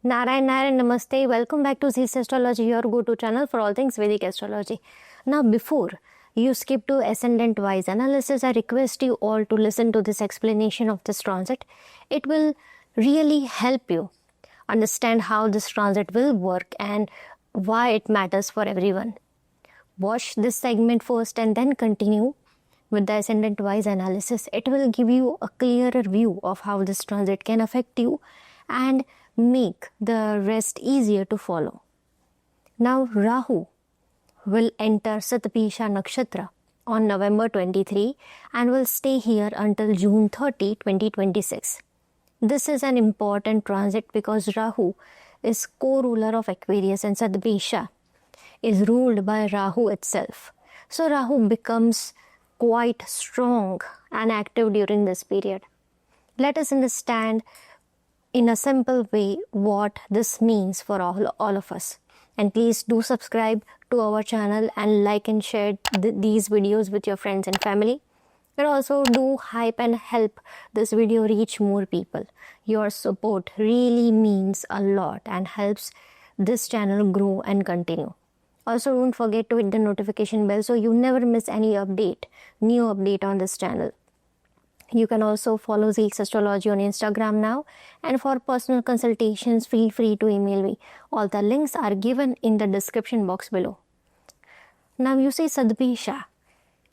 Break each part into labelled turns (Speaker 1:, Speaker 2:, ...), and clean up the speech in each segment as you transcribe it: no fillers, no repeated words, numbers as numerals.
Speaker 1: Narayan Namaste. Welcome back to Zeel Astrology, your go-to channel for all things Vedic astrology. Now, before you skip to ascendant-wise analysis, I request you all to listen to this explanation of this transit. It will really help you understand how this transit will work and why it matters for everyone. Watch this segment first and then continue with the ascendant-wise analysis. It will give you a clearer view of how this transit can affect you and make the rest easier to follow. Now, Rahu will enter Shatabhisha Nakshatra on November 23 and will stay here until June 30, 2026. This is an important transit because Rahu is co-ruler of Aquarius and Shatabhisha is ruled by Rahu itself. So Rahu becomes quite strong and active during this period. Let us understand in a simple way what this means for all of us. And please do subscribe to our channel and like and share these videos with your friends and family. And also do hype and help this video reach more people. Your support really means a lot and helps this channel grow and continue. Also, don't forget to hit the notification bell so you never miss any new update on this channel. You can also follow Zeel Astrology on Instagram now, and for personal consultations, feel free to email me. All the links are given in the description box below. Now, you see, Shatabhisha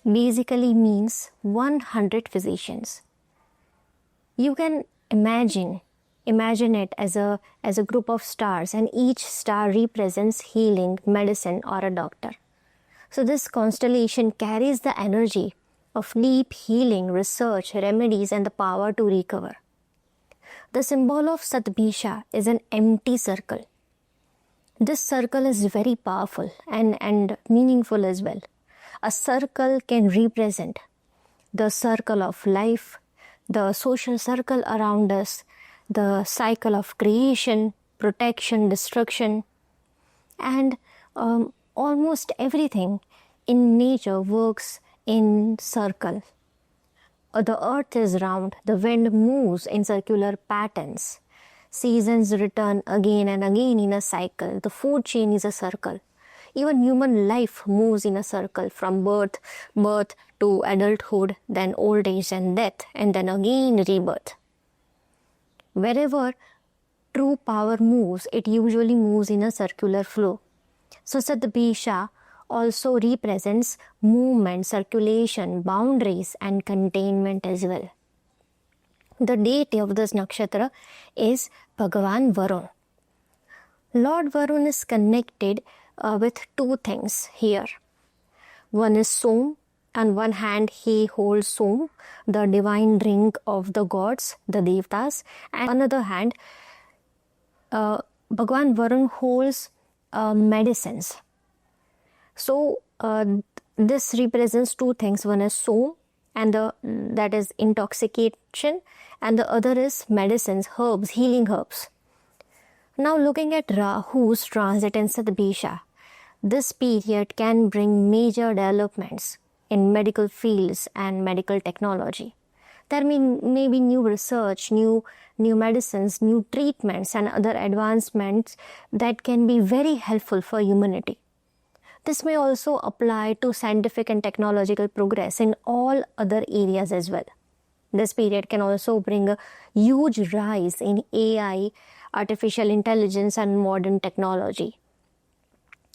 Speaker 1: basically means 100 physicians. You can imagine it as a group of stars, and each star represents healing, medicine, or a doctor. So this constellation carries the energy of deep healing, research, remedies, and the power to recover. The symbol of Shatabhisha is an empty circle. This circle is very powerful and meaningful as well. A circle can represent the circle of life, the social circle around us, the cycle of creation, protection, destruction, and almost everything in nature works in circle. The earth is round, the wind moves in circular patterns, seasons return again and again in a cycle, the food chain is a circle. Even human life moves in a circle from birth to adulthood, then old age and death, and then again rebirth. Wherever true power moves, it usually moves in a circular flow. So Shatabhisha also represents movement, circulation, boundaries, and containment as well. The deity of this nakshatra is Bhagavan Varun. Lord Varun is connected with two things here. One is Som. On one hand, he holds Som, the divine drink of the gods, the Devtas. And on the other hand, Bhagavan Varun holds medicines. So, this represents two things. One is Som, and that is intoxication, and the other is medicines, herbs, healing herbs. Now, looking at Rahu's transit in Shatabhisha, this period can bring major developments in medical fields and medical technology. There may be new research, new medicines, new treatments, and other advancements that can be very helpful for humanity. This may also apply to scientific and technological progress in all other areas as well. This period can also bring a huge rise in AI, artificial intelligence, and modern technology.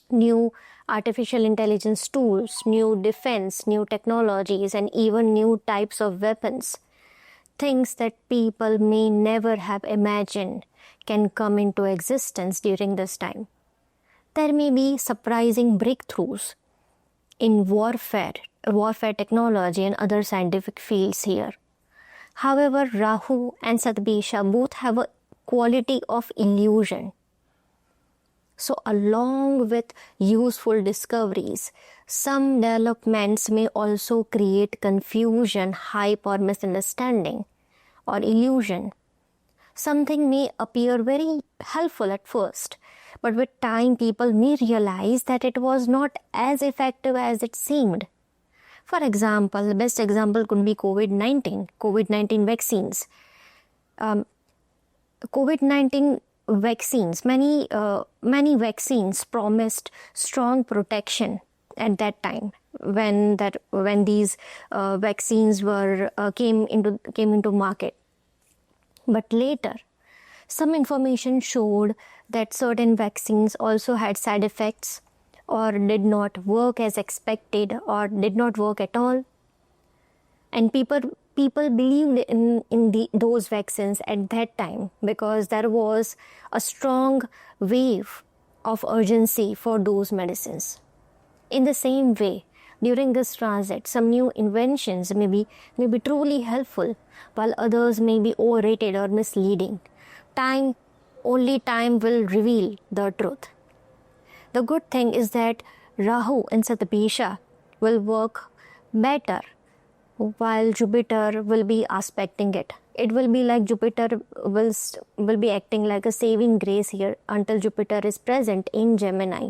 Speaker 1: New artificial intelligence tools, new defense, new technologies, and even new types of weapons. Things that people may never have imagined can come into existence during this time. There may be surprising breakthroughs in warfare technology, and other scientific fields here. However, Rahu and Shatabhisha both have a quality of illusion. So, along with useful discoveries, some developments may also create confusion, hype, or misunderstanding, or illusion. Something may appear very helpful at first, but with time people may realize that it was not as effective as it seemed. For example, the best example could be COVID-19 vaccines. COVID-19 vaccines, many vaccines promised strong protection at that time when these vaccines were came into market. But later, some information showed that certain vaccines also had side effects, or did not work as expected, or did not work at all. And people believed in those vaccines at that time because there was a strong wave of urgency for those medicines. In the same way, during this transit, some new inventions may be truly helpful, while others may be overrated or misleading. Only time will reveal the truth. The good thing is that Rahu and Shatabhisha will work better while Jupiter will be aspecting it. It will be like Jupiter will be acting like a saving grace here until Jupiter is present in Gemini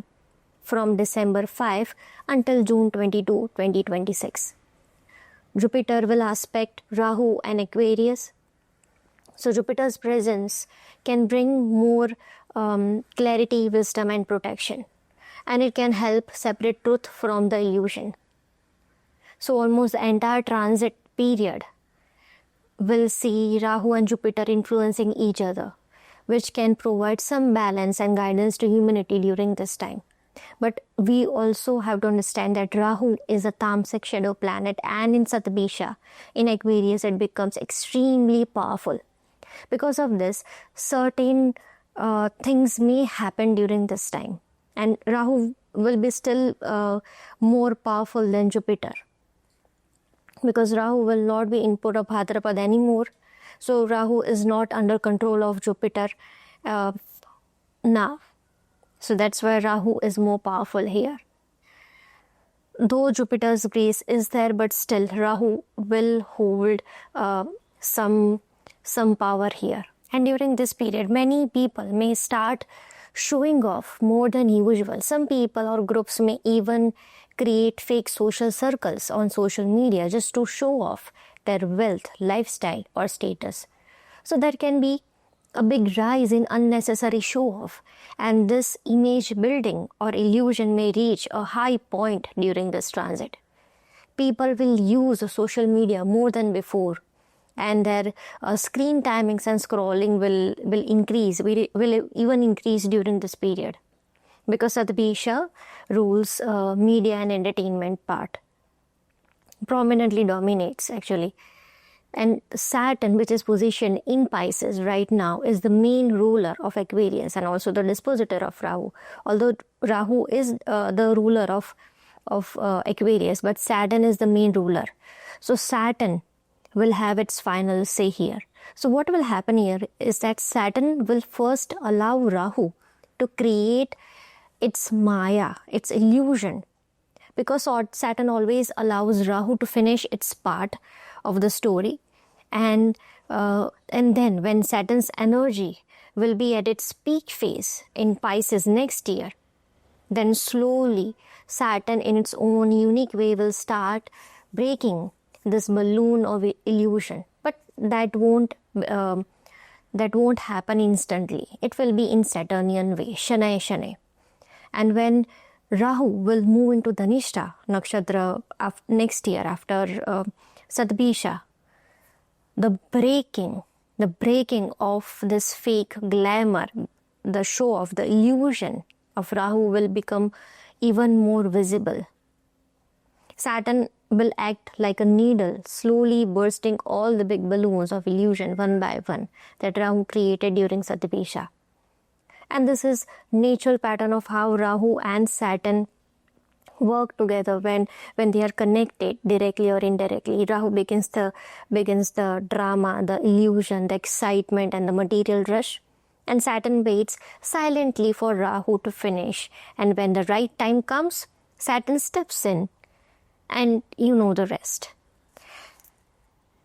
Speaker 1: from December 5 until June 22, 2026. Jupiter will aspect Rahu and Aquarius. So Jupiter's presence can bring more clarity, wisdom and protection. And it can help separate truth from the illusion. So almost the entire transit period will see Rahu and Jupiter influencing each other, which can provide some balance and guidance to humanity during this time. But we also have to understand that Rahu is a tamasic shadow planet, and in Shatabhisha, in Aquarius, it becomes extremely powerful. Because of this, certain things may happen during this time. And Rahu will be still more powerful than Jupiter. Because Rahu will not be in Purvabhadrapada anymore. So Rahu is not under control of Jupiter now. So that's why Rahu is more powerful here. Though Jupiter's grace is there, but still Rahu will hold some power here. And during this period, many people may start showing off more than usual. Some people or groups may even create fake social circles on social media just to show off their wealth, lifestyle or status. So there can be a big rise in unnecessary show-off, and this image building or illusion may reach a high point during this transit. People will use social media more than before, and their screen timings and scrolling will increase, will even increase during this period. Because Shatabhisha rules media and entertainment part, prominently dominates actually. And Saturn, which is positioned in Pisces right now, is the main ruler of Aquarius and also the dispositor of Rahu. Although Rahu is the ruler of Aquarius, but Saturn is the main ruler. So Saturn will have its final say here. So what will happen here is that Saturn will first allow Rahu to create its Maya, its illusion. Because Saturn always allows Rahu to finish its part of the story, and then when Saturn's energy will be at its peak phase in Pisces next year, then slowly Saturn in its own unique way will start breaking this balloon of illusion. But that won't happen instantly. It will be in Saturnian way, Shanay. And when Rahu will move into Dhanishta Nakshatra next year after Shatabhisha, the breaking of this fake glamour, the show of the illusion of Rahu will become even more visible. Saturn will act like a needle, slowly bursting all the big balloons of illusion one by one that Rahu created during Shatabhisha. And this is natural pattern of how Rahu and Saturn work together when they are connected directly or indirectly. Rahu begins the drama, the illusion, the excitement and the material rush. And Saturn waits silently for Rahu to finish. And when the right time comes, Saturn steps in, and you know the rest.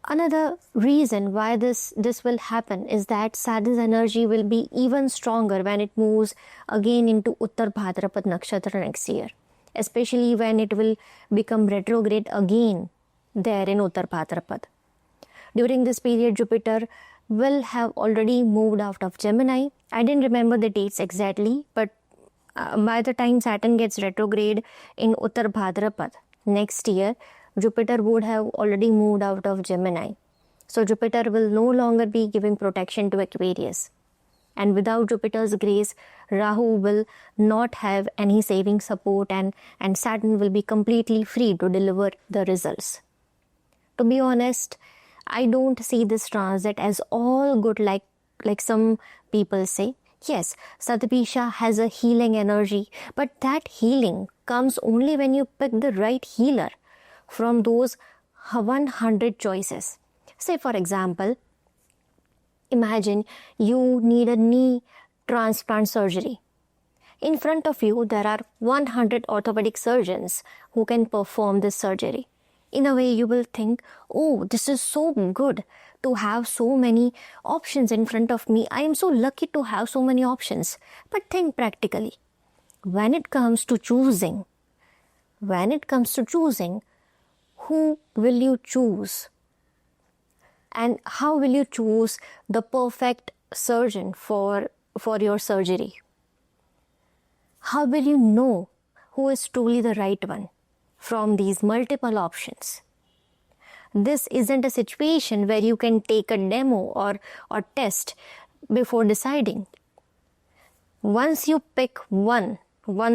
Speaker 1: Another reason why this will happen is that Saturn's energy will be even stronger when it moves again into Uttarbhadrapada Nakshatra next year, especially when it will become retrograde again there in Uttarbhadrapada. During this period, Jupiter will have already moved out of Gemini. I didn't remember the dates exactly, but by the time Saturn gets retrograde in Purvabhadrapada next year, Jupiter would have already moved out of Gemini. So Jupiter will no longer be giving protection to Aquarius. And without Jupiter's grace, Rahu will not have any saving support, and Saturn will be completely free to deliver the results. To be honest, I don't see this transit as all good like some people say. Yes, Shatabhisha has a healing energy, but that healing comes only when you pick the right healer from those 100 choices. Say for example, imagine you need a knee transplant surgery. In front of you, there are 100 orthopedic surgeons who can perform this surgery. In a way, you will think, oh, this is so good to have so many options in front of me. I am so lucky to have so many options. But think practically. When it comes to choosing, who will you choose? And how will you choose the perfect surgeon for your surgery? How will you know who is truly the right one from these multiple options? This isn't a situation where you can take a demo or test before deciding. Once you pick one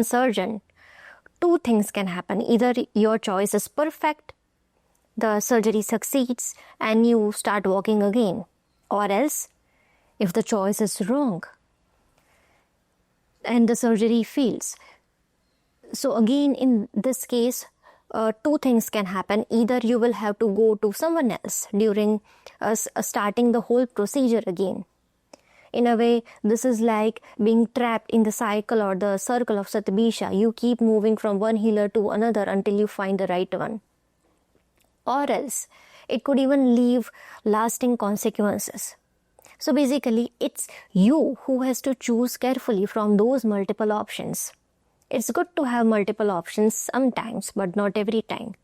Speaker 1: surgeon, two things can happen. Either your choice is perfect, the surgery succeeds, and you start walking again. Or else, if the choice is wrong and the surgery fails. So again, in this case, two things can happen. Either you will have to go to someone else during starting the whole procedure again. In a way, this is like being trapped in the cycle or the circle of Shatabhisha. You keep moving from one healer to another until you find the right one. Or else, it could even leave lasting consequences. So basically, it's you who has to choose carefully from those multiple options. It's good to have multiple options sometimes, but not every time.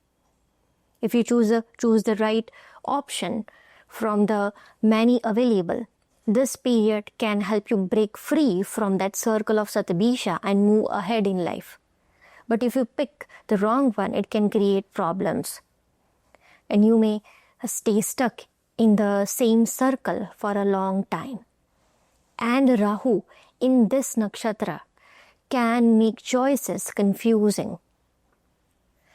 Speaker 1: If you choose the right option from the many available, this period can help you break free from that circle of Shatabhisha and move ahead in life. But if you pick the wrong one, it can create problems. And you may stay stuck in the same circle for a long time. And Rahu in this nakshatra can make choices confusing.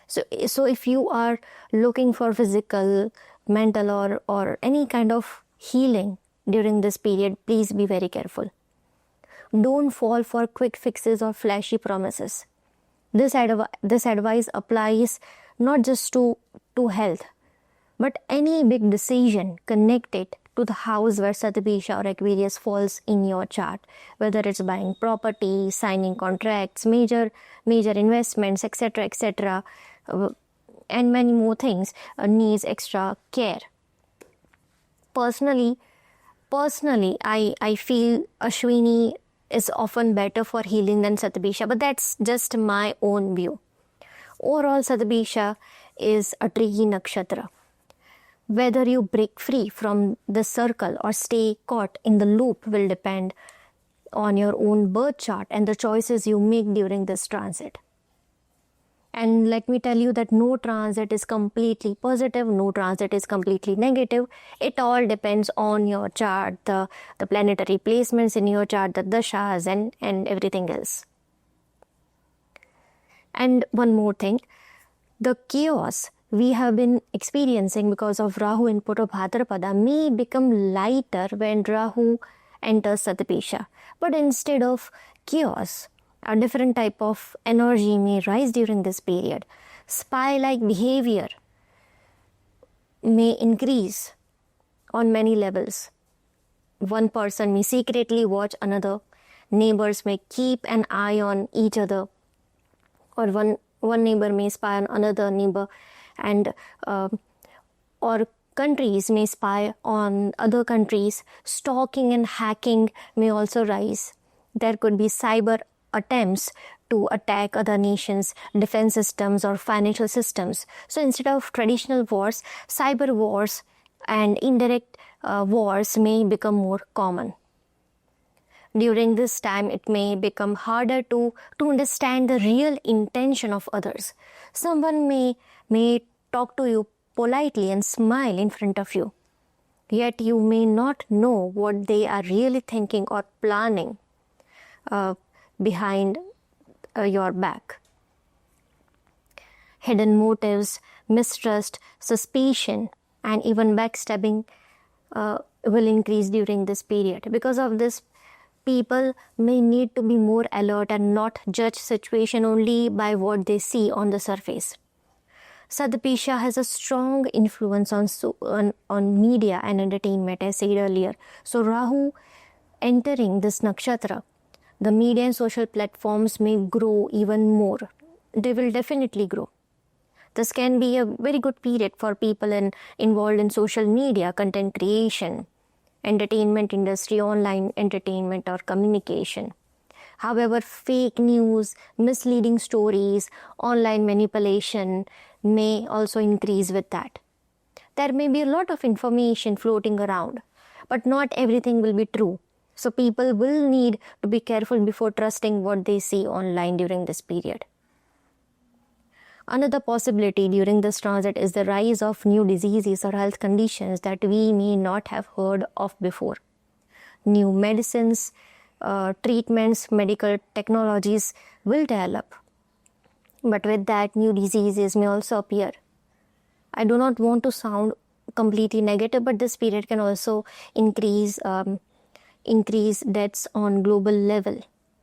Speaker 1: So if you are looking for physical, mental or any kind of healing during this period, please be very careful. Don't fall for quick fixes or flashy promises. This advice applies not just to health, but any big decision connected to the house where Shatabhisha or Aquarius falls in your chart, whether it's buying property, signing contracts, major investments, etc., and many more things, needs extra care. Personally, I feel Ashwini is often better for healing than Shatabhisha, but that's just my own view. Overall, Shatabhisha is a tricky nakshatra. Whether you break free from the circle or stay caught in the loop will depend on your own birth chart and the choices you make during this transit. And let me tell you that no transit is completely positive, no transit is completely negative. It all depends on your chart, the planetary placements in your chart, the dashas and everything else. And one more thing, the chaos we have been experiencing because of Rahu in Purvabhadrapada may become lighter when Rahu enters Shatabhisha. But instead of chaos, a different type of energy may rise during this period. Spy-like behavior may increase on many levels. One person may secretly watch another. Neighbors may keep an eye on each other. Or one neighbor may spy on another neighbor. And or countries may spy on other countries. Stalking and hacking may also rise. There could be cyber attempts to attack other nations' defense systems or financial systems. So instead of traditional wars, cyber wars and indirect wars may become more common. During this time, it may become harder to understand the real intention of others. Someone may talk to you politely and smile in front of you, yet you may not know what they are really thinking or planning behind your back. Hidden motives, mistrust, suspicion, and even backstabbing will increase during this period. Because of this, people may need to be more alert and not judge situation only by what they see on the surface. Shatabhisha has a strong influence on media and entertainment, as said earlier. So Rahu entering this nakshatra, the media and social platforms may grow even more. They will definitely grow. This can be a very good period for people involved in social media, content creation, entertainment industry, online entertainment or communication. However, fake news, misleading stories, online manipulation may also increase with that. There may be a lot of information floating around, but not everything will be true. So people will need to be careful before trusting what they see online during this period. Another possibility during this transit is the rise of new diseases or health conditions that we may not have heard of before. New medicines, treatments, medical technologies will develop. But with that, new diseases may also appear. I do not want to sound completely negative, but this period can also increase deaths on global level,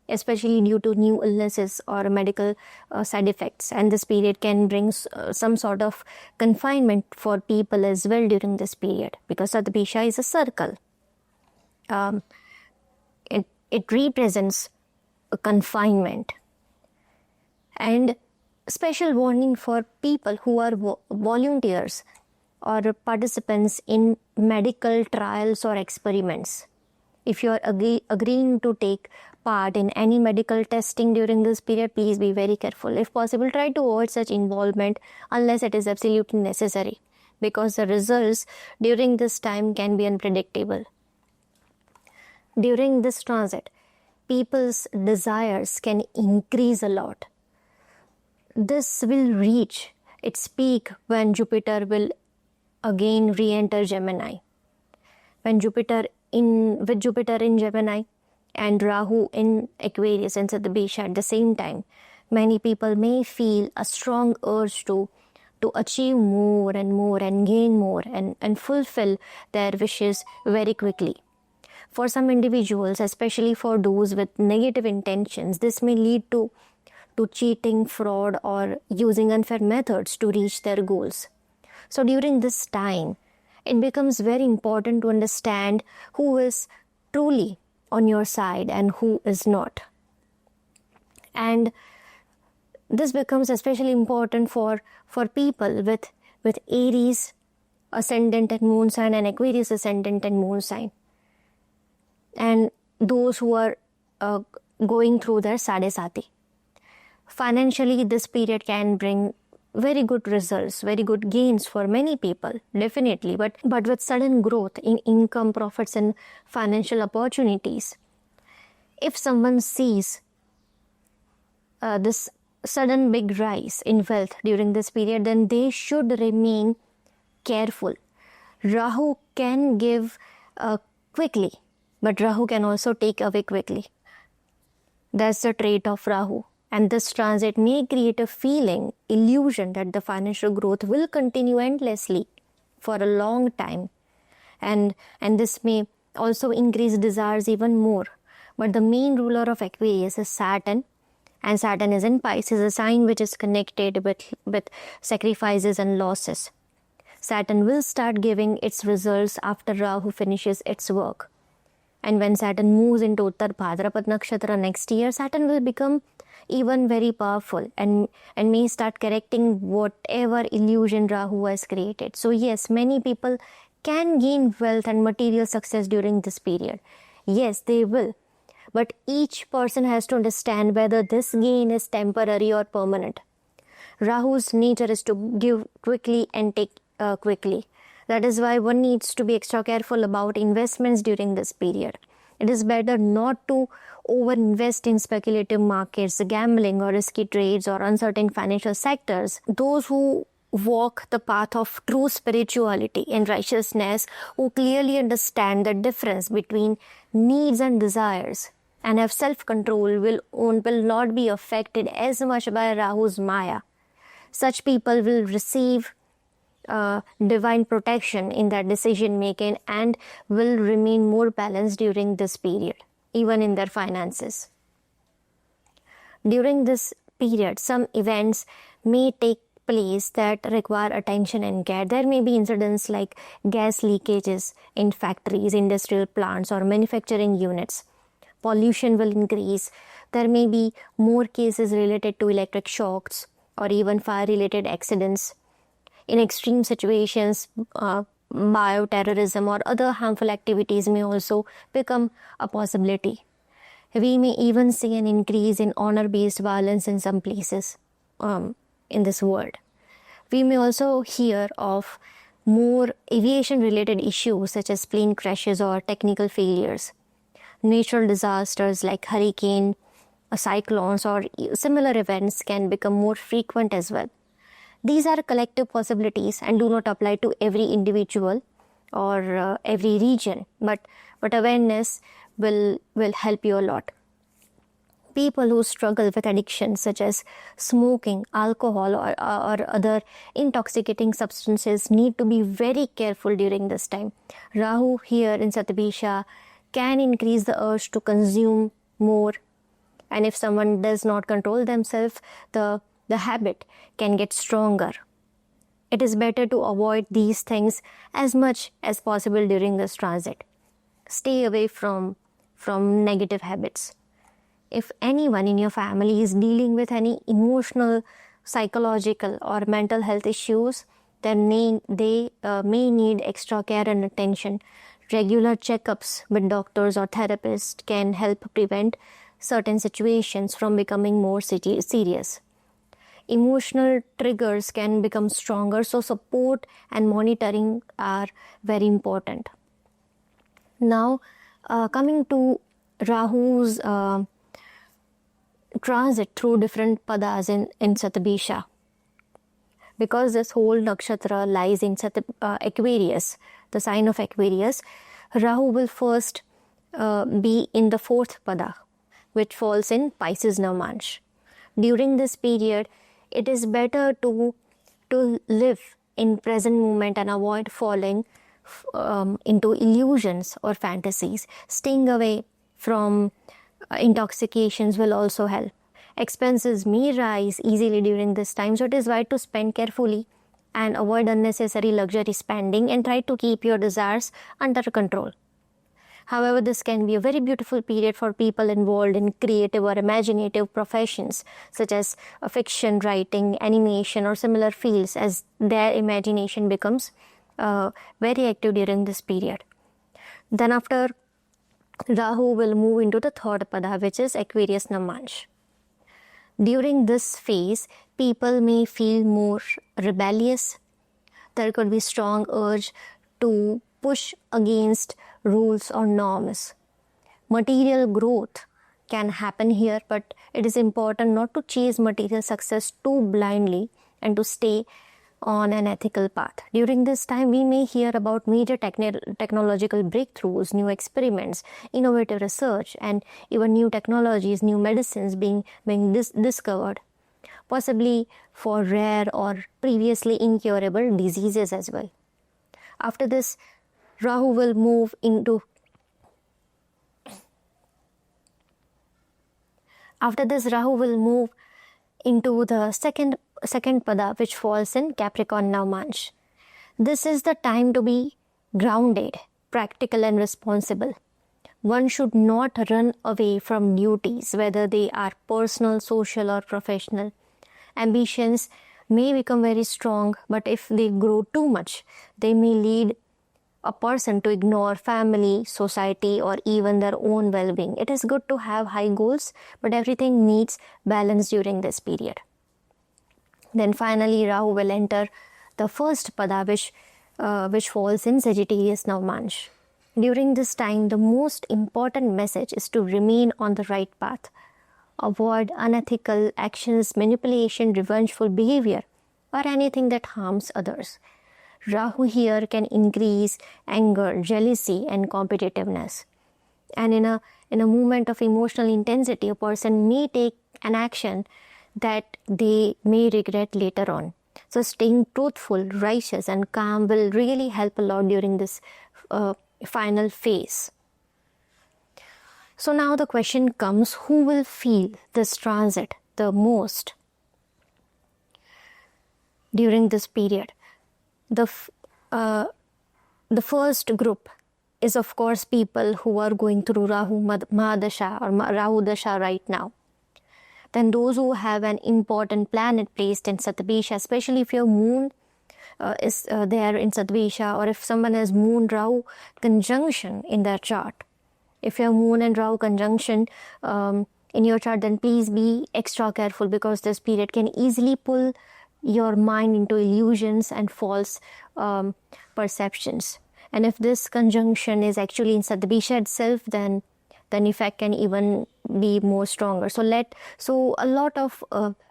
Speaker 1: especially due to new illnesses or medical side effects. And this period can bring some sort of confinement for people as well during this period, because Shatabhisha is a circle. It represents a confinement. And special warning for people who are volunteers or participants in medical trials or experiments. If you are agreeing to take part in any medical testing during this period, please be very careful. If possible, try to avoid such involvement unless it is absolutely necessary, because the results during this time can be unpredictable. During this transit, people's desires can increase a lot. This will reach its peak when Jupiter will again re-enter Gemini. When with Jupiter in Gemini and Rahu in Aquarius and Shatabhisha at the same time, many people may feel a strong urge to achieve more and more and gain more and fulfill their wishes very quickly. For some individuals, especially for those with negative intentions, this may lead to cheating, fraud, or using unfair methods to reach their goals. So during this time, it becomes very important to understand who is truly on your side and who is not. And this becomes especially important for people with Aries ascendant and moon sign and Aquarius ascendant and moon sign, and those who are going through their Sadesati. Financially, this period can bring very good results, very good gains for many people, definitely. But with sudden growth in income, profits, and financial opportunities, if someone sees this sudden big rise in wealth during this period, then they should remain careful. Rahu can give quickly, but Rahu can also take away quickly. That's the trait of Rahu. And this transit may create a illusion that the financial growth will continue endlessly for a long time. And this may also increase desires even more. But the main ruler of Aquarius is Saturn. And Saturn is in Pisces, a sign which is connected with sacrifices and losses. Saturn will start giving its results after Rahu finishes its work. And when Saturn moves into Purvabhadrapada Nakshatra next year, Saturn will become even very powerful and may start correcting whatever illusion Rahu has created. So yes, many people can gain wealth and material success during this period. Yes, they will. But each person has to understand whether this gain is temporary or permanent. Rahu's nature is to give quickly and take quickly. That is why one needs to be extra careful about investments during this period. It is better not to over-invest in speculative markets, gambling or risky trades or uncertain financial sectors. Those who walk the path of true spirituality and righteousness, who clearly understand the difference between needs and desires and have self-control, will not be affected as much by Rahu's Maya. Such people will receive divine protection in their decision making and will remain more balanced during this period, even in their finances. During this period, some events may take place that require attention and care. There may be incidents like gas leakages in factories, industrial plants, or manufacturing units. Pollution will increase. There may be more cases related to electric shocks or even fire-related accidents. In extreme situations, bioterrorism or other harmful activities may also become a possibility. We may even see an increase in honor-based violence in some places in this world. We may also hear of more aviation-related issues such as plane crashes or technical failures. Natural disasters like hurricane, cyclones or similar events can become more frequent as well. These are collective possibilities and do not apply to every individual or every region, but awareness will help you a lot. People who struggle with addictions such as smoking, alcohol or other intoxicating substances need to be very careful during this time. Rahu here in Shatabhisha can increase the urge to consume more, and if someone does not control themselves, the habit can get stronger. It is better to avoid these things as much as possible during this transit. Stay away from negative habits. If anyone in your family is dealing with any emotional, psychological or mental health issues, then they may need extra care and attention. Regular checkups with doctors or therapists can help prevent certain situations from becoming more serious. Emotional triggers can become stronger, so support and monitoring are very important. Now, coming to Rahu's transit through different padas in Shatabhisha. Because this whole nakshatra lies in Aquarius, the sign of Aquarius, Rahu will first be in the fourth pada, which falls in Pisces Navmansh. During this period, it is better to live in present moment and avoid falling into illusions or fantasies. Staying away from intoxications will also help. Expenses may rise easily during this time, so it is wise to spend carefully and avoid unnecessary luxury spending and try to keep your desires under control. However, this can be a very beautiful period for people involved in creative or imaginative professions such as fiction writing, animation or similar fields, as their imagination becomes very active during this period. Then after, Rahu will move into the third pada, which is Aquarius Navmansh. During this phase, people may feel more rebellious. There could be strong urge to push against rules or norms. Material growth can happen here, but it is important not to chase material success too blindly and to stay on an ethical path. During this time, we may hear about major technological breakthroughs, new experiments, innovative research, and even new technologies, new medicines being discovered, possibly for rare or previously incurable diseases as well. After this, Rahu will move into the second pada, which falls in Capricorn Navmansh. This is the time to be grounded, practical and responsible. One should not run away from duties, whether they are personal, social or professional. Ambitions may become very strong, but if they grow too much, they may lead a person to ignore family, society or even their own well-being. It is good to have high goals, but everything needs balance during this period. Then finally, Rahu will enter the first pada, which which falls in Sagittarius Navmansh. During this time, the most important message is to remain on the right path. Avoid unethical actions, manipulation, revengeful behavior, or anything that harms others. Rahu here can increase anger, jealousy, and competitiveness. And in a moment of emotional intensity, a person may take an action that they may regret later on. So staying truthful, righteous, and calm will really help a lot during this final phase. So now the question comes, who will feel this transit the most during this period? The first group is, of course, people who are going through Rahu Mahadasha or Rahu Dasha right now. Then those who have an important planet placed in Shatabhisha, especially if your moon is there in Shatabhisha, or if someone has moon Rahu conjunction in their chart. If you have moon and Rahu conjunction in your chart, then please be extra careful, because this period can easily pull your mind into illusions and false perceptions. And if this conjunction is actually in Shatabhisha itself, then effect can even be more stronger. So a lot of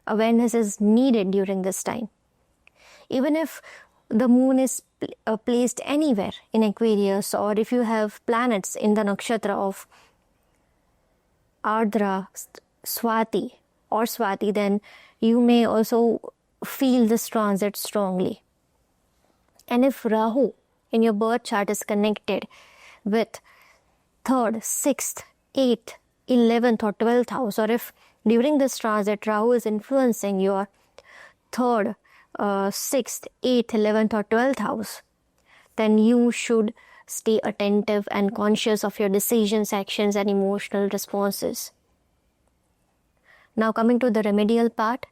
Speaker 1: awareness is needed during this time. Even if the moon is placed anywhere in Aquarius, or if you have planets in the nakshatra of Ardra, Swati, then you may also feel this transit strongly. And if Rahu in your birth chart is connected with 3rd, 6th, 8th, 11th or 12th house, or if during this transit Rahu is influencing your 3rd, 6th, 8th, 11th or 12th house, then you should stay attentive and conscious of your decisions, actions and emotional responses. Now coming to the remedial part.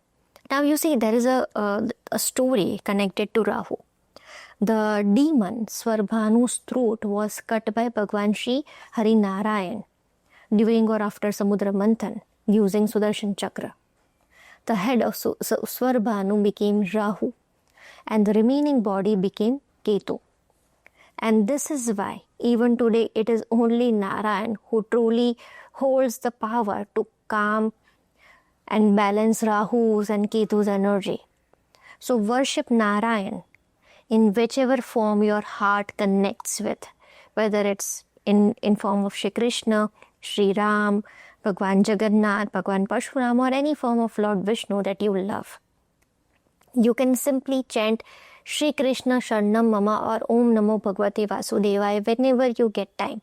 Speaker 1: Now you see, there is a story connected to Rahu. The demon Swarbhanu's throat was cut by Bhagwan Shri Hari Narayan during or after Samudra Manthan using Sudarshan Chakra. The head of Swarbhanu became Rahu and the remaining body became Ketu. And this is why even today it is only Narayan who truly holds the power to calm and balance Rahu's and Ketu's energy. So worship Narayan in whichever form your heart connects with, whether it's in form of Shri Krishna, Shri Ram, Bhagwan Jagannath, Bhagwan Parshuram, or any form of Lord Vishnu that you love. You can simply chant Shri Krishna Sharnam Mama or Om Namo Bhagavate Vasudevaya whenever you get time.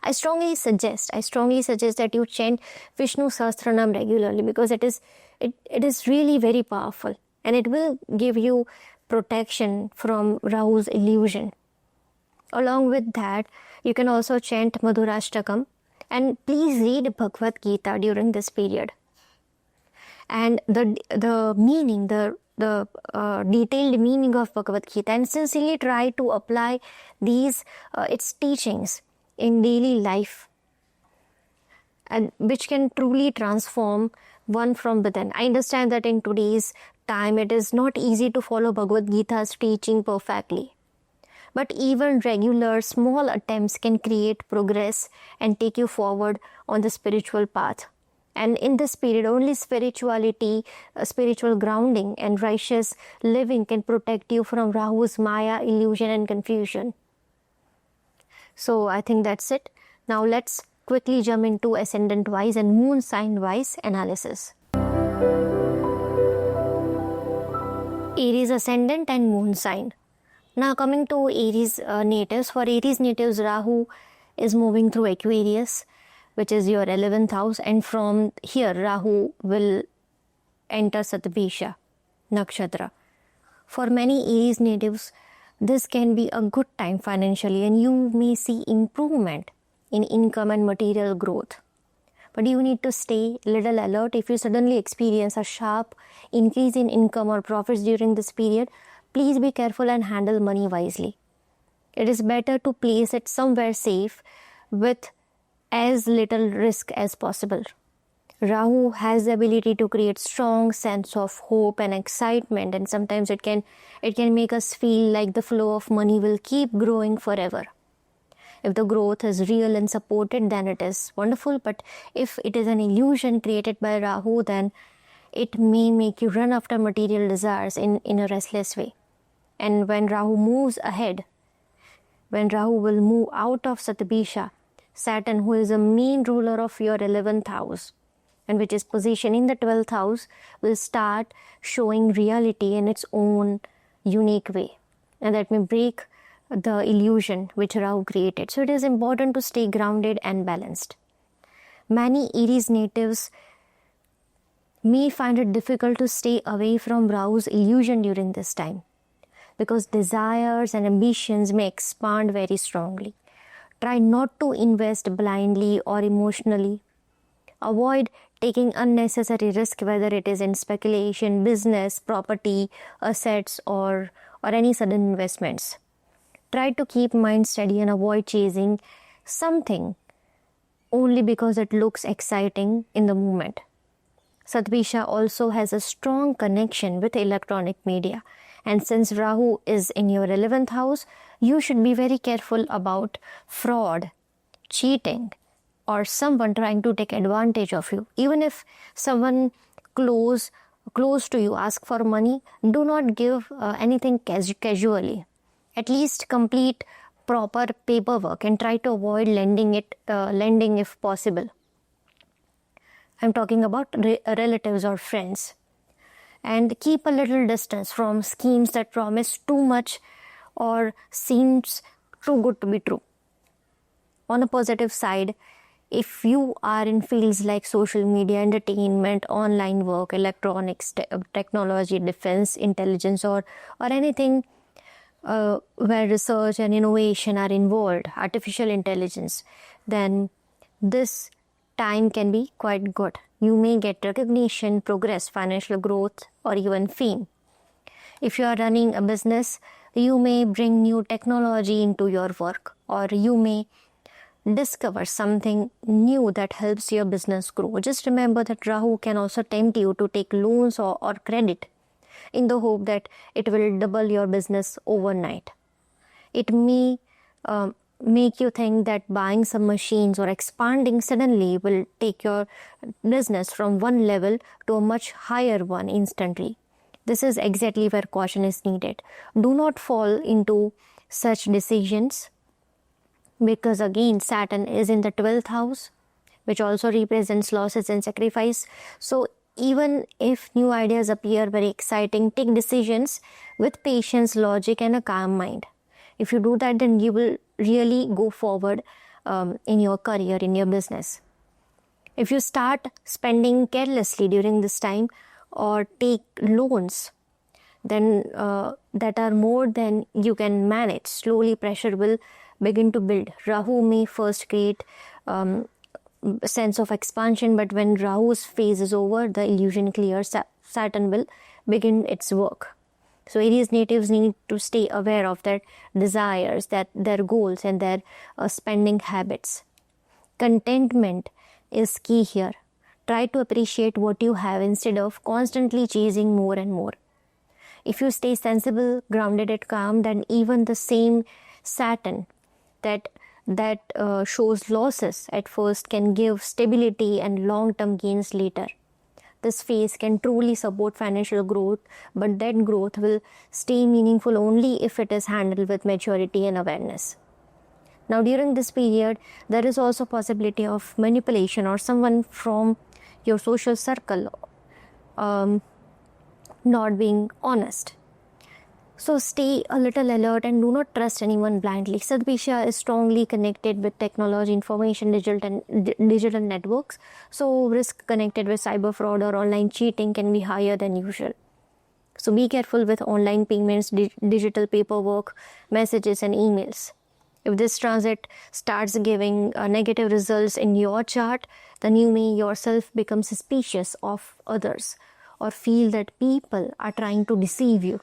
Speaker 1: I strongly suggest that you chant Vishnu Sahasranam regularly, because it is really very powerful and it will give you protection from Rahu's illusion. Along with that, you can also chant Madhurashtakam, and please read Bhagavad Gita during this period. And the meaning, the detailed meaning of Bhagavad Gita, and sincerely try to apply its teachings in daily life, and which can truly transform one from within. I understand that in today's time it is not easy to follow Bhagavad Gita's teaching perfectly, but even regular small attempts can create progress and take you forward on the spiritual path. And in this period, only spirituality, spiritual grounding and righteous living can protect you from Rahu's Maya, illusion and confusion. So I think that's it. Now let's quickly jump into ascendant wise and moon sign wise analysis. Aries ascendant and moon sign. Now coming to Aries natives. For Aries natives, Rahu is moving through Aquarius, which is your 11th house, and from here Rahu will enter Shatabhisha Nakshatra. For many Aries natives, this can be a good time financially, and you may see improvement in income and material growth. But you need to stay little alert. If you suddenly experience a sharp increase in income or profits during this period, please be careful and handle money wisely. It is better to place it somewhere safe with as little risk as possible. Rahu has the ability to create strong sense of hope and excitement, and sometimes it can make us feel like the flow of money will keep growing forever. If the growth is real and supported, then it is wonderful. But if it is an illusion created by Rahu, then it may make you run after material desires in a restless way. And when Rahu moves ahead, when Rahu will move out of Shatabhisha, Saturn, who is the main ruler of your 11th house and which is positioned in the 12th house, will start showing reality in its own unique way. And that may break the illusion which Rahu created. So it is important to stay grounded and balanced. Many Aries natives may find it difficult to stay away from Rahu's illusion during this time, because desires and ambitions may expand very strongly. Try not to invest blindly or emotionally. Avoid taking unnecessary risk, whether it is in speculation, business, property, assets, or any sudden investments. Try to keep mind steady and avoid chasing something only because it looks exciting in the moment. Shatabhisha also has a strong connection with electronic media. And since Rahu is in your 11th house, you should be very careful about fraud, cheating, or someone trying to take advantage of you. Even if someone close to you asks for money, do not give anything casually. At least complete proper paperwork and try to avoid lending if possible. I'm talking about relatives or friends. And keep a little distance from schemes that promise too much or seems too good to be true. On a positive side, if you are in fields like social media, entertainment, online work, electronics, technology, defense, intelligence, or anything where research and innovation are involved, artificial intelligence, then this time can be quite good. You may get recognition, progress, financial growth, or even fame. If you are running a business, you may bring new technology into your work, or you may discover something new that helps your business grow. Just remember that Rahu can also tempt you to take loans or credit in the hope that it will double your business overnight. It may make you think that buying some machines or expanding suddenly will take your business from one level to a much higher one instantly. This is exactly where caution is needed. Do not fall into such decisions, because again Saturn is in the 12th house, which also represents losses and sacrifice. So even if new ideas appear very exciting, take decisions with patience, logic, and a calm mind. If you do that, then you will really go forward in your career, in your business. If you start spending carelessly during this time or take loans, then that are more than you can manage, slowly pressure will begin to build. Rahu may first create sense of expansion, but when Rahu's phase is over, the illusion clears. Saturn will begin its work. So Aries natives need to stay aware of their desires, their goals, and their spending habits. Contentment is key here. Try to appreciate what you have instead of constantly chasing more and more. If you stay sensible, grounded, and calm, then even the same Saturn that shows losses at first can give stability and long-term gains later. This phase can truly support financial growth, but that growth will stay meaningful only if it is handled with maturity and awareness. Now, during this period, there is also possibility of manipulation or someone from your social circle not being honest. So stay a little alert and do not trust anyone blindly. Shatabhisha is strongly connected with technology, information, digital networks. So risk connected with cyber fraud or online cheating can be higher than usual. So be careful with online payments, digital paperwork, messages and emails. If this transit starts giving negative results in your chart, then you may yourself become suspicious of others or feel that people are trying to deceive you.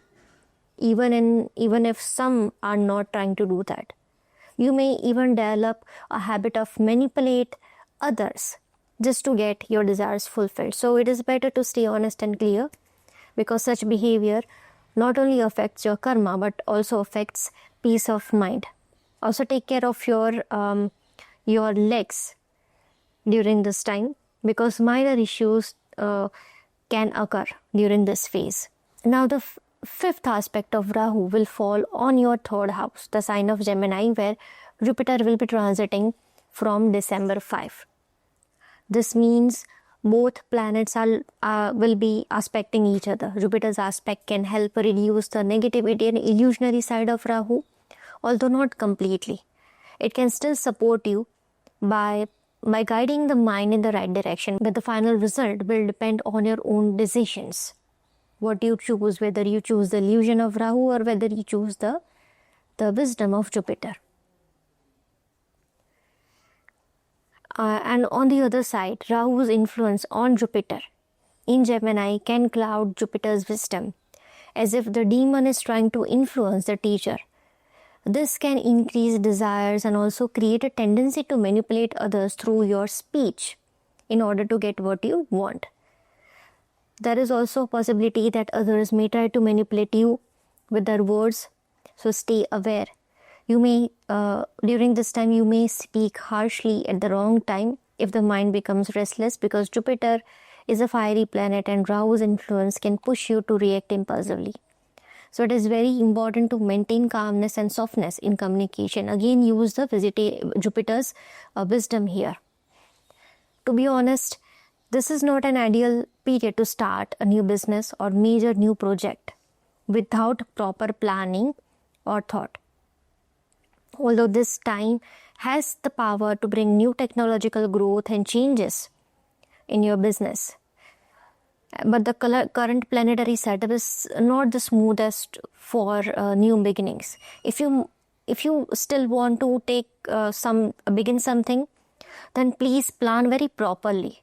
Speaker 1: Even if some are not trying to do that. You may even develop a habit of manipulate others just to get your desires fulfilled. So it is better to stay honest and clear, because such behavior not only affects your karma but also affects peace of mind. Also take care of your legs during this time, because minor issues can occur during this phase. Now the fifth aspect of Rahu will fall on your third house, the sign of Gemini, where Jupiter will be transiting from December 5. This means both planets will be aspecting each other. Jupiter's aspect can help reduce the negativity and illusionary side of Rahu, although not completely. It can still support you by guiding the mind in the right direction, but the final result will depend on your own decisions. What you choose, whether you choose the illusion of Rahu or whether you choose the wisdom of Jupiter. And on the other side, Rahu's influence on Jupiter in Gemini can cloud Jupiter's wisdom, as if the demon is trying to influence the teacher. This can increase desires and also create a tendency to manipulate others through your speech in order to get what you want. There is also a possibility that others may try to manipulate you with their words, so stay aware. You may, during this time, you may speak harshly at the wrong time if the mind becomes restless, because Jupiter is a fiery planet and Rahu's influence can push you to react impulsively. So it is very important to maintain calmness and softness in communication. Again, use the Jupiter's wisdom here. To be honest, this is not an ideal period to start a new business or major new project without proper planning or thought. Although this time has the power to bring new technological growth and changes in your business, but the current planetary setup is not the smoothest for new beginnings. If you still want to begin something, then please plan very properly.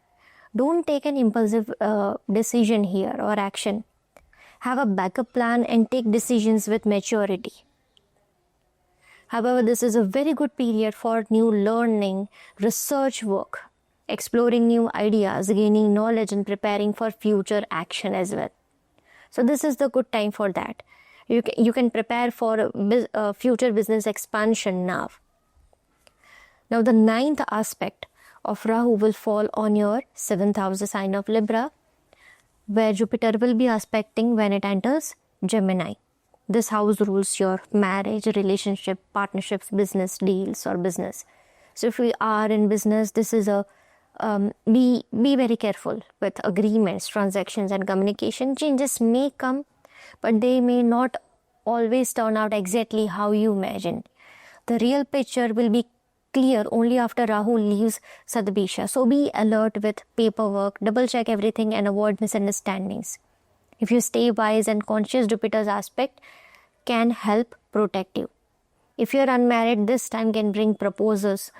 Speaker 1: Don't take an impulsive decision here or action. Have a backup plan and take decisions with maturity. However, this is a very good period for new learning, research work, exploring new ideas, gaining knowledge and preparing for future action as well. So this is the good time for that. You can prepare for future business expansion now. Now the ninth aspect of Rahu will fall on your 7th house, the sign of Libra, where Jupiter will be aspecting when it enters Gemini. This house rules your marriage, relationship, partnerships, business deals or business. So if we are in business, this is be very careful with agreements, transactions and communication. Changes may come, but they may not always turn out exactly how you imagine. The real picture will be clear only after Rahu leaves Shatabhisha. So be alert with paperwork, double check everything and avoid misunderstandings. If you stay wise and conscious, Jupiter's aspect can help protect you. If you are unmarried, this time can bring proposals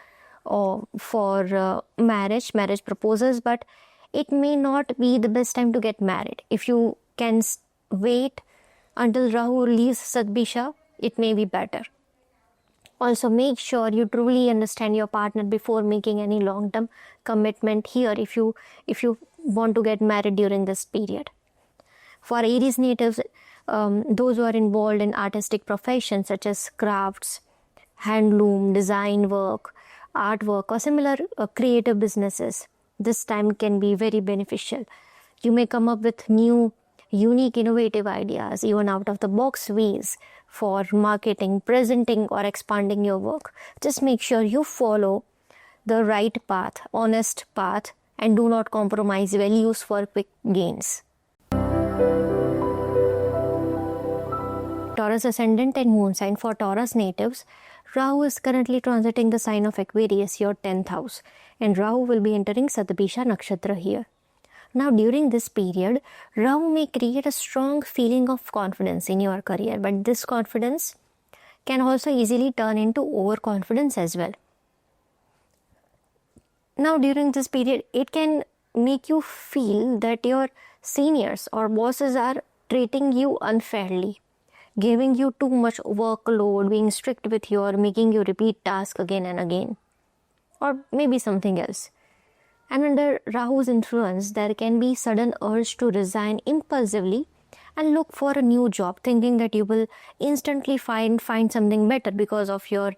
Speaker 1: for marriage proposals, but it may not be the best time to get married. If you can wait until Rahu leaves Shatabhisha, it may be better. Also, make sure you truly understand your partner before making any long-term commitment here if you want to get married during this period. For Aries natives, those who are involved in artistic professions such as crafts, handloom, design work, artwork or similar creative businesses, this time can be very beneficial. You may come up with new, unique, innovative ideas, even out of the box ways for marketing, presenting or expanding your work. Just make sure you follow the right path, honest path, and do not compromise values for quick gains. Taurus ascendant and moon sign. For Taurus natives, Rahu is currently transiting the sign of Aquarius, your 10th house, and Rahu will be entering Shatabhisha Nakshatra here. Now during this period, Rahu may create a strong feeling of confidence in your career, but this confidence can also easily turn into overconfidence as well. Now during this period, it can make you feel that your seniors or bosses are treating you unfairly, giving you too much workload, being strict with you or making you repeat tasks again and again, or maybe something else. And under Rahu's influence, there can be sudden urge to resign impulsively and look for a new job, thinking that you will instantly find something better because of your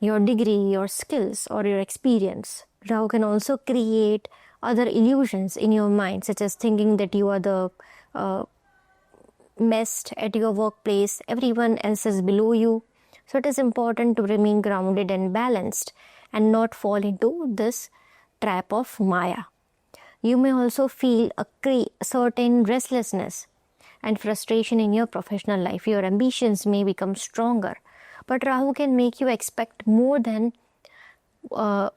Speaker 1: degree, your skills, or your experience. Rahu can also create other illusions in your mind, such as thinking that you are the best at your workplace, everyone else is below you. So it is important to remain grounded and balanced and not fall into this trap of Maya. You may also feel a certain restlessness and frustration in your professional life. Your ambitions may become stronger, but Rahu can make you expect more than what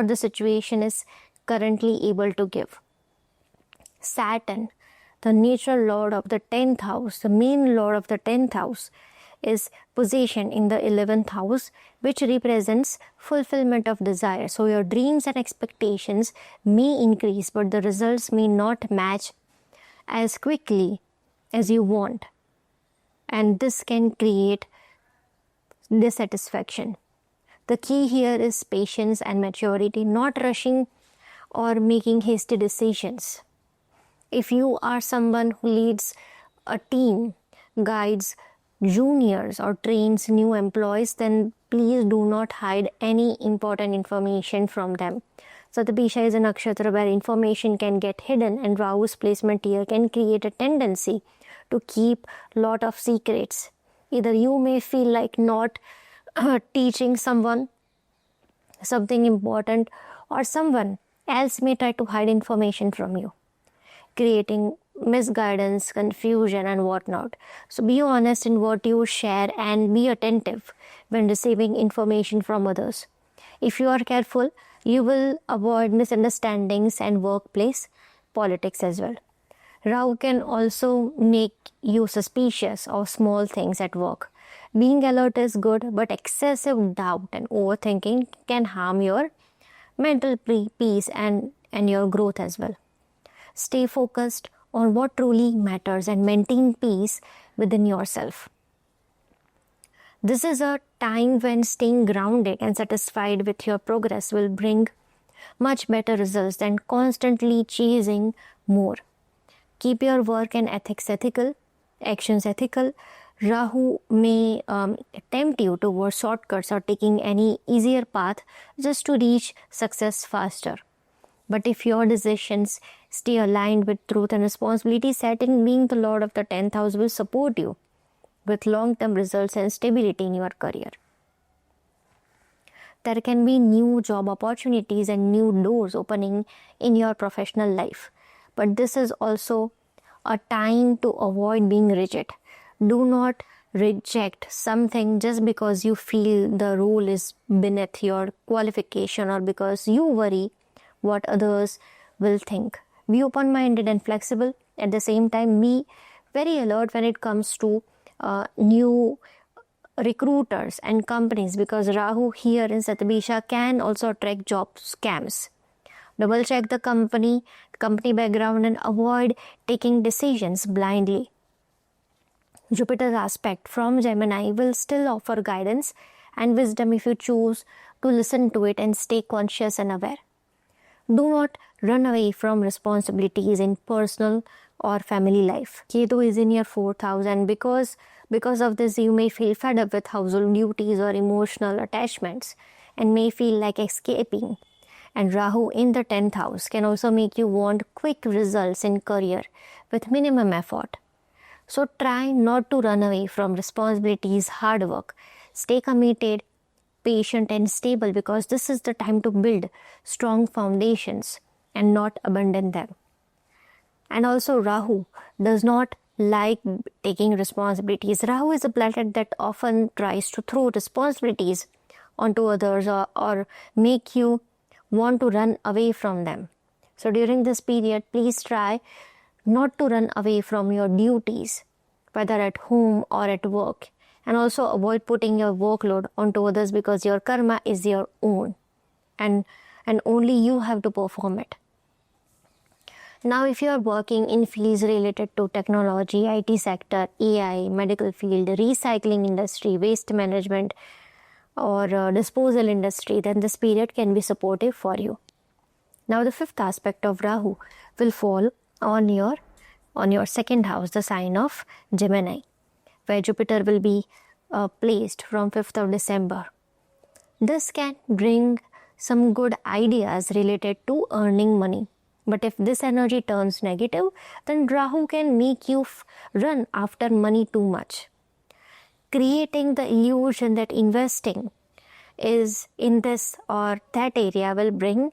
Speaker 1: the situation is currently able to give. Saturn, the natural lord of the 10th house, the main lord of the 10th house, is positioned in the 11th house, which represents fulfillment of desire. So your dreams and expectations may increase, but the results may not match as quickly as you want. And this can create dissatisfaction. The key here is patience and maturity, not rushing or making hasty decisions. If you are someone who leads a team, guides juniors, or trains new employees, then please do not hide any important information from them. Shatabhisha is a nakshatra where information can get hidden, and Rahu's placement here can create a tendency to keep lot of secrets. Either you may feel like not teaching someone something important, or someone else may try to hide information from you, creating misguidance, confusion, and whatnot. So be honest in what you share and be attentive when receiving information from others. If you are careful, you will avoid misunderstandings and workplace politics as well. Rahu can also make you suspicious of small things at work. Being alert is good, but excessive doubt and overthinking can harm your mental peace and your growth as well. Stay focused on what truly matters and maintain peace within yourself. This is a time when staying grounded and satisfied with your progress will bring much better results than constantly chasing more. Keep your work and actions ethical. Rahu may tempt you towards shortcuts or taking any easier path just to reach success faster. But if your decisions stay aligned with truth and responsibility, Saturn, being the lord of the 10th house, will support you with long-term results and stability in your career. There can be new job opportunities and new doors opening in your professional life. But this is also a time to avoid being rigid. Do not reject something just because you feel the role is beneath your qualification or because you worry what others will think. Be open-minded and flexible. At the same time, be very alert when it comes to new recruiters and companies, because Rahu here in Shatabhisha can also attract job scams. Double check the company background and avoid taking decisions blindly. Jupiter's aspect from Gemini will still offer guidance and wisdom if you choose to listen to it and stay conscious and aware. Do not run away from responsibilities in personal or family life. Ketu is in your 4th house, and because of this you may feel fed up with household duties or emotional attachments and may feel like escaping. And Rahu in the 10th house can also make you want quick results in career with minimum effort. So try not to run away from responsibilities, hard work. Stay committed, patient and stable, because this is the time to build strong foundations and not abandon them. And also Rahu does not like taking responsibilities. Rahu is a planet that often tries to throw responsibilities onto others or make you want to run away from them. So during this period, please try not to run away from your duties, whether at home or at work. And also avoid putting your workload onto others, because your karma is your own and only you have to perform it. Now, if you are working in fields related to technology, IT sector, AI, medical field, recycling industry, waste management, or disposal industry, then this period can be supportive for you. Now the fifth aspect of Rahu will fall on your second house, the sign of Gemini, where Jupiter will be placed from 5th of December. This can bring some good ideas related to earning money. But if this energy turns negative, then Rahu can make you run after money too much, creating the illusion that investing is in this or that area will bring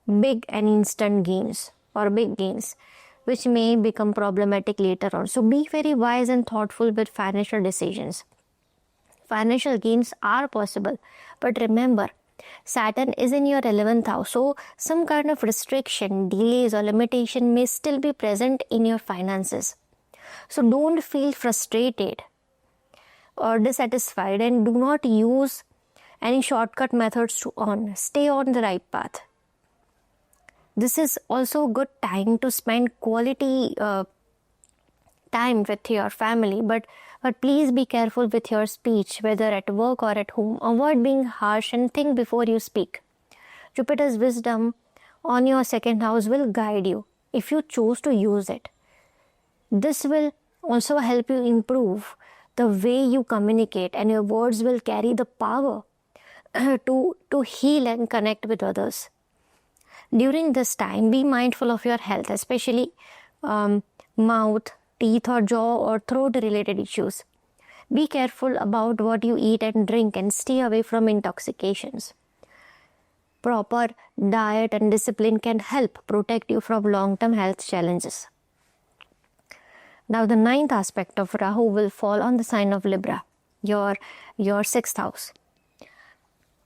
Speaker 1: big and instant gains or big gains, which may become problematic later on. So be very wise and thoughtful with financial decisions. Financial gains are possible, but remember, Saturn is in your 11th house, so some kind of restriction, delays or limitation may still be present in your finances. So don't feel frustrated or dissatisfied, and do not use any shortcut methods to earn. Stay on the right path. This is also a good time to spend quality time with your family, but please be careful with your speech, whether at work or at home. Avoid being harsh and think before you speak. Jupiter's wisdom on your second house will guide you if you choose to use it. This will also help you improve the way you communicate, and your words will carry the power to heal and connect with others. During this time, be mindful of your health, especially mouth, teeth or jaw or throat related issues. Be careful about what you eat and drink, and stay away from intoxications. Proper diet and discipline can help protect you from long-term health challenges. Now the ninth aspect of Rahu will fall on the sign of Libra, your sixth house.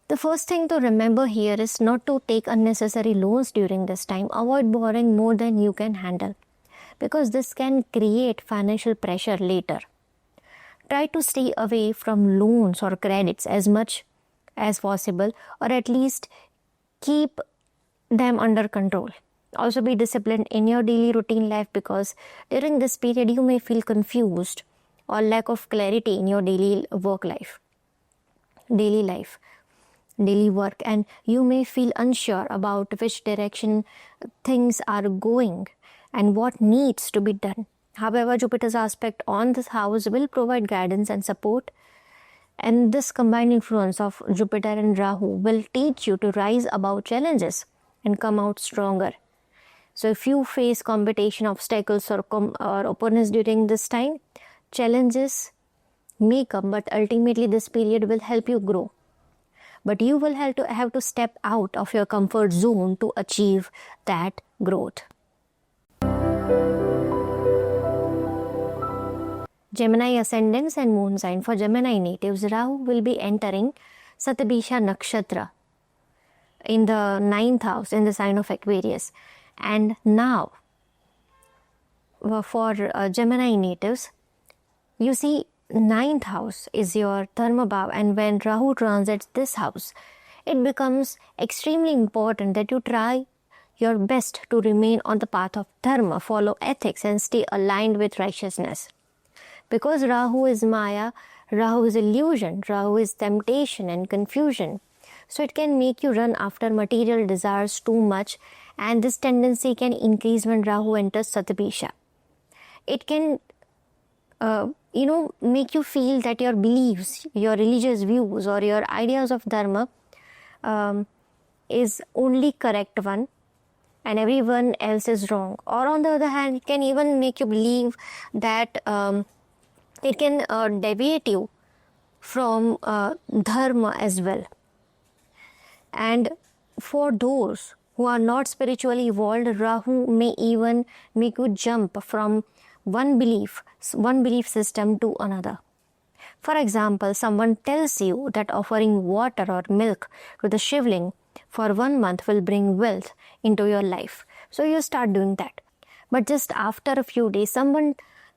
Speaker 1: The first thing to remember here is not to take unnecessary loans during this time. Avoid borrowing more than you can handle, because this can create financial pressure later. Try to stay away from loans or credits as much as possible, or at least keep them under control. Also be disciplined in your daily routine life, because during this period you may feel confused or lack of clarity in your daily work, and you may feel unsure about which direction things are going and what needs to be done. However, Jupiter's aspect on this house will provide guidance and support, and this combined influence of Jupiter and Rahu will teach you to rise above challenges and come out stronger. So if you face competition, obstacles or opponents during this time, challenges may come, but ultimately this period will help you grow. But you will have to step out of your comfort zone to achieve that growth. Gemini ascendants and moon sign. For Gemini natives, Rahu will be entering Shatabhisha Nakshatra in the 9th house in the sign of Aquarius. And now, for Gemini natives, you see, 9th house is your Dharma Bhav, and when Rahu transits this house, it becomes extremely important that you try your best to remain on the path of Dharma, follow ethics and stay aligned with righteousness. Because Rahu is Maya, Rahu is illusion, Rahu is temptation and confusion. So it can make you run after material desires too much, and this tendency can increase when Rahu enters Shatabhisha. It can make you feel that your beliefs, your religious views or your ideas of Dharma is only correct one and everyone else is wrong. Or on the other hand, it can even make you believe that it can deviate you from Dharma as well. And for those who are not spiritually evolved, Rahu may even make you jump from one belief system to another. For example, someone tells you that offering water or milk to the Shivling for 1 month will bring wealth into your life. So you start doing that. But just after a few days, someone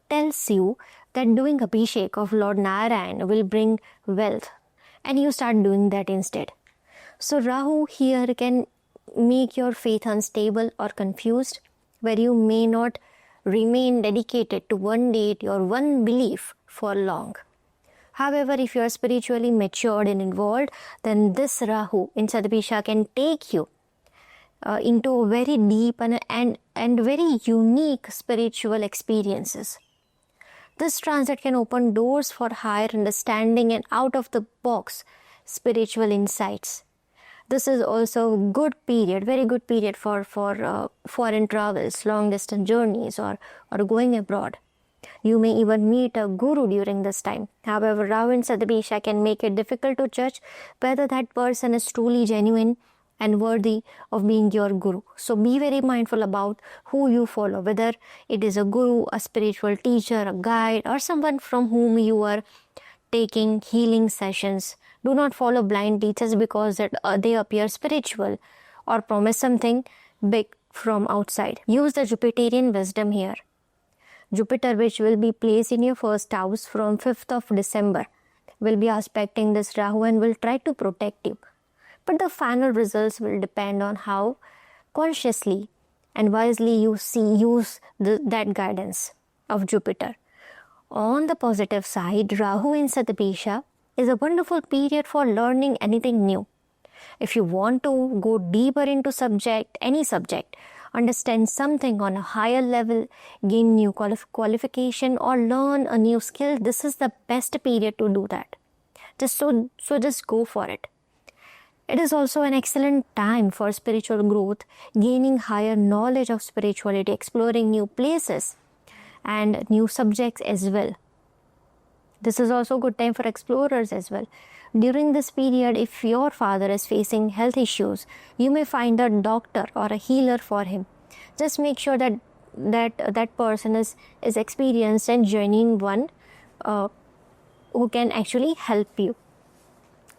Speaker 1: tells you that doing Abhishek of Lord Narayan will bring wealth, and you start doing that instead. So Rahu here can make your faith unstable or confused, where you may not remain dedicated to one date or one belief for long. However, if you are spiritually matured and involved, then this Rahu in Shatabhisha can take you into very deep and very unique spiritual experiences. This transit can open doors for higher understanding and out-of-the-box spiritual insights. This is also good period, very good period for foreign travels, long-distance journeys, or going abroad. You may even meet a guru during this time. However, Rahu and Shatabhisha can make it difficult to judge whether that person is truly genuine and worthy of being your guru. So be very mindful about who you follow, whether it is a guru, a spiritual teacher, a guide, or someone from whom you are taking healing sessions. Do not follow blindly just because they appear spiritual or promise something big from outside. Use the Jupiterian wisdom here. Jupiter, which will be placed in your first house from 5th of December, will be aspecting this Rahu and will try to protect you. But the final results will depend on how consciously and wisely you use that guidance of Jupiter. On the positive side, Rahu in Shatabhisha is a wonderful period for learning anything new. If you want to go deeper into any subject, understand something on a higher level, gain new qualification, or learn a new skill, this is the best period to do that. Just go for it. It is also an excellent time for spiritual growth, gaining higher knowledge of spirituality, exploring new places and new subjects as well. This is also a good time for explorers as well. During this period, if your father is facing health issues, you may find a doctor or a healer for him. Just make sure that person is experienced and genuine one who can actually help you.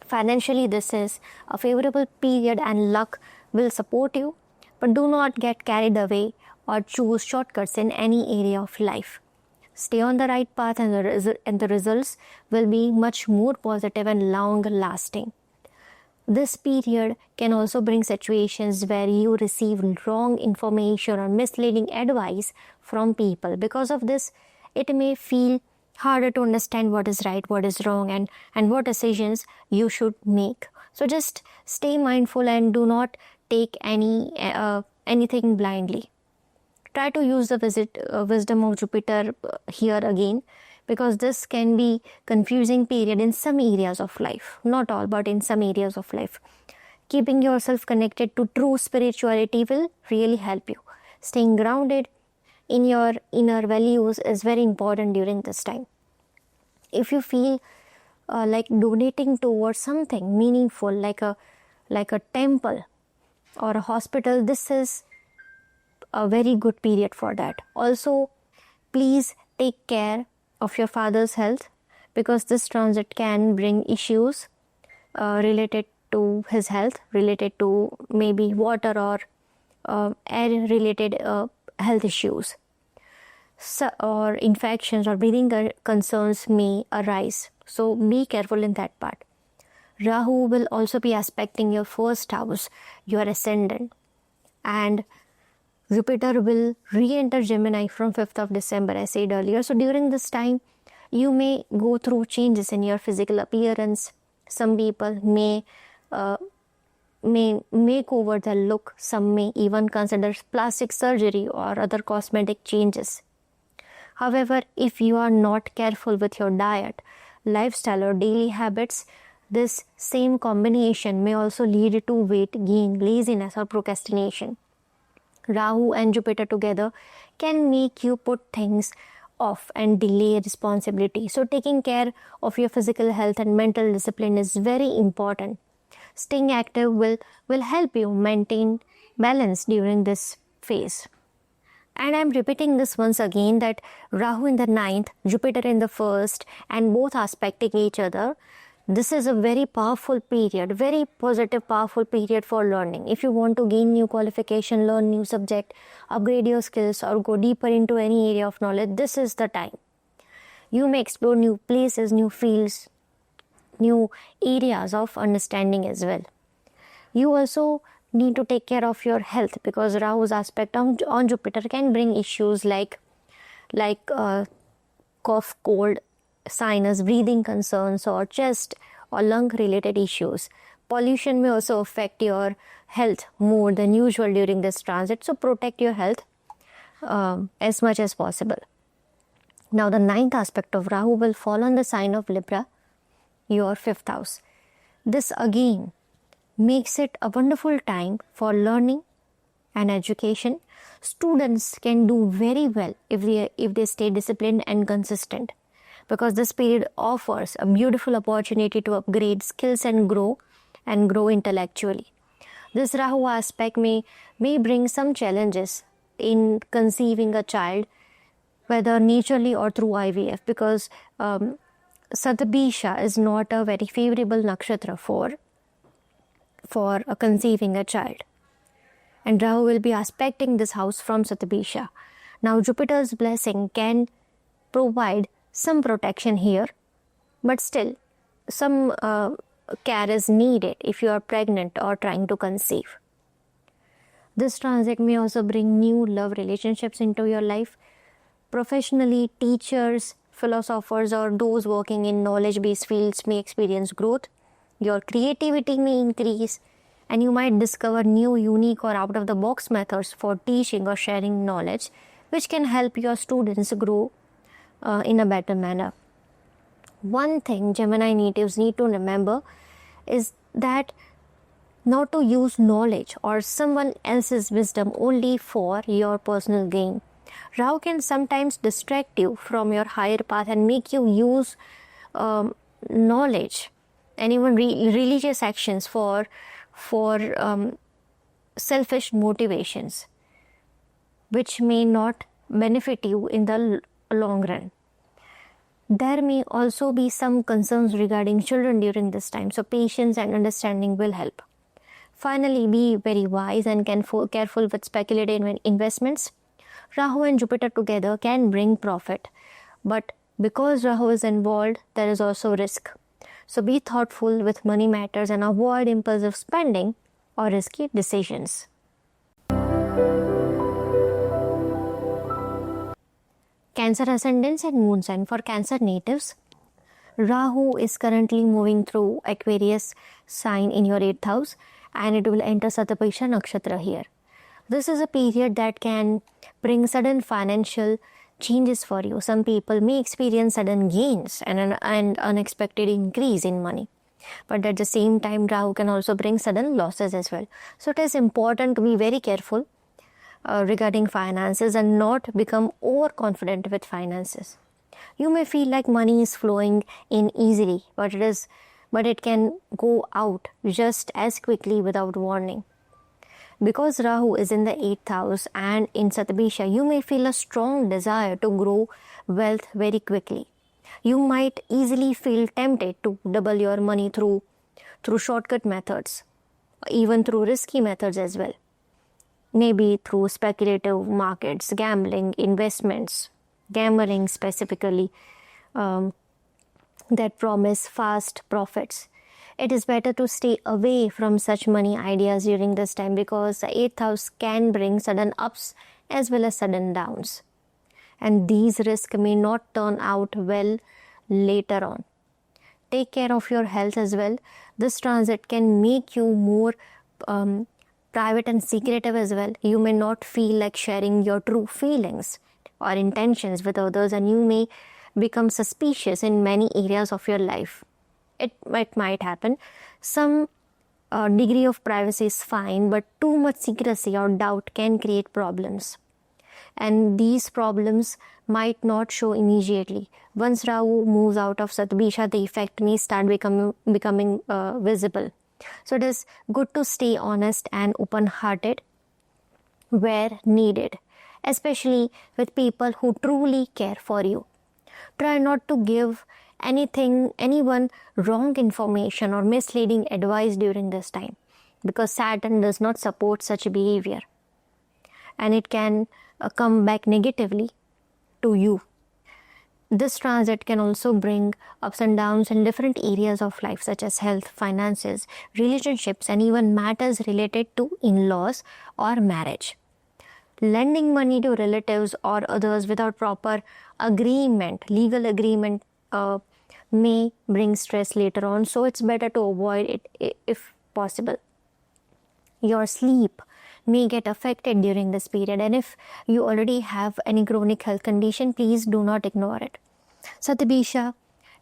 Speaker 1: Financially, this is a favorable period and luck will support you, but do not get carried away or choose shortcuts in any area of life. Stay on the right path and the results will be much more positive and long-lasting. This period can also bring situations where you receive wrong information or misleading advice from people. Because of this, it may feel harder to understand what is right, what is wrong, and what decisions you should make. So just stay mindful and do not take anything blindly. Try to use the wisdom of Jupiter here again, because this can be confusing period in some areas of life. Not all, but in some areas of life. Keeping yourself connected to true spirituality will really help you. Staying grounded in your inner values is very important during this time. If you feel like donating towards something meaningful, like a temple or a hospital, this is a very good period for that. Also, please take care of your father's health, because this transit can bring issues related to his health, related to maybe water or air related health issues. Or infections or breathing concerns may arise. So be careful in that part. Rahu will also be aspecting your first house, your ascendant, and Jupiter will re-enter Gemini from 5th of December, as I said earlier. So during this time, you may go through changes in your physical appearance. Some people may make over their look. Some may even consider plastic surgery or other cosmetic changes. However, if you are not careful with your diet, lifestyle, or daily habits, this same combination may also lead to weight gain, laziness, or procrastination. Rahu and Jupiter together can make you put things off and delay responsibility. So taking care of your physical health and mental discipline is very important. Staying active will help you maintain balance during this phase. And I'm repeating this once again, that Rahu in the 9th, Jupiter in the 1st, and both aspecting each other. This is a very powerful period, very positive, powerful period for learning. If you want to gain new qualification, learn new subject, upgrade your skills, or go deeper into any area of knowledge, this is the time. You may explore new places, new fields, new areas of understanding as well. You also need to take care of your health, because Rahu's aspect on Jupiter can bring issues like cough, cold, sinus, breathing concerns, or chest or lung related issues. pollution may also affect your health more than usual during this transit. So protect your health as much as possible. Now the 9th aspect of Rahu will fall on the sign of Libra, your 5th house. This again makes it a wonderful time for learning and education. Students can do very well if they stay disciplined and consistent, because this period offers a beautiful opportunity to upgrade skills and grow intellectually. This Rahu aspect may bring some challenges in conceiving a child, whether naturally or through IVF, because Shatabhisha is not a very favorable nakshatra for conceiving a child. And Rahu will be aspecting this house from Shatabhisha. Now Jupiter's blessing can provide some protection here, but still some care is needed if you are pregnant or trying to conceive. This transit may also bring new love relationships into your life. Professionally, teachers, philosophers, or those working in knowledge-based fields may experience growth. Your creativity may increase, and you might discover new, unique, or out-of-the-box methods for teaching or sharing knowledge, which can help your students grow in a better manner. One thing Gemini natives need to remember is that not to use knowledge or someone else's wisdom only for your personal gain. Rahu can sometimes distract you from your higher path and make you use knowledge and even religious actions for selfish motivations, which may not benefit you in the long run. There may also be some concerns regarding children during this time, so patience and understanding will help. Finally, be very wise and careful with speculative investments. Rahu and Jupiter together can bring profit, but because Rahu is involved, there is also risk. So be thoughtful with money matters and avoid impulsive spending or risky decisions. Cancer ascendants and moon sign. For Cancer natives, Rahu is currently moving through Aquarius sign in your 8th house, and it will enter Shatabhisha Nakshatra here. This is a period that can bring sudden financial changes for you. Some people may experience sudden gains and an unexpected increase in money. But at the same time, Rahu can also bring sudden losses as well. So it is important to be very careful regarding finances and not become overconfident with finances. You may feel like money is flowing in easily, but it can go out just as quickly without warning. Because Rahu is in the 8th house and in Shatabhisha, you may feel a strong desire to grow wealth very quickly. You might easily feel tempted to double your money through shortcut methods, even through risky methods as well. Maybe through speculative markets, gambling, investments, gambling specifically, that promise fast profits. It is better to stay away from such money ideas during this time, because the 8th house can bring sudden ups as well as sudden downs. And these risks may not turn out well later on. Take care of your health as well. This transit can make you more private and secretive as well. You may not feel like sharing your true feelings or intentions with others, and you may become suspicious in many areas of your life. It might happen. Some degree of privacy is fine, but too much secrecy or doubt can create problems. And these problems might not show immediately. Once Rahu moves out of Shatabhisha, the effect may start becoming visible. So it is good to stay honest and open-hearted where needed, especially with people who truly care for you. Try not to give anyone wrong information or misleading advice during this time, because Saturn does not support such behavior, and it can come back negatively to you. This transit can also bring ups and downs in different areas of life, such as health, finances, relationships, and even matters related to in-laws or marriage. Lending money to relatives or others without proper legal agreement, may bring stress later on. So it's better to avoid it possible. Your sleep may get affected during this period, and if you already have any chronic health condition, please do not ignore it. Shatabhisha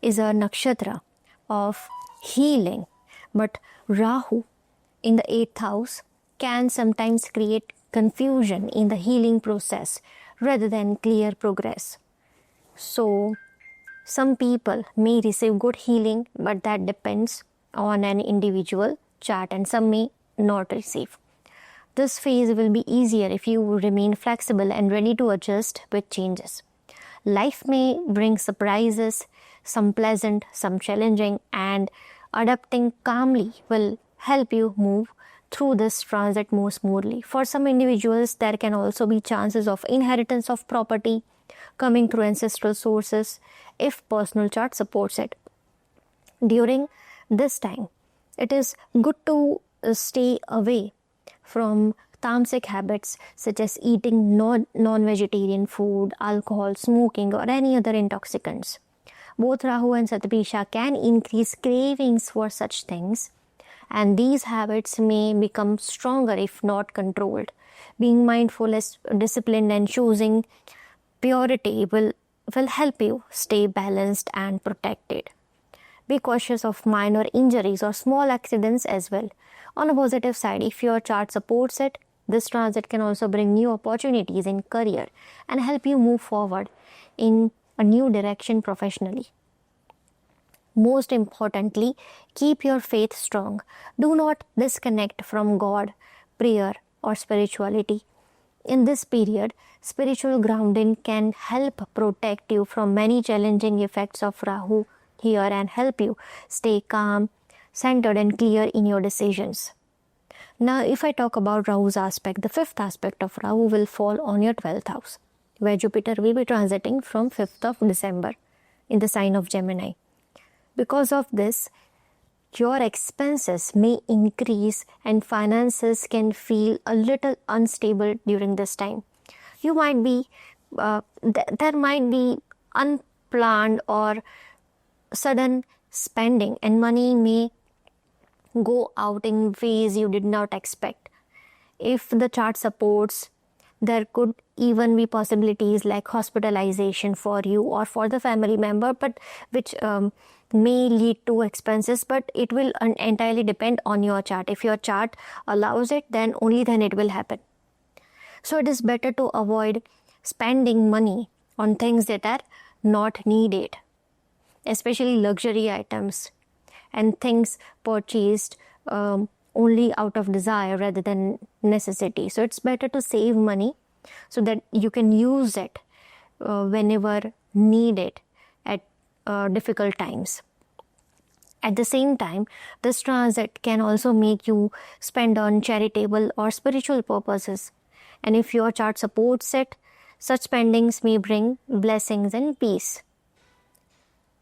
Speaker 1: is a nakshatra of healing, but Rahu in the 8th house can sometimes create confusion in the healing process rather than clear progress. So some people may receive good healing, but that depends on an individual chart, and some may not receive. This phase will be easier if you remain flexible and ready to adjust with changes. Life may bring surprises, some pleasant, some challenging, and adapting calmly will help you move through this transit more smoothly. For some individuals, there can also be chances of inheritance of property coming through ancestral sources if personal chart supports it. During this time, it is good to stay away from tamasic habits such as eating non-vegetarian food, alcohol, smoking, or any other intoxicants. Both Rahu and Shatabhisha can increase cravings for such things, and these habits may become stronger if not controlled. Being mindful, disciplined, and choosing purity will help you stay balanced and protected. Be cautious of minor injuries or small accidents as well. On a positive side, if your chart supports it, this transit can also bring new opportunities in career and help you move forward in a new direction professionally. Most importantly, keep your faith strong. Do not disconnect from God, prayer, or spirituality. In this period, spiritual grounding can help protect you from many challenging effects of Rahu here and help you stay calm, centered, and clear in your decisions. Now, if I talk about Rahu's aspect, the 5th aspect of Rahu will fall on your 12th house, where Jupiter will be transiting from 5th of December in the sign of Gemini. Because of this, your expenses may increase and finances can feel a little unstable during this time. You might be, there might be unplanned or sudden spending, and money may go out in ways you did not expect. If the chart supports, there could even be possibilities like hospitalization for you or for the family member, but which may lead to expenses, but it will entirely depend on your chart. If your chart allows it, then only then it will happen. So it is better to avoid spending money on things that are not needed, especially luxury items and things purchased only out of desire rather than necessity. So it's better to save money so that you can use it whenever needed at difficult times. At the same time, this transit can also make you spend on charitable or spiritual purposes. And if your chart supports it, such spendings may bring blessings and peace.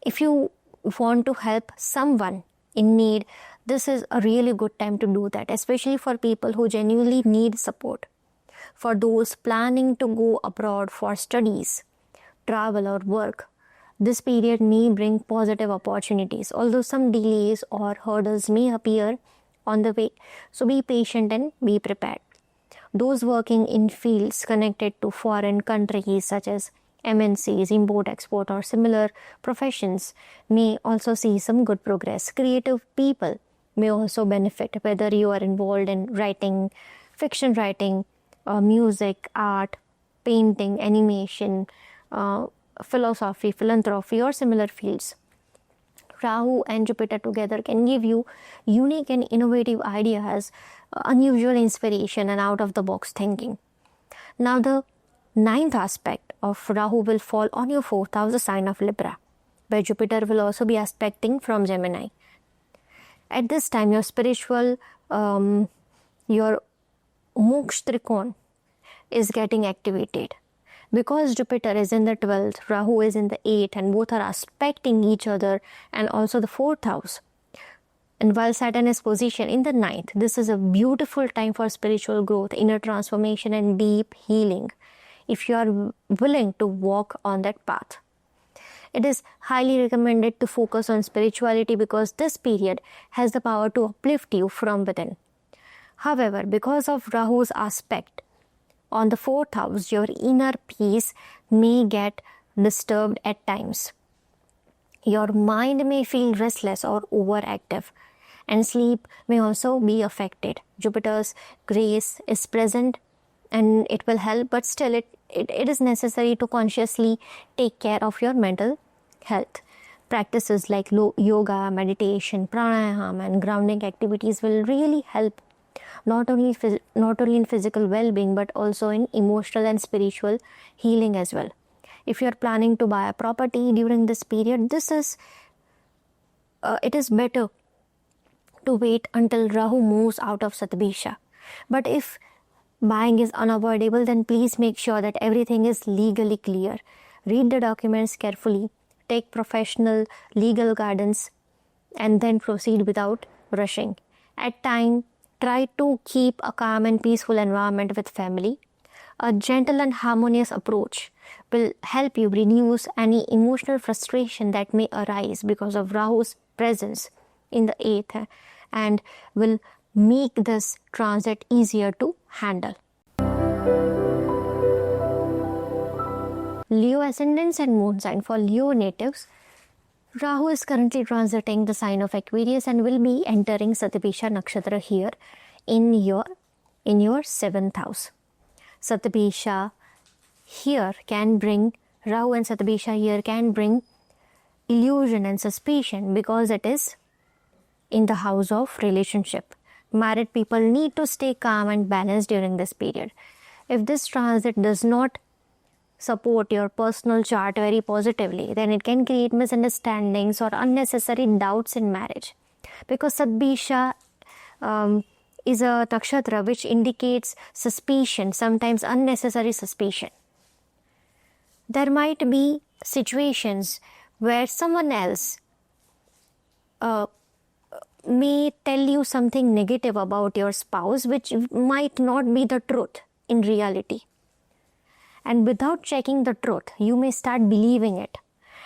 Speaker 1: If you want to help someone in need, this is a really good time to do that, especially for people who genuinely need support. For those planning to go abroad for studies, travel, or work, this period may bring positive opportunities, although some delays or hurdles may appear on the way. So be patient and be prepared. Those working in fields connected to foreign countries such as MNCs, import-export, or similar professions may also see some good progress. Creative people may also benefit, whether you are involved in writing, fiction writing, music, art, painting, animation, philosophy, philanthropy, or similar fields. Rahu and Jupiter together can give you unique and innovative ideas, unusual inspiration, and out-of-the-box thinking. Now, the 9th aspect of Rahu will fall on your 4th house, the sign of Libra, where Jupiter will also be aspecting from Gemini. At this time, your spiritual, your moksha trikon is getting activated. Because Jupiter is in the 12th, Rahu is in the 8th, and both are aspecting each other, and also the 4th house. And while Saturn is positioned in the 9th, this is a beautiful time for spiritual growth, inner transformation, and deep healing, if you are willing to walk on that path. It is highly recommended to focus on spirituality because this period has the power to uplift you from within. However, because of Rahu's aspect on the 4th house, your inner peace may get disturbed at times. Your mind may feel restless or overactive, and sleep may also be affected. Jupiter's grace is present and it will help, but still it is necessary to consciously take care of your mental health. Practices like yoga, meditation, pranayama and grounding activities will really help not only in physical well-being but also in emotional and spiritual healing as well. If you are planning to buy a property during this period, it is better to wait until Rahu moves out of Shatabhisha. But if buying is unavoidable, then please make sure that everything is legally clear. Read the documents carefully, take professional legal guidance, and then proceed without rushing. At times, try to keep a calm and peaceful environment with family. A gentle and harmonious approach will help you reduce any emotional frustration that may arise because of Rahu's presence in the 8th and will make this transit easier to handle. Leo ascendants and moon sign. For Leo natives, Rahu is currently transiting the sign of Aquarius and will be entering Shatabhisha Nakshatra here in your 7th house. Shatabhisha here can bring, Rahu and Shatabhisha here can bring illusion and suspicion because it is in the house of relationship. Married people need to stay calm and balanced during this period. If this transit does not support your personal chart very positively, then it can create misunderstandings or unnecessary doubts in marriage. Because Shatabhisha is a nakshatra which indicates suspicion, sometimes unnecessary suspicion. There might be situations where someone else may tell you something negative about your spouse which might not be the truth in reality. And without checking the truth, you may start believing it.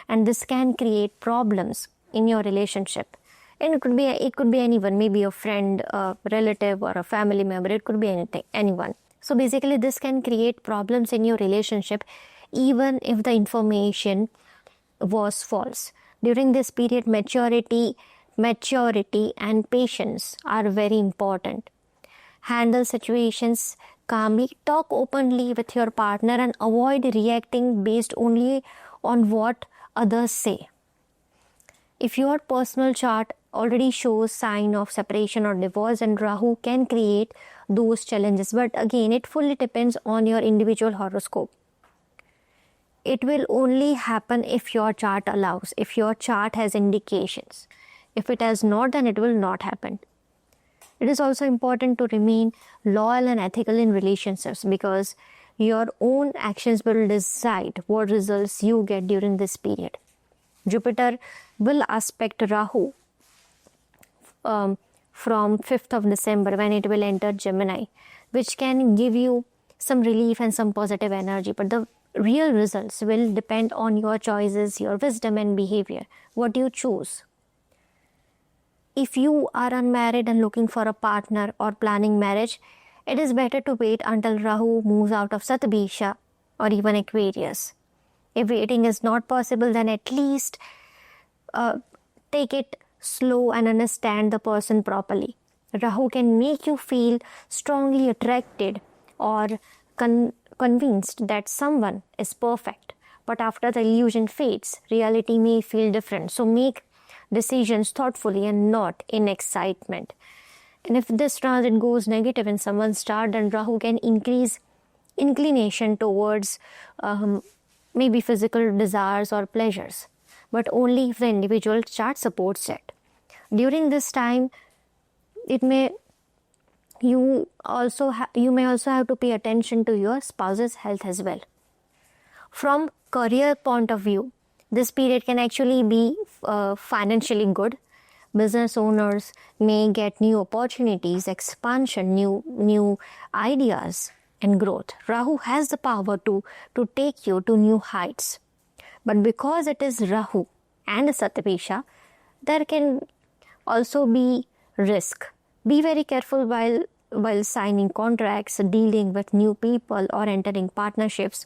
Speaker 1: And this can create problems in your relationship. And it could be anyone, maybe a friend, a relative or a family member. It could be anyone. So basically this can create problems in your relationship even if the information was false. During this period, maturity and patience are very important. Handle situations calmly, talk openly with your partner and avoid reacting based only on what others say. If your personal chart already shows sign of separation or divorce, and Rahu can create those challenges, but again it fully depends on your individual horoscope. It will only happen if your chart allows, if your chart has indications. If it has not, then it will not happen. It is also important to remain loyal and ethical in relationships because your own actions will decide what results you get during this period. Jupiter will aspect Rahu from 5th of December when it will enter Gemini, which can give you some relief and some positive energy. But the real results will depend on your choices, your wisdom and behavior, what you choose. If you are unmarried and looking for a partner or planning marriage, it is better to wait until Rahu moves out of Shatabhisha or even Aquarius. If waiting is not possible, then at least take it slow and understand the person properly. Rahu can make you feel strongly attracted or convinced that someone is perfect. But after the illusion fades, reality may feel different. So make decisions thoughtfully and not in excitement. And if this transit goes negative in someone's chart, then Rahu can increase inclination towards maybe physical desires or pleasures, but only if the individual chart supports it. During this time, you may also have to pay attention to your spouse's health as well. From career point of view, this period can actually be financially good. Business owners may get new opportunities, expansion, new ideas and growth. Rahu has the power to take you to new heights. But because it is Rahu and Shatabhisha, there can also be risk. Be very careful while signing contracts, dealing with new people, or entering partnerships,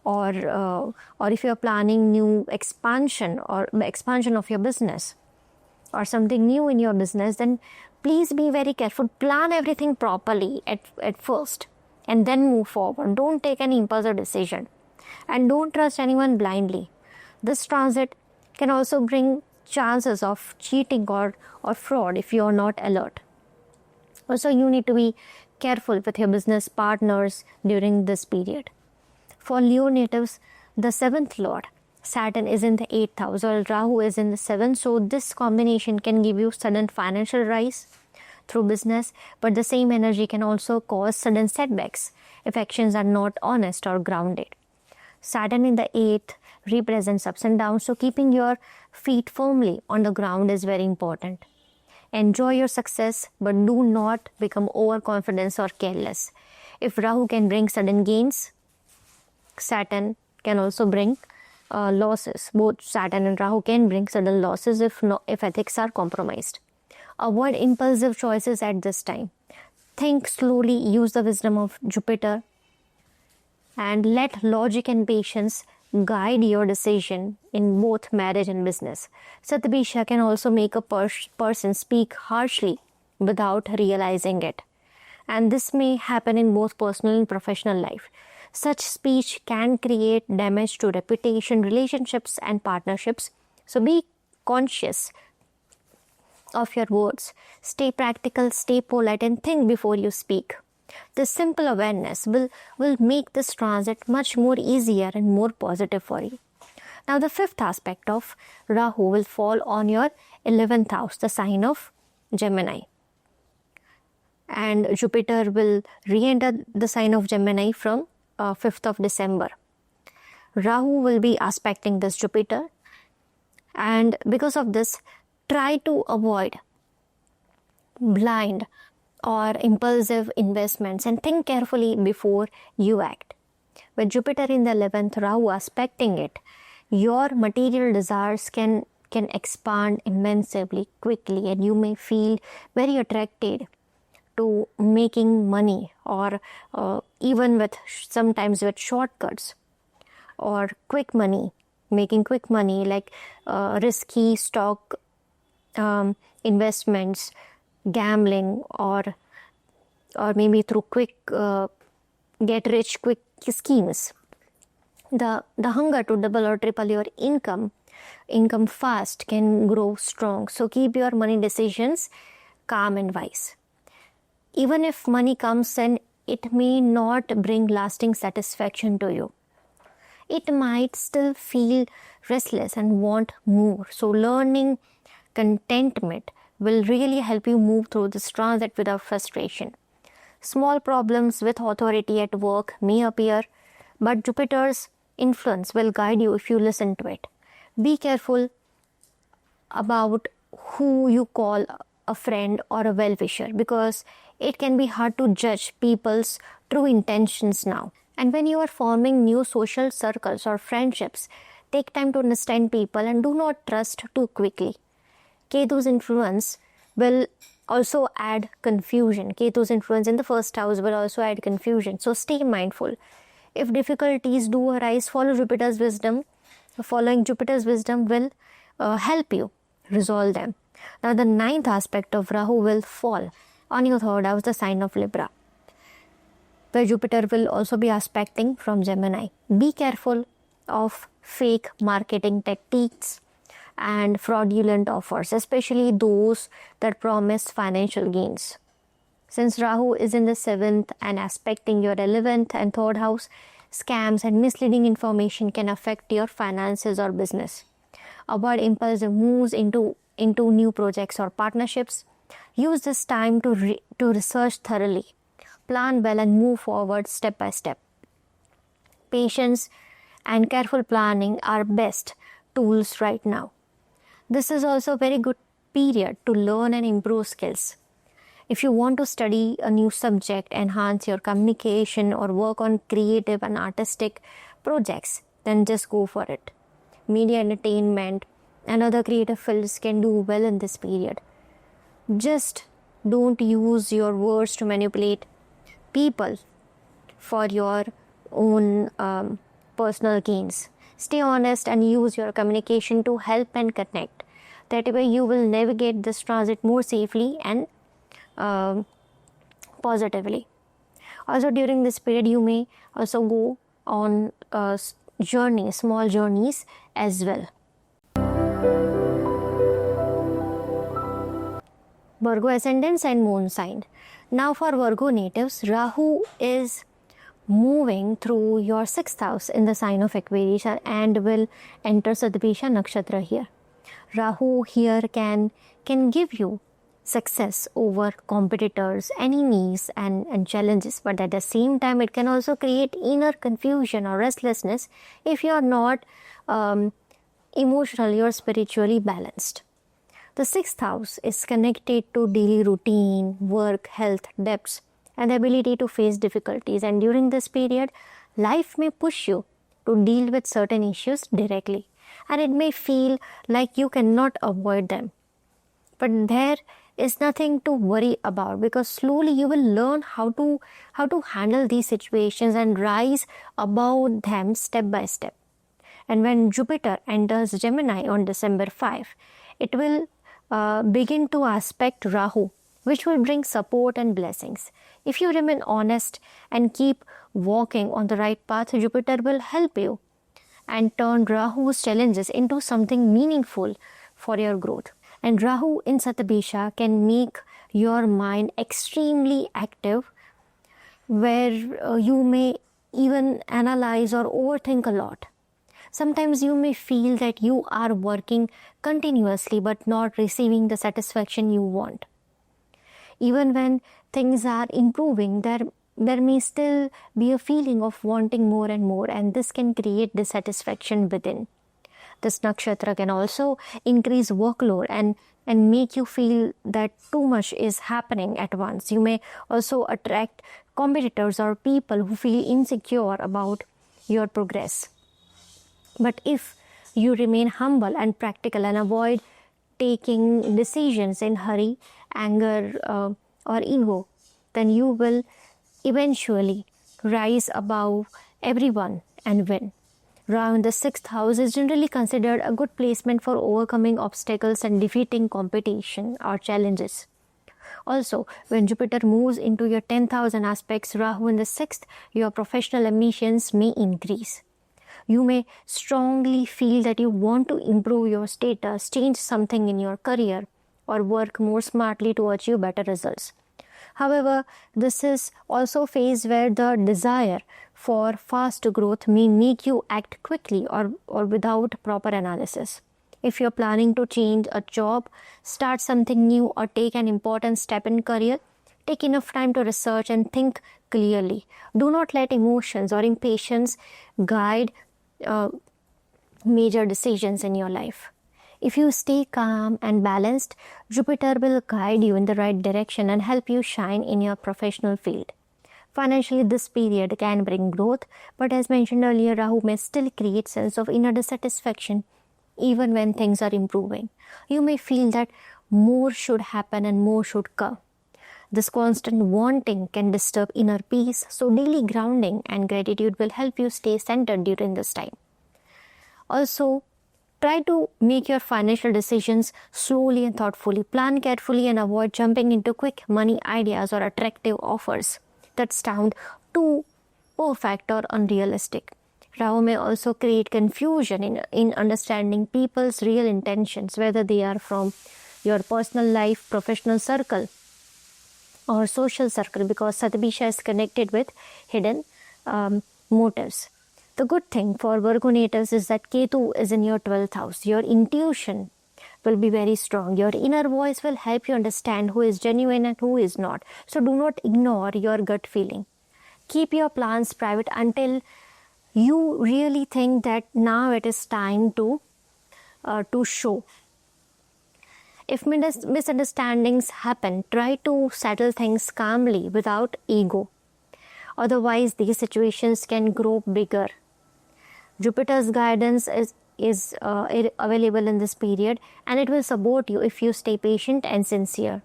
Speaker 1: or if you're planning new expansion of your business or something new in your business, then please be very careful. Plan everything properly at first and then move forward. Don't take any impulsive decision and don't trust anyone blindly. This transit can also bring chances of cheating or fraud if you are not alert. Also, you need to be careful with your business partners during this period. For Leo natives, the 7th Lord, Saturn, is in the 8th house, while Rahu is in the 7th. So this combination can give you sudden financial rise through business, but the same energy can also cause sudden setbacks if actions are not honest or grounded. Saturn in the 8th represents ups and downs, so keeping your feet firmly on the ground is very important. Enjoy your success, but do not become overconfident or careless. If Rahu can bring sudden gains, Saturn can also bring losses. Both Saturn and Rahu can bring sudden losses if ethics are compromised. Avoid impulsive choices at this time. Think slowly, use the wisdom of Jupiter, and let logic and patience guide your decision in both marriage and business. Shatabhisha can also make a person speak harshly without realizing it, and this may happen in both personal and professional life. Such speech can create damage to reputation, relationships, and partnerships. So be conscious of your words. Stay practical, stay polite, and think before you speak. This simple awareness will make this transit much more easier and more positive for you. Now, the 5th aspect of Rahu will fall on your 11th house, the sign of Gemini. And Jupiter will re-enter the sign of Gemini from 5th of December. Rahu will be aspecting this Jupiter, and because of this, try to avoid blind or impulsive investments and think carefully before you act. With Jupiter in the 11th, Rahu aspecting it, your material desires can expand immensely quickly, and you may feel very attracted to making money, or even sometimes with shortcuts or quick money, making quick money like risky stock investments, gambling, or maybe through quick get rich quick schemes. The hunger to double or triple your income fast can grow strong. So keep your money decisions calm and wise. Even if money comes in, it may not bring lasting satisfaction to you. It might still feel restless and want more. So learning contentment will really help you move through this transit without frustration. Small problems with authority at work may appear, but Jupiter's influence will guide you if you listen to it. Be careful about who you call a friend or a well-wisher, because it can be hard to judge people's true intentions now. And when you are forming new social circles or friendships, take time to understand people and do not trust too quickly. Ketu's influence will also add confusion. Ketu's influence in the 1st house will also add confusion. So stay mindful. If difficulties do arise, follow Jupiter's wisdom. Following Jupiter's wisdom will help you resolve them. Now, the 9th aspect of Rahu will fall on your 3rd house, the sign of Libra, where Jupiter will also be aspecting from Gemini. Be careful of fake marketing techniques and fraudulent offers, especially those that promise financial gains. Since Rahu is in the 7th and aspecting your 11th and 3rd house, scams and misleading information can affect your finances or business. Avoid impulsive moves into new projects or partnerships. Use this time to research thoroughly. Plan well and move forward step by step. Patience and careful planning are best tools right now. This is also a very good period to learn and improve skills. If you want to study a new subject, enhance your communication, or work on creative and artistic projects, then just go for it. media entertainment and other creative fields can do well in this period. Just don't use your words to manipulate people for your own personal gains. Stay honest and use your communication to help and connect. That way you will navigate this transit more safely and positively. Also during this period you may also go on small journeys as well. Virgo ascendants and moon sign. Now for Virgo natives, Rahu is moving through your 6th house in the sign of Aquarius and will enter Shatabhisha Nakshatra here. Rahu here can give you success over competitors, enemies and challenges, but at the same time it can also create inner confusion or restlessness if you are not emotionally or spiritually balanced. The 6th house is connected to daily routine, work, health, debts, and the ability to face difficulties. And during this period, life may push you to deal with certain issues directly. And it may feel like you cannot avoid them. But there is nothing to worry about, because slowly you will learn how to handle these situations and rise above them step by step. And when Jupiter enters Gemini on December 5, it will begin to aspect Rahu, which will bring support and blessings. If you remain honest and keep walking on the right path, Jupiter will help you and turn Rahu's challenges into something meaningful for your growth. And Rahu in Shatabhisha can make your mind extremely active, where you may even analyze or overthink a lot. Sometimes you may feel that you are working continuously but not receiving the satisfaction you want. Even when things are improving, there may still be a feeling of wanting more and more, and this can create dissatisfaction within. This nakshatra can also increase workload and make you feel that too much is happening at once. You may also attract competitors or people who feel insecure about your progress. But if you remain humble and practical and avoid taking decisions in hurry, anger, or ego, then you will eventually rise above everyone and win. Rahu in the 6th house is generally considered a good placement for overcoming obstacles and defeating competition or challenges. Also, when Jupiter moves into your 10th house and aspects Rahu in the 6th, your professional ambitions may increase. You may strongly feel that you want to improve your status, change something in your career, or work more smartly to achieve better results. However, this is also a phase where the desire for fast growth may make you act quickly or without proper analysis. If you're planning to change a job, start something new, or take an important step in career, take enough time to research and think clearly. Do not let emotions or impatience guide major decisions in your life. If you stay calm and balanced, Jupiter will guide you in the right direction and help you shine in your professional field. Financially, this period can bring growth, but as mentioned earlier, Rahu may still create sense of inner dissatisfaction even when things are improving. You may feel that more should happen and more should come. This constant wanting can disturb inner peace, so daily grounding and gratitude will help you stay centered during this time. Also, try to make your financial decisions slowly and thoughtfully. Plan carefully and avoid jumping into quick money ideas or attractive offers that sound too perfect or unrealistic. Rahu may also create confusion in understanding people's real intentions, whether they are from your personal life, professional circle, or social circle, because Shatabhisha is connected with hidden motives. The good thing for Virgo natives is that Ketu is in your 12th house. Your intuition will be very strong. Your inner voice will help you understand who is genuine and who is not. So do not ignore your gut feeling. Keep your plans private until you really think that now it is time to show. If misunderstandings happen, try to settle things calmly without ego. Otherwise, these situations can grow bigger. Jupiter's guidance is available in this period, and it will support you if you stay patient and sincere.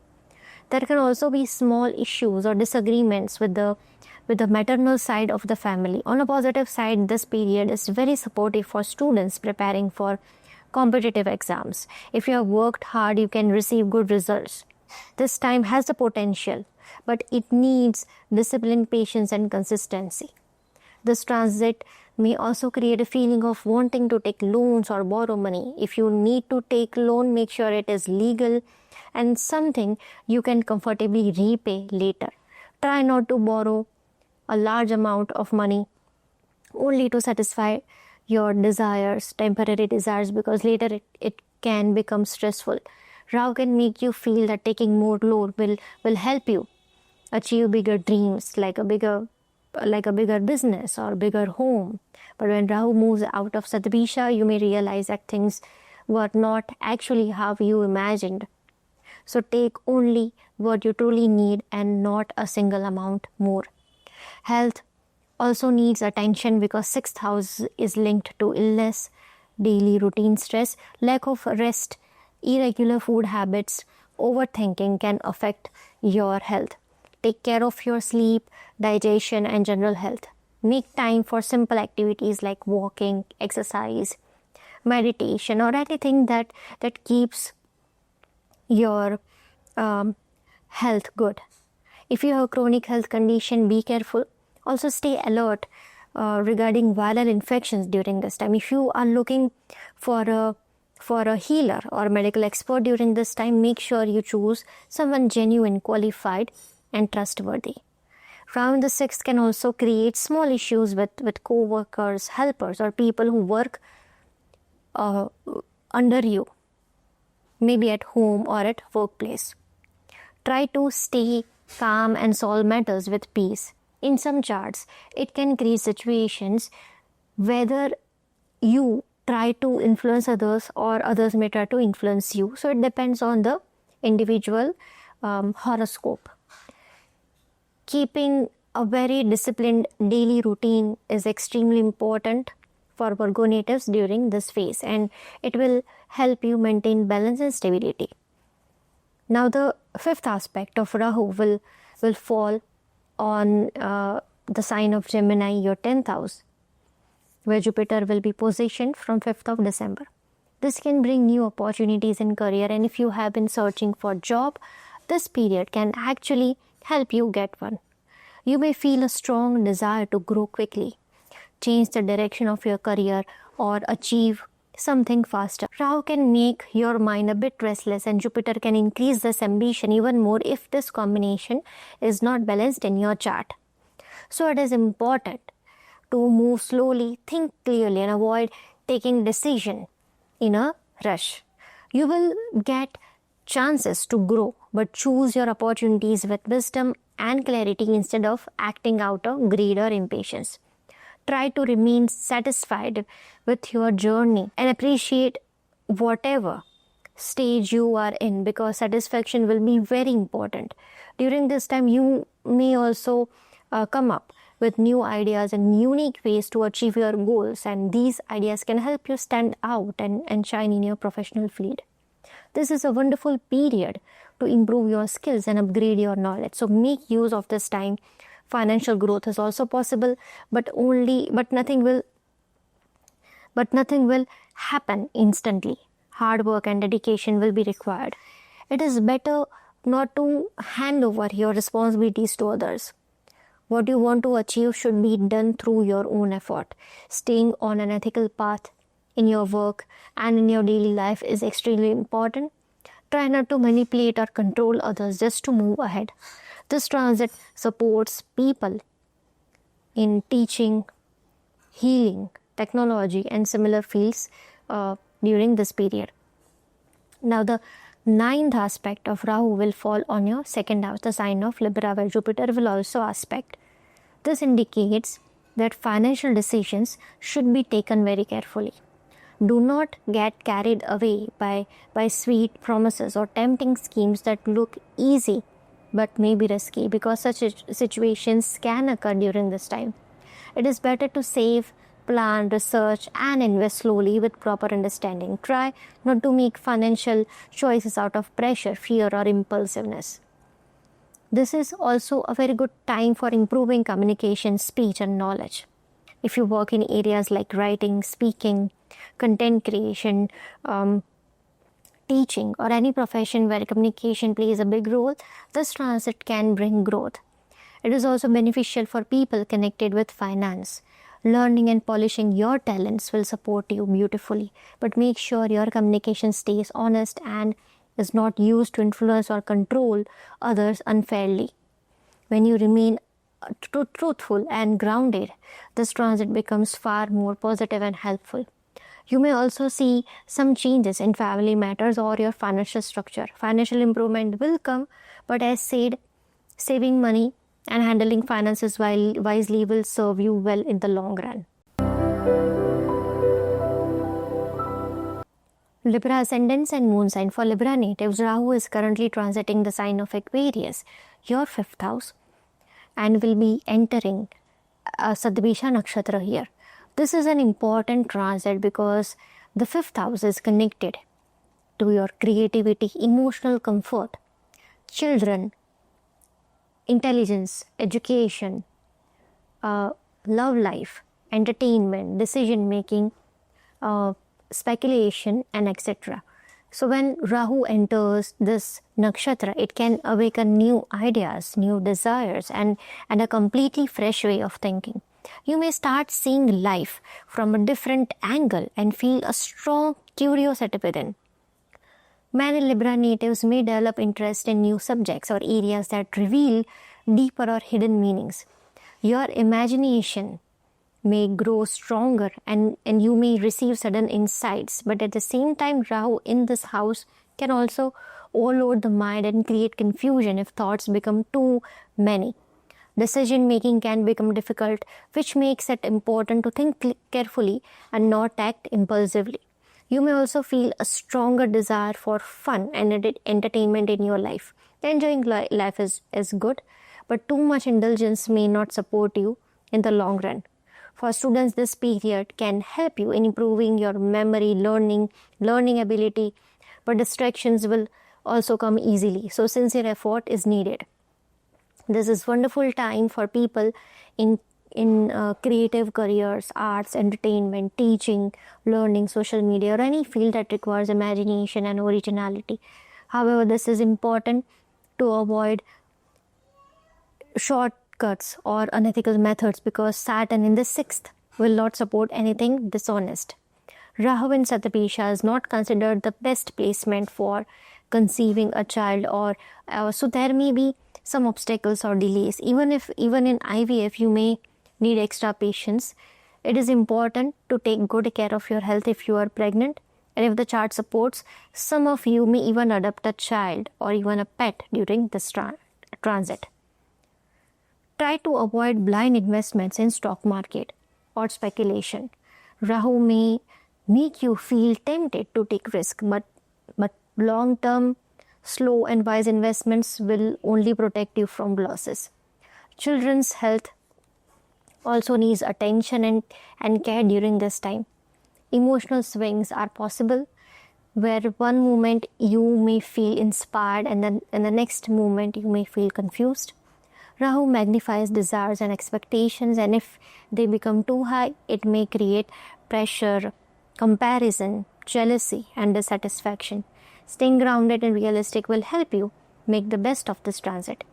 Speaker 1: There can also be small issues or disagreements with the maternal side of the family. On a positive side, this period is very supportive for students preparing for competitive exams. If you have worked hard, you can receive good results. This time has the potential, but it needs discipline, patience, and consistency. This transit may also create a feeling of wanting to take loans or borrow money. If you need to take loan, make sure it is legal and something you can comfortably repay later. Try not to borrow a large amount of money only to satisfy your desires, temporary desires, because later it can become stressful. Rahu can make you feel that taking more loan will help you achieve bigger dreams, like a bigger business or bigger home. But when Rahu moves out of Shatabhisha, you may realize that things were not actually how you imagined. So take only what you truly need and not a single amount more. Health also needs attention because 6th house is linked to illness, daily routine stress, lack of rest, irregular food habits, overthinking can affect your health. Take care of your sleep, digestion, and general health. Make time for simple activities like walking, exercise, meditation, or anything that keeps your health good. If you have a chronic health condition, be careful. Also stay alert regarding viral infections during this time. If you are looking for a healer or medical expert during this time, make sure you choose someone genuine, qualified, and trustworthy. Rahu in the 6th can also create small issues with co-workers, helpers, or people who work under you, maybe at home or at workplace. Try to stay calm and solve matters with peace. In some charts, it can create situations whether you try to influence others or others may try to influence you. So it depends on the individual horoscope. Keeping a very disciplined daily routine is extremely important for Virgo natives during this phase, and it will help you maintain balance and stability. Now the 5th aspect of Rahu will fall on the sign of Gemini, your 10th house, where Jupiter will be positioned from 5th of December. This can bring new opportunities in career, and if you have been searching for a job, this period can actually help you get one. You may feel a strong desire to grow quickly, change the direction of your career, or achieve something faster. Rahu can make your mind a bit restless, and Jupiter can increase this ambition even more if this combination is not balanced in your chart. So it is important to move slowly, think clearly, and avoid taking decision in a rush. You will get chances to grow, but choose your opportunities with wisdom and clarity instead of acting out of greed or impatience. Try to remain satisfied with your journey and appreciate whatever stage you are in, because satisfaction will be very important. During this time, you may also come up with new ideas and unique ways to achieve your goals, and these ideas can help you stand out and shine in your professional field. This is a wonderful period to improve your skills and upgrade your knowledge. So make use of this time. Financial growth is also possible, but nothing will happen instantly. Hard work and dedication will be required. It is better not to hand over your responsibilities to others. What you want to achieve should be done through your own effort. Staying on an ethical path in your work and in your daily life is extremely important. Try not to manipulate or control others just to move ahead. This transit supports people in teaching, healing, technology, and similar fields during this period. Now the 9th aspect of Rahu will fall on your 2nd house, the sign of Libra, where Jupiter will also aspect. This indicates that financial decisions should be taken very carefully. Do not get carried away by sweet promises or tempting schemes that look easy but may be risky, because such situations can occur during this time. It is better to save plan, research, and invest slowly with proper understanding. Try not to make financial choices out of pressure, fear, or impulsiveness. This is also a very good time for improving communication, speech, and knowledge. If you work in areas like writing, speaking, content creation, teaching, or any profession where communication plays a big role, this transit can bring growth. It is also beneficial for people connected with finance. Learning and polishing your talents will support you beautifully, but make sure your communication stays honest and is not used to influence or control others unfairly. When you remain truthful and grounded, this transit becomes far more positive and helpful. You may also see some changes in family matters or your financial structure. Financial improvement will come, but as said, saving money and handling finances wisely will serve you well in the long run. Libra ascendants and moon sign. For Libra natives, Rahu is currently transiting the sign of Aquarius, your 5th house, and will be entering Shatabhisha Nakshatra here. This is an important transit because the 5th house is connected to your creativity, emotional comfort, children, intelligence, education, love life, entertainment, decision making, speculation, and etc. So when Rahu enters this nakshatra, it can awaken new ideas, new desires, and a completely fresh way of thinking. You may start seeing life from a different angle and feel a strong curiosity within. Many Libra natives may develop interest in new subjects or areas that reveal deeper or hidden meanings. Your imagination may grow stronger and you may receive sudden insights, but at the same time, Rahu in this house can also overload the mind and create confusion if thoughts become too many. Decision making can become difficult, which makes it important to think carefully and not act impulsively. You may also feel a stronger desire for fun and entertainment in your life. Enjoying life is good, but too much indulgence may not support you in the long run. For students, this period can help you in improving your memory, learning ability, but distractions will also come easily. So sincere effort is needed. This is wonderful time for people in creative careers, arts, entertainment, teaching, learning, social media, or any field that requires imagination and originality. However, this is important to avoid shortcuts or unethical methods because Saturn in the 6th will not support anything dishonest. Rahu in Shatabhisha is not considered the best placement for conceiving a child, or so there may be some obstacles or delays. Even in IVF you may need extra patience. It is important to take good care of your health if you are pregnant, and if the chart supports, some of you may even adopt a child or even a pet during this transit. Try to avoid blind investments in stock market or speculation. Rahu may make you feel tempted to take risk, but long-term, slow and wise investments will only protect you from losses. Children's health also needs attention and care during this time. Emotional swings are possible, where one moment you may feel inspired and then in the next moment you may feel confused. Rahu magnifies desires and expectations, and if they become too high, it may create pressure, comparison, jealousy, and dissatisfaction. Staying grounded and realistic will help you make the best of this transit.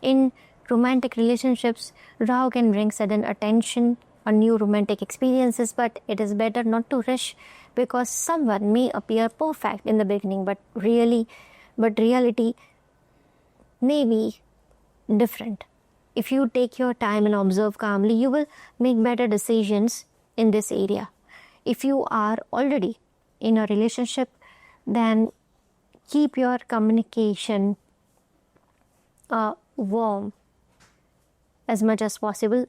Speaker 1: In romantic relationships, Rahu can bring sudden attention or new romantic experiences, but it is better not to rush because someone may appear perfect in the beginning, but reality may be different. If you take your time and observe calmly, you will make better decisions in this area. If you are already in a relationship, then keep your communication warm as much as possible.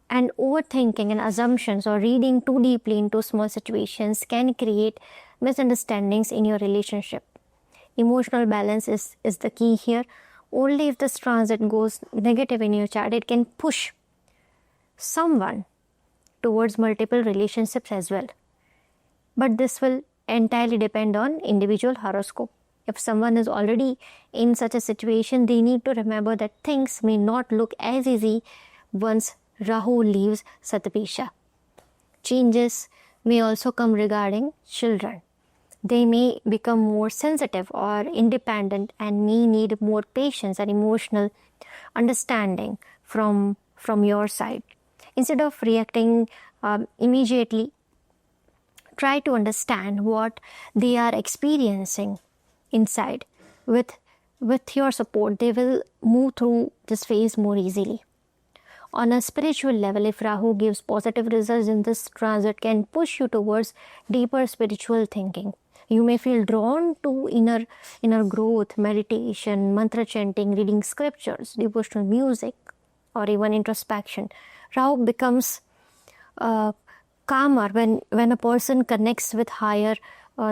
Speaker 1: And overthinking and assumptions or reading too deeply into small situations can create misunderstandings in your relationship. Emotional balance is the key here. Only if this transit goes negative in your chart, it can push someone towards multiple relationships as well. But this will entirely depend on individual horoscope. If someone is already in such a situation, they need to remember that things may not look as easy once Rahu leaves Shatabhisha. Changes may also come regarding children. They may become more sensitive or independent and may need more patience and emotional understanding from your side. Instead of reacting immediately, try to understand what they are experiencing inside. With your support, they will move through this phase more easily. On a spiritual level, if Rahu gives positive results in this transit, can push you towards deeper spiritual thinking. You may feel drawn to inner growth, meditation, mantra chanting, reading scriptures, devotional music, or even introspection. Rahu becomes calmer when a person connects with higher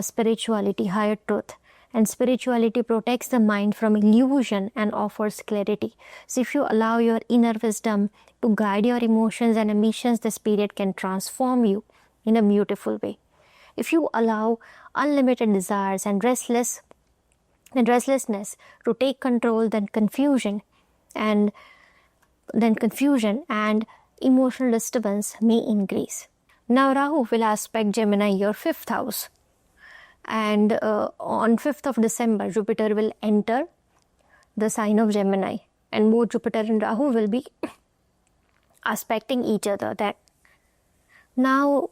Speaker 1: spirituality, higher truth. And spirituality protects the mind from illusion and offers clarity. So if you allow your inner wisdom to guide your emotions and ambitions, this period can transform you in a beautiful way. If you allow unlimited desires and restlessness to take control, then confusion and emotional disturbance may increase. Now Rahu will aspect Gemini, your 5th house. And on 5th of December, Jupiter will enter the sign of Gemini. And both Jupiter and Rahu will be aspecting each other. Now,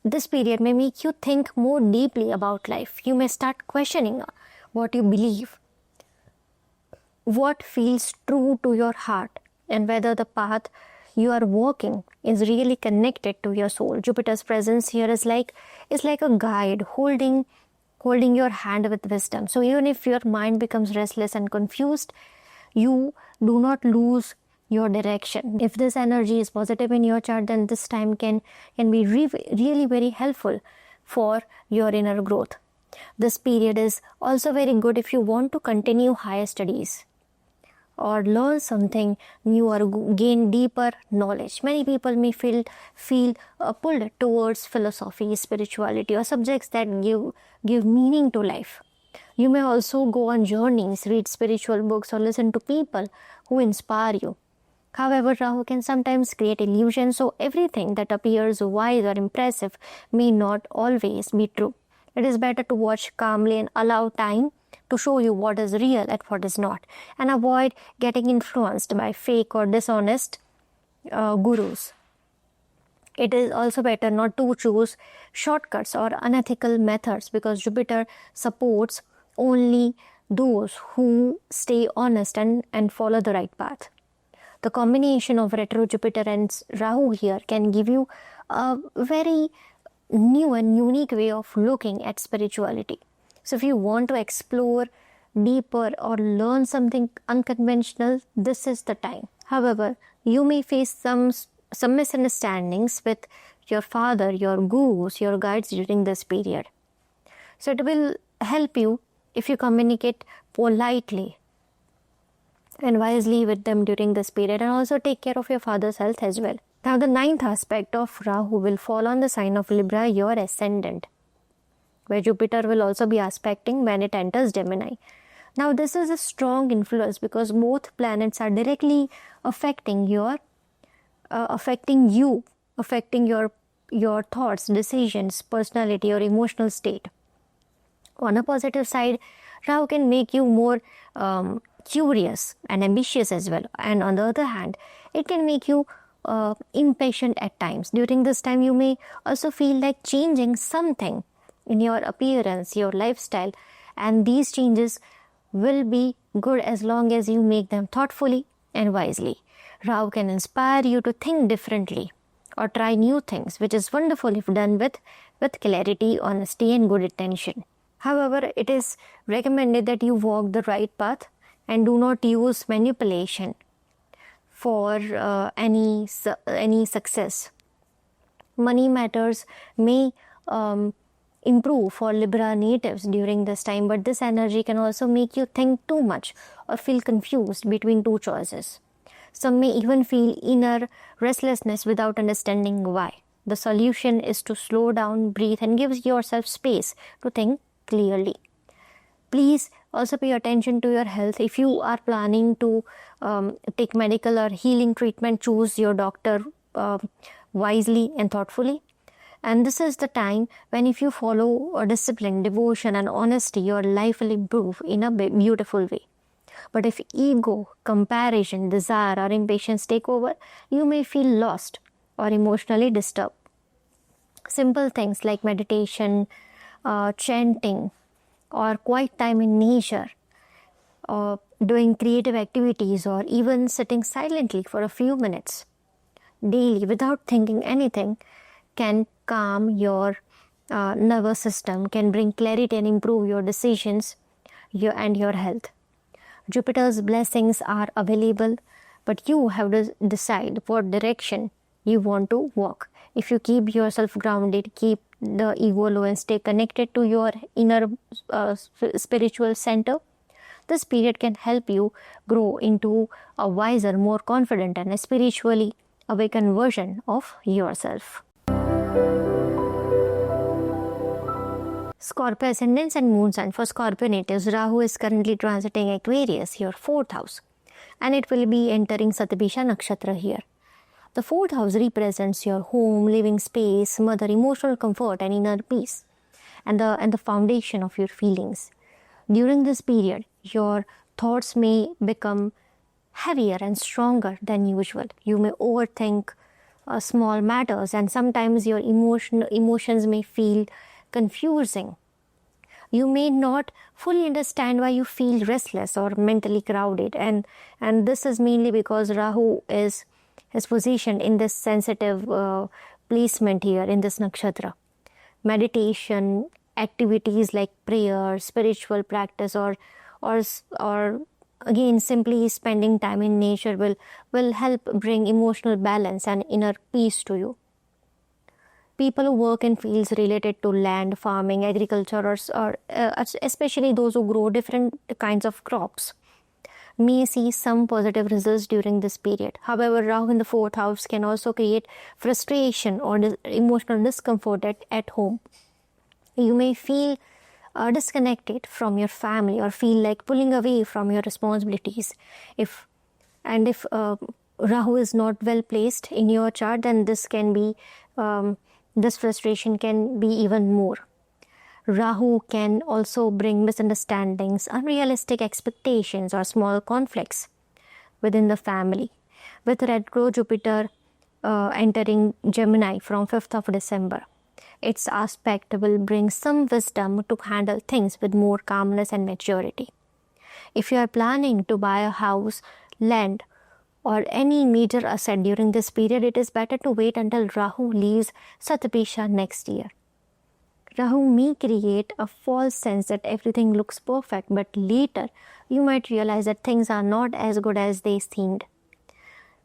Speaker 1: this period may make you think more deeply about life. You may start questioning what you believe, what feels true to your heart, and whether the path you are walking is really connected to your soul. Jupiter's presence here is like a guide holding your hand with wisdom. So even if your mind becomes restless and confused, you do not lose your direction. If this energy is positive in your chart, then this time can be really very helpful for your inner growth. This period is also very good if you want to continue higher studies or learn something new or gain deeper knowledge. Many people may feel pulled towards philosophy, spirituality, or subjects that give meaning to life. You may also go on journeys, read spiritual books, or listen to people who inspire you. However, Rahu can sometimes create illusions, so everything that appears wise or impressive may not always be true. It is better to watch calmly and allow time to show you what is real and what is not, and avoid getting influenced by fake or dishonest gurus. It is also better not to choose shortcuts or unethical methods, because Jupiter supports only those who stay honest and follow the right path. The combination of retro Jupiter and Rahu here can give you a very new and unique way of looking at spirituality. So if you want to explore deeper or learn something unconventional, this is the time. However, you may face some misunderstandings with your father, your gurus, your guides during this period. So it will help you if you communicate politely and wisely with them during this period, and also take care of your father's health as well. Now the 9th aspect of Rahu will fall on the sign of Libra, your ascendant, where Jupiter will also be aspecting when it enters Gemini. Now this is a strong influence because both planets are directly affecting you, affecting your thoughts, decisions, personality, or emotional state. On a positive side, Rahu can make you more curious and ambitious as well. And on the other hand, it can make you impatient at times. During this time, you may also feel like changing something in your appearance, your lifestyle, and these changes will be good as long as you make them thoughtfully and wisely. Rahu can inspire you to think differently or try new things, which is wonderful if done with clarity, honesty, and good intention. However, it is recommended that you walk the right path and do not use manipulation for any success. Money matters may improve for Libra natives during this time, but this energy can also make you think too much or feel confused between two choices. Some may even feel inner restlessness without understanding why. The solution is to slow down, breathe, and give yourself space to think clearly. Please also pay attention to your health. If you are planning to take medical or healing treatment, choose your doctor wisely and thoughtfully. And this is the time when if you follow a discipline, devotion and honesty, your life will improve in a beautiful way. But if ego, comparison, desire or impatience take over, you may feel lost or emotionally disturbed. Simple things like meditation, chanting, or quiet time in nature, or doing creative activities, or even sitting silently for a few minutes daily without thinking anything can calm your nervous system, can bring clarity and improve your decisions and your health. Jupiter's blessings are available, but you have to decide what direction you want to walk. If you keep yourself grounded, keep the ego low and stay connected to your inner spiritual center, this period can help you grow into a wiser, more confident and spiritually awakened version of yourself. Scorpio ascendants and moon sign. For Scorpio natives, Rahu is currently transiting Aquarius, your 4th house, and it will be entering Shatabhisha Nakshatra here. The 4th house represents your home, living space, mother, emotional comfort and inner peace, and the foundation of your feelings. During this period, your thoughts may become heavier and stronger than usual. You may overthink small matters, and sometimes your emotions may feel confusing. You may not fully understand why you feel restless or mentally crowded, and this is mainly because Rahu is positioned in this sensitive placement here in this nakshatra. Meditation, activities like prayer, spiritual practice, or again simply spending time in nature will help bring emotional balance and inner peace to you. People who work in fields related to land, farming, agriculture, or especially those who grow different kinds of crops, may see some positive results during this period. However, Rahu in the 4th house can also create frustration or emotional discomfort at home. You may feel disconnected from your family or feel like pulling away from your responsibilities. If Rahu is not well placed in your chart, then this frustration can be even more. Rahu can also bring misunderstandings, unrealistic expectations, or small conflicts within the family. With retro Jupiter entering Gemini from 5th of December, its aspect will bring some wisdom to handle things with more calmness and maturity. If you are planning to buy a house, land, or any major asset during this period, it is better to wait until Rahu leaves Shatabhisha next year. Rahu may create a false sense that everything looks perfect, but later you might realize that things are not as good as they seemed.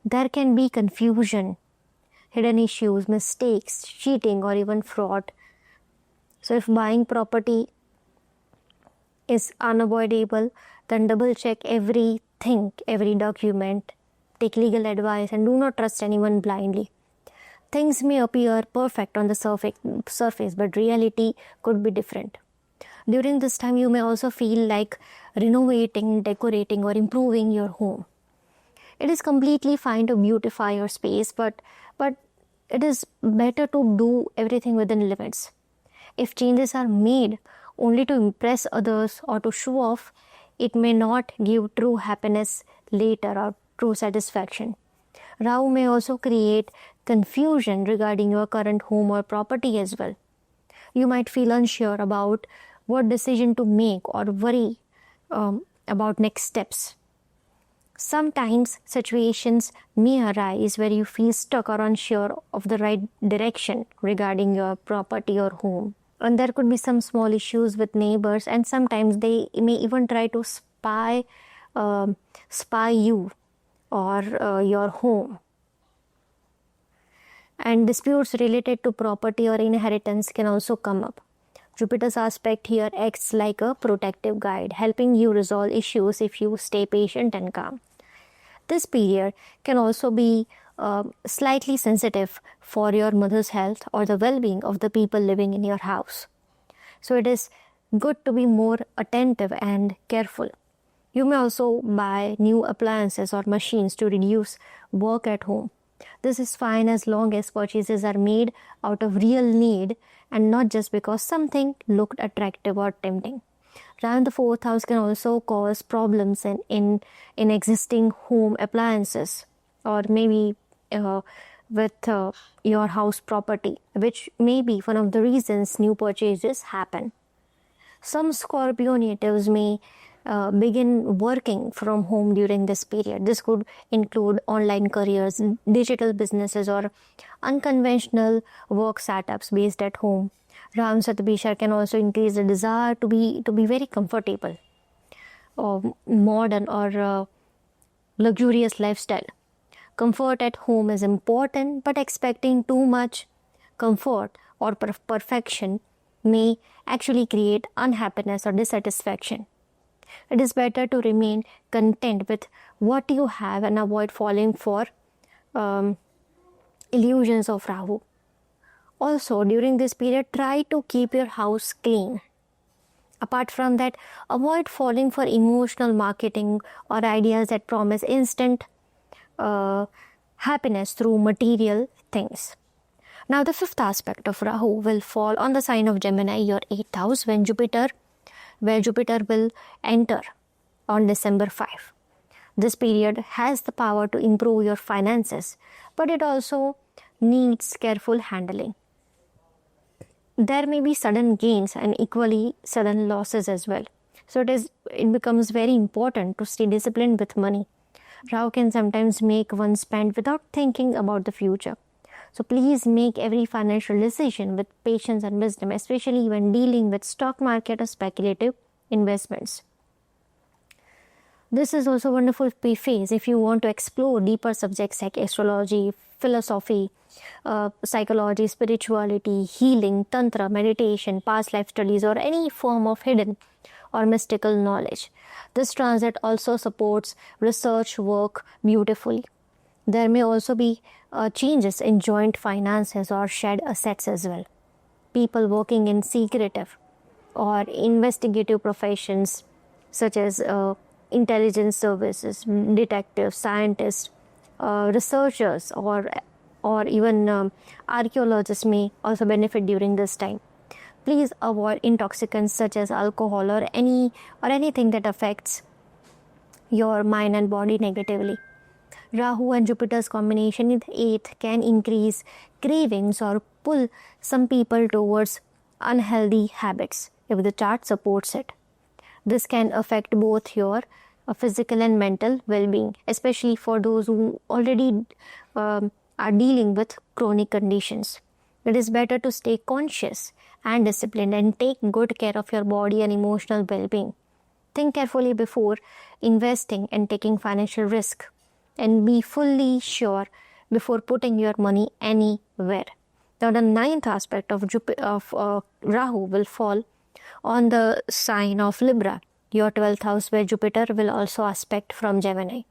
Speaker 1: There can be confusion, hidden issues, mistakes, cheating, or even fraud. So if buying property is unavoidable, then double check everything, every document, take legal advice, and do not trust anyone blindly. Things may appear perfect on the surface, but reality could be different. During this time, you may also feel like renovating, decorating, or improving your home. It is completely fine to beautify your space, but it is better to do everything within limits. If changes are made only to impress others or to show off, it may not give true happiness later or true satisfaction. Rahu may also create confusion regarding your current home or property as well. You might feel unsure about what decision to make or worry about next steps. Sometimes situations may arise where you feel stuck or unsure of the right direction regarding your property or home. And there could be some small issues with neighbors, and sometimes they may even try to spy you or your home. And disputes related to property or inheritance can also come up. Jupiter's aspect here acts like a protective guide, helping you resolve issues if you stay patient and calm. This period can also be slightly sensitive for your mother's health or the well-being of the people living in your house. So it is good to be more attentive and careful. You may also buy new appliances or machines to reduce work at home. This is fine as long as purchases are made out of real need and not just because something looked attractive or tempting. Rahu in the 4th house can also cause problems in existing home appliances, or maybe with your house property, which may be one of the reasons new purchases happen. Some Scorpio natives may begin working from home during this period. This could include online careers, digital businesses, or unconventional work setups based at home. Rahu Shatabhisha can also increase the desire to be very comfortable, modern, or luxurious lifestyle. Comfort at home is important, but expecting too much comfort or perfection may actually create unhappiness or dissatisfaction. It is better to remain content with what you have and avoid falling for illusions of Rahu. Also, during this period, try to keep your house clean. Apart from that, avoid falling for emotional marketing or ideas that promise instant happiness through material things. Now, the 5th aspect of Rahu will fall on the sign of Gemini, your 8th house, where Jupiter will enter on December 5. This period has the power to improve your finances, but it also needs careful handling. There may be sudden gains and equally sudden losses as well. So it becomes very important to stay disciplined with money. Rahu can sometimes make one spend without thinking about the future. So please make every financial decision with patience and wisdom, especially when dealing with stock market or speculative investments. This is also a wonderful phase if you want to explore deeper subjects like astrology, philosophy, psychology, spirituality, healing, tantra, meditation, past life studies, or any form of hidden or mystical knowledge. This transit also supports research work beautifully. There may also be changes in joint finances or shared assets as well. People working in secretive or investigative professions such as intelligence services, detectives, scientists, researchers, or even archaeologists may also benefit during this time. Please avoid intoxicants such as alcohol or anything that affects your mind and body negatively. Rahu and Jupiter's combination in the 8th can increase cravings or pull some people towards unhealthy habits if the chart supports it. This can affect both your physical and mental well-being, especially for those who already are dealing with chronic conditions. It is better to stay conscious and disciplined and take good care of your body and emotional well-being. Think carefully before investing and taking financial risk, and be fully sure before putting your money anywhere. Now, the 9th aspect of Rahu will fall on the sign of Libra, your 12th house, where Jupiter will also aspect from Gemini.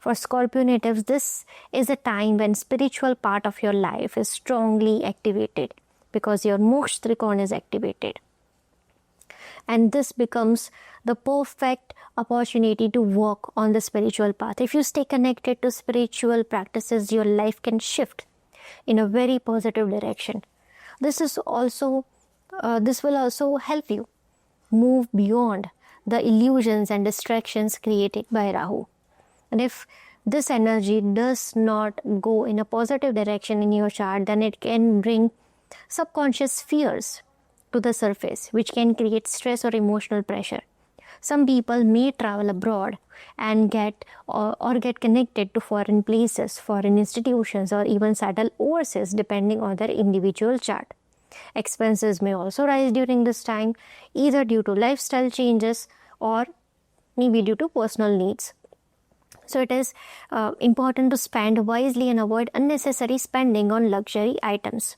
Speaker 1: For Scorpio natives, this is a time when spiritual part of your life is strongly activated because your Moksha Trikona is activated. And this becomes the perfect opportunity to walk on the spiritual path. If you stay connected to spiritual practices, your life can shift in a very positive direction. This will also help you move beyond the illusions and distractions created by Rahu. And if this energy does not go in a positive direction in your chart, then it can bring subconscious fears to the surface, which can create stress or emotional pressure. Some people may travel abroad and get connected to foreign places, foreign institutions, or even settle overseas depending on their individual chart. Expenses may also rise during this time, either due to lifestyle changes or maybe due to personal needs. So it is important to spend wisely and avoid unnecessary spending on luxury items.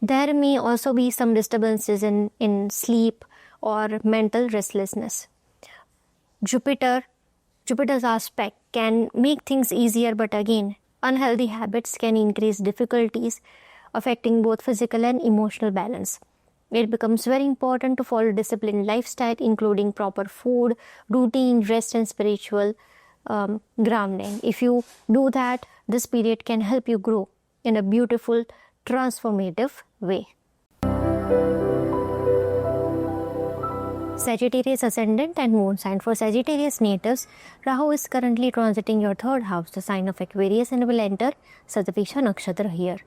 Speaker 1: There may also be some disturbances in sleep or mental restlessness. Jupiter Jupiter's aspect can make things easier, but again, unhealthy habits can increase difficulties, affecting both physical and emotional balance. It becomes very important to follow disciplined lifestyle, including proper food, routine, rest, and spiritual grounding. If you do that, this period can help you grow in a beautiful, transformative way. Sagittarius ascendant and moon sign. For Sagittarius natives, Rahu is currently transiting your third house, the sign of Aquarius, and will enter Shatabhisha Nakshatra here.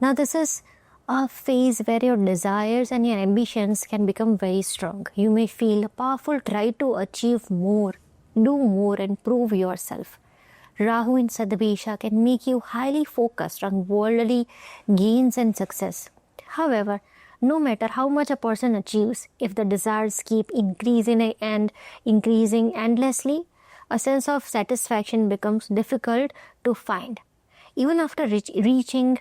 Speaker 1: Now, this is a phase where your desires and your ambitions can become very strong. You may feel powerful, try to achieve more, do more, and prove yourself. Rahu in Shatabhisha can make you highly focused on worldly gains and success. However, no matter how much a person achieves, if the desires keep increasing endlessly, a sense of satisfaction becomes difficult to find. Even after reaching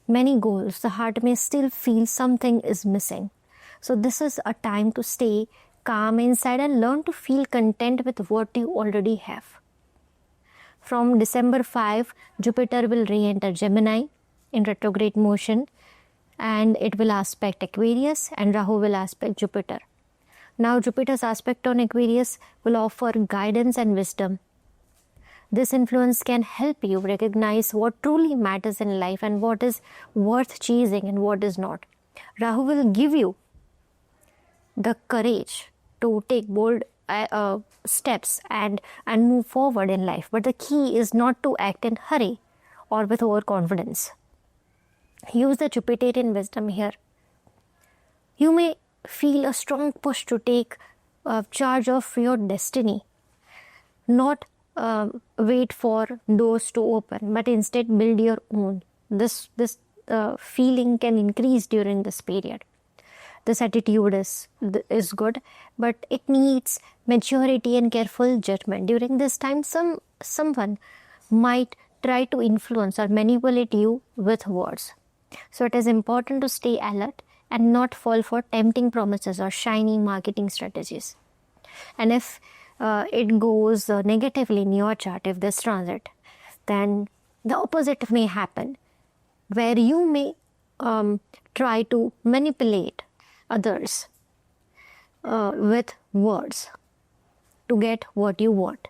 Speaker 1: many goals, the heart may still feel something is missing. So this is a time to stay calm inside and learn to feel content with what you already have. From December 5, Jupiter will re-enter Gemini in retrograde motion, and it will aspect Aquarius, and Rahu will aspect Jupiter. Now, Jupiter's aspect on Aquarius will offer guidance and wisdom. This influence can help you recognize what truly matters in life and what is worth chasing and what is not. Rahu will give you the courage to take bold steps and move forward in life. But the key is not to act in hurry or with overconfidence. Use the Jupiterian wisdom here. You may feel a strong push to take charge of your destiny, not wait for doors to open, but instead build your own. This feeling can increase during this period. This attitude is good, but it needs maturity and careful judgment. During this time, someone might try to influence or manipulate you with words. So it is important to stay alert and not fall for tempting promises or shiny marketing strategies. And if it goes negatively in your chart, if this transit, then the opposite may happen, where you may try to manipulate others with words to get what you want.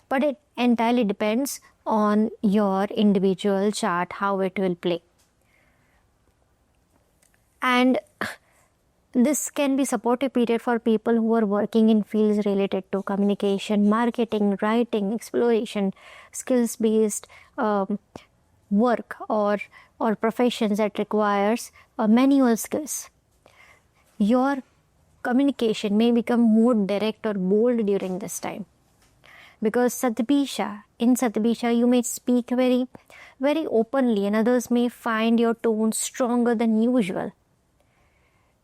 Speaker 1: But it entirely depends on your individual chart, how it will play. And this can be supportive period for people who are working in fields related to communication, marketing, writing, exploration, skills-based work or professions that requires manual skills. Your communication may become more direct or bold during this time. Because in Shatabhisha, you may speak very, very openly, and others may find your tone stronger than usual.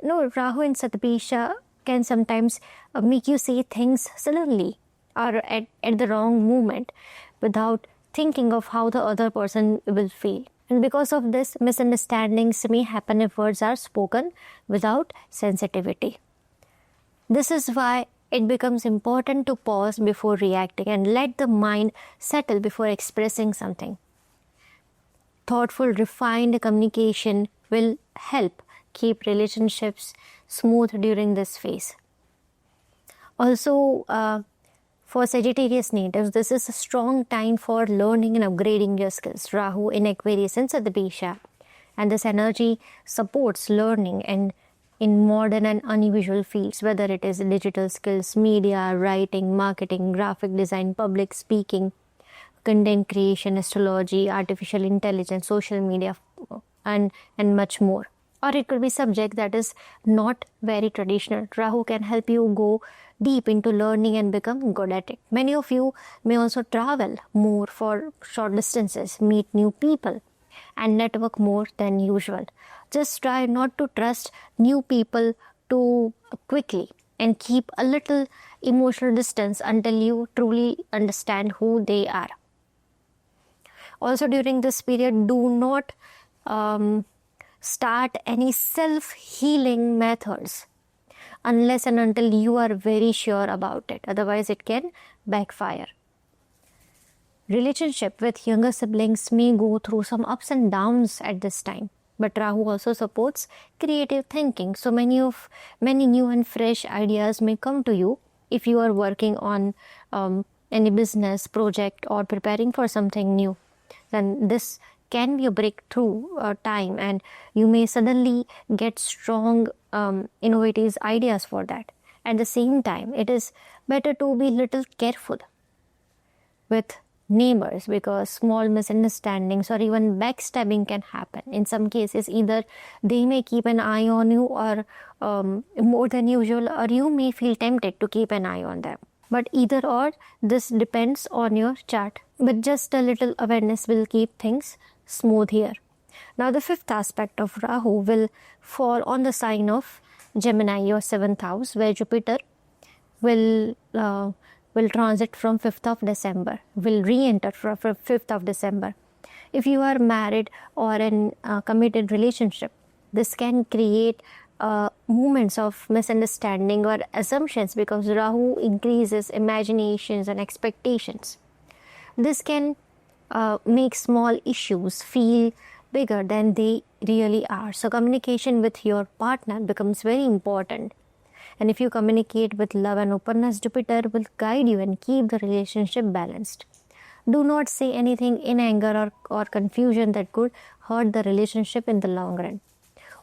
Speaker 1: Rahu in Shatabhisha can sometimes make you say things suddenly or at the wrong moment without thinking of how the other person will feel. And because of this, misunderstandings may happen if words are spoken without sensitivity. This is why it becomes important to pause before reacting and let the mind settle before expressing something. Thoughtful, refined communication will help keep relationships smooth during this phase. Also, for Sagittarius natives, this is a strong time for learning and upgrading your skills. Rahu in Aquarius and Shatabhisha, and this energy supports learning and in modern and unusual fields, whether it is digital skills, media, writing, marketing, graphic design, public speaking, content creation, astrology, artificial intelligence, social media, and much more. Or it could be subject that is not very traditional. Rahu can help you go deep into learning and become good at it. Many of you may also travel more for short distances, meet new people, and network more than usual. Just try not to trust new people too quickly and keep a little emotional distance until you truly understand who they are. Also during this period, do not start any self-healing methods unless and until you are very sure about it. Otherwise, it can backfire. Relationship with younger siblings may go through some ups and downs at this time. But Rahu also supports creative thinking. So many new and fresh ideas may come to you if you are working on any business project or preparing for something new. Then this can be a breakthrough time, and you may suddenly get strong innovative ideas for that. At the same time, it is better to be little careful with neighbors, because small misunderstandings or even backstabbing can happen. In some cases, either they may keep an eye on you or more than usual, or you may feel tempted to keep an eye on them. But either or, this depends on your chart. But just a little awareness will keep things smooth here. Now the fifth aspect of Rahu will fall on the sign of Gemini, your 7th house, where Jupiter will transit from 5th of December, will re-enter from 5th of December. If you are married or in a committed relationship, this can create moments of misunderstanding or assumptions, because Rahu increases imaginations and expectations. This can make small issues feel bigger than they really are. So communication with your partner becomes very important. And if you communicate with love and openness, Jupiter will guide you and keep the relationship balanced. Do not say anything in anger or confusion that could hurt the relationship in the long run.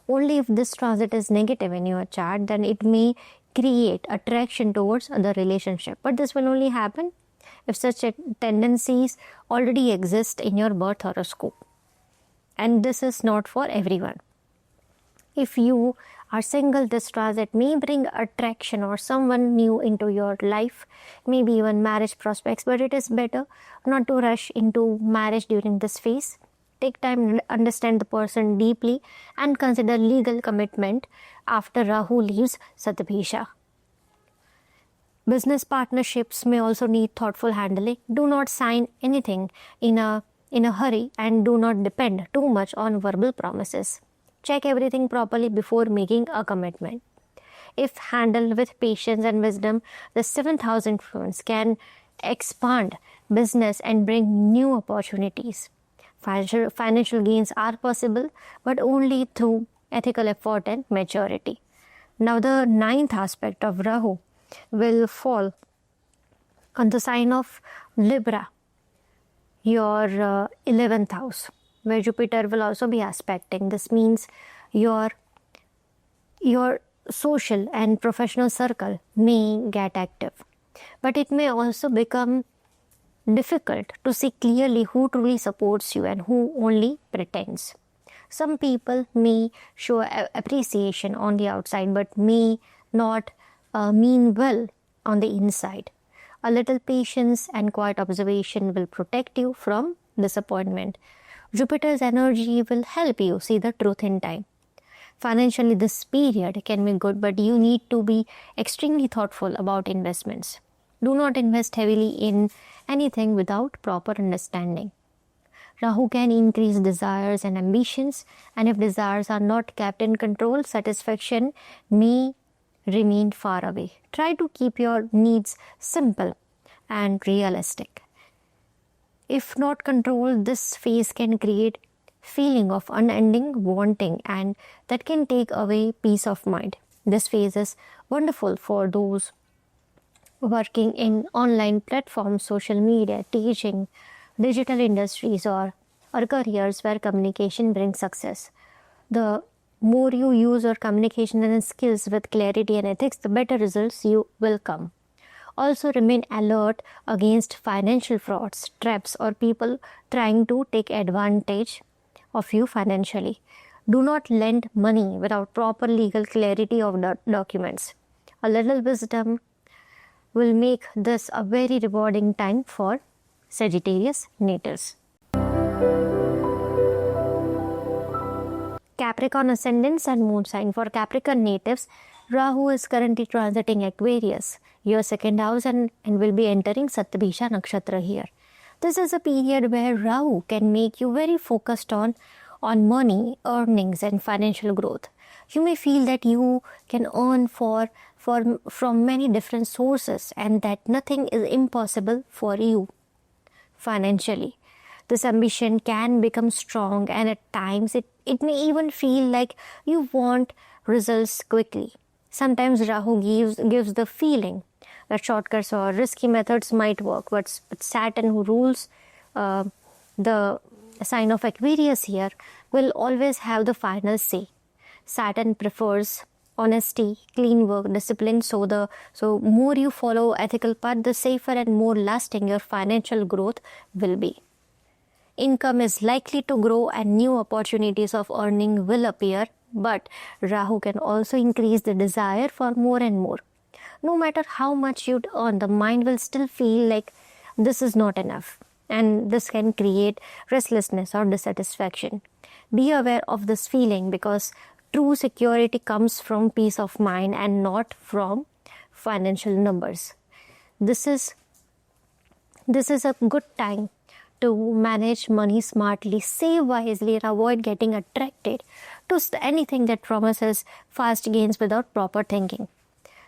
Speaker 1: Only if this transit is negative in your chart, then it may create attraction towards the relationship. But this will only happen if such tendencies already exist in your birth horoscope. And this is not for everyone. If you are single, this transit may bring attraction or someone new into your life, maybe even marriage prospects, but it is better not to rush into marriage during this phase. Take time to understand the person deeply and consider legal commitment after Rahu leaves Shatabhisha. Business partnerships may also need thoughtful handling. Do not sign anything in a hurry, and do not depend too much on verbal promises. Check everything properly before making a commitment. If handled with patience and wisdom, the 7th house influence can expand business and bring new opportunities. Financial gains are possible, but only through ethical effort and maturity. Now the 9th aspect of Rahu will fall on the sign of Libra, your 11th house, where Jupiter will also be aspecting. This means your social and professional circle may get active, but it may also become difficult to see clearly who truly supports you and who only pretends. Some people may show appreciation on the outside but may not mean well on the inside. A little patience and quiet observation will protect you from disappointment. Jupiter's energy will help you see the truth in time. Financially, this period can be good, but you need to be extremely thoughtful about investments. Do not invest heavily in anything without proper understanding. Rahu can increase desires and ambitions, and if desires are not kept in control, satisfaction may remain far away. Try to keep your needs simple and realistic. If not controlled, this phase can create feeling of unending wanting, and that can take away peace of mind. This phase is wonderful for those working in online platforms, social media, teaching, digital industries, or careers where communication brings success. The more you use your communication and skills with clarity and ethics, the better results you will come. Also remain alert against financial frauds, traps, or people trying to take advantage of you financially. Do not lend money without proper legal clarity of documents. A little wisdom will make this a very rewarding time for Sagittarius natives. Capricorn ascendants and moon sign. For Capricorn natives, Rahu is currently transiting Aquarius, your 2nd house, and will be entering Shatabhisha Nakshatra here. This is a period where Rahu can make you very focused on money, earnings, and financial growth. You may feel that you can earn from many different sources and that nothing is impossible for you. financially. This ambition can become strong, and at times it may even feel like you want results quickly. Sometimes Rahu gives the feeling that shortcuts or risky methods might work, but Saturn, who rules the sign of Aquarius here, will always have the final say. Saturn prefers honesty, clean work, discipline. So more you follow ethical path, the safer and more lasting your financial growth will be. Income is likely to grow and new opportunities of earning will appear, but Rahu can also increase the desire for more and more. No matter how much you'd earn, the mind will still feel like this is not enough, and this can create restlessness or dissatisfaction. Be aware of this feeling, because true security comes from peace of mind and not from financial numbers. This is a good time to manage money smartly, save wisely, and avoid getting attracted to anything that promises fast gains without proper thinking.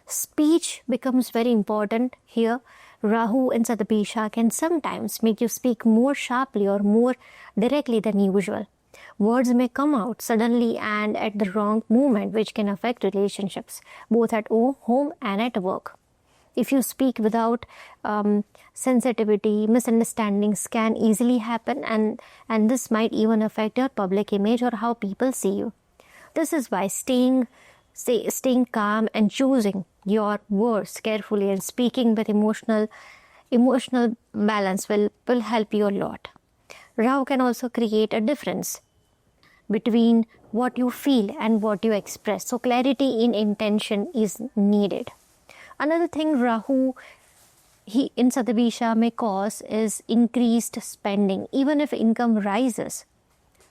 Speaker 1: Speech becomes very important here. Rahu in Shatabhisha can sometimes make you speak more sharply or more directly than usual. Words may come out suddenly and at the wrong moment, which can affect relationships, both at home and at work. If you speak without sensitivity, misunderstandings can easily happen, and this might even affect your public image or how people see you. This is why staying calm and choosing your words carefully and speaking with emotional balance will help you a lot. Rahu can also create a difference between what you feel and what you express. So clarity in intention is needed. Another thing Rahu in Shatabhisha may cause is increased spending. Even if income rises,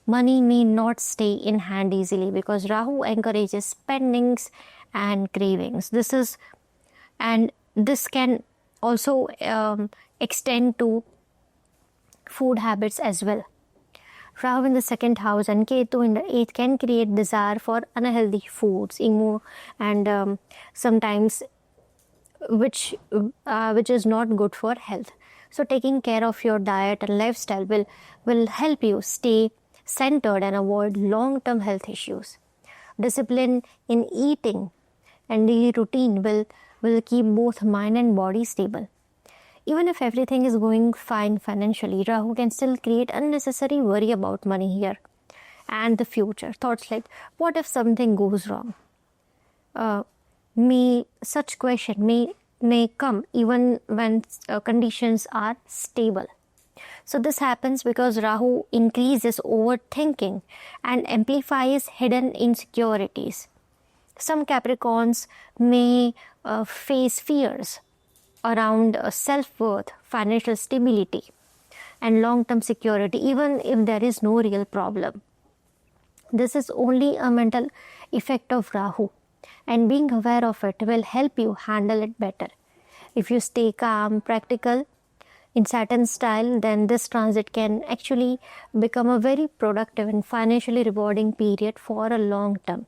Speaker 1: money may not stay in hand easily, because Rahu encourages spendings and cravings. This can also extend to food habits as well. Rahu in the second house and Ketu in the 8th can create desire for unhealthy foods, and sometimes which is not good for health. So taking care of your diet and lifestyle will help you stay centered and avoid long-term health issues. Discipline in eating and daily routine will keep both mind and body stable. Even if everything is going fine financially, Rahu can still create unnecessary worry about money here and the future. Thoughts like, what if something goes wrong? Such question may come even when conditions are stable. So this happens because Rahu increases overthinking and amplifies hidden insecurities. Some Capricorns may face fears around self-worth, financial stability, and long-term security, even if there is no real problem. This is only a mental effect of Rahu, and being aware of it will help you handle it better. If you stay calm, practical, in Saturn style, then this transit can actually become a very productive and financially rewarding period for a long term.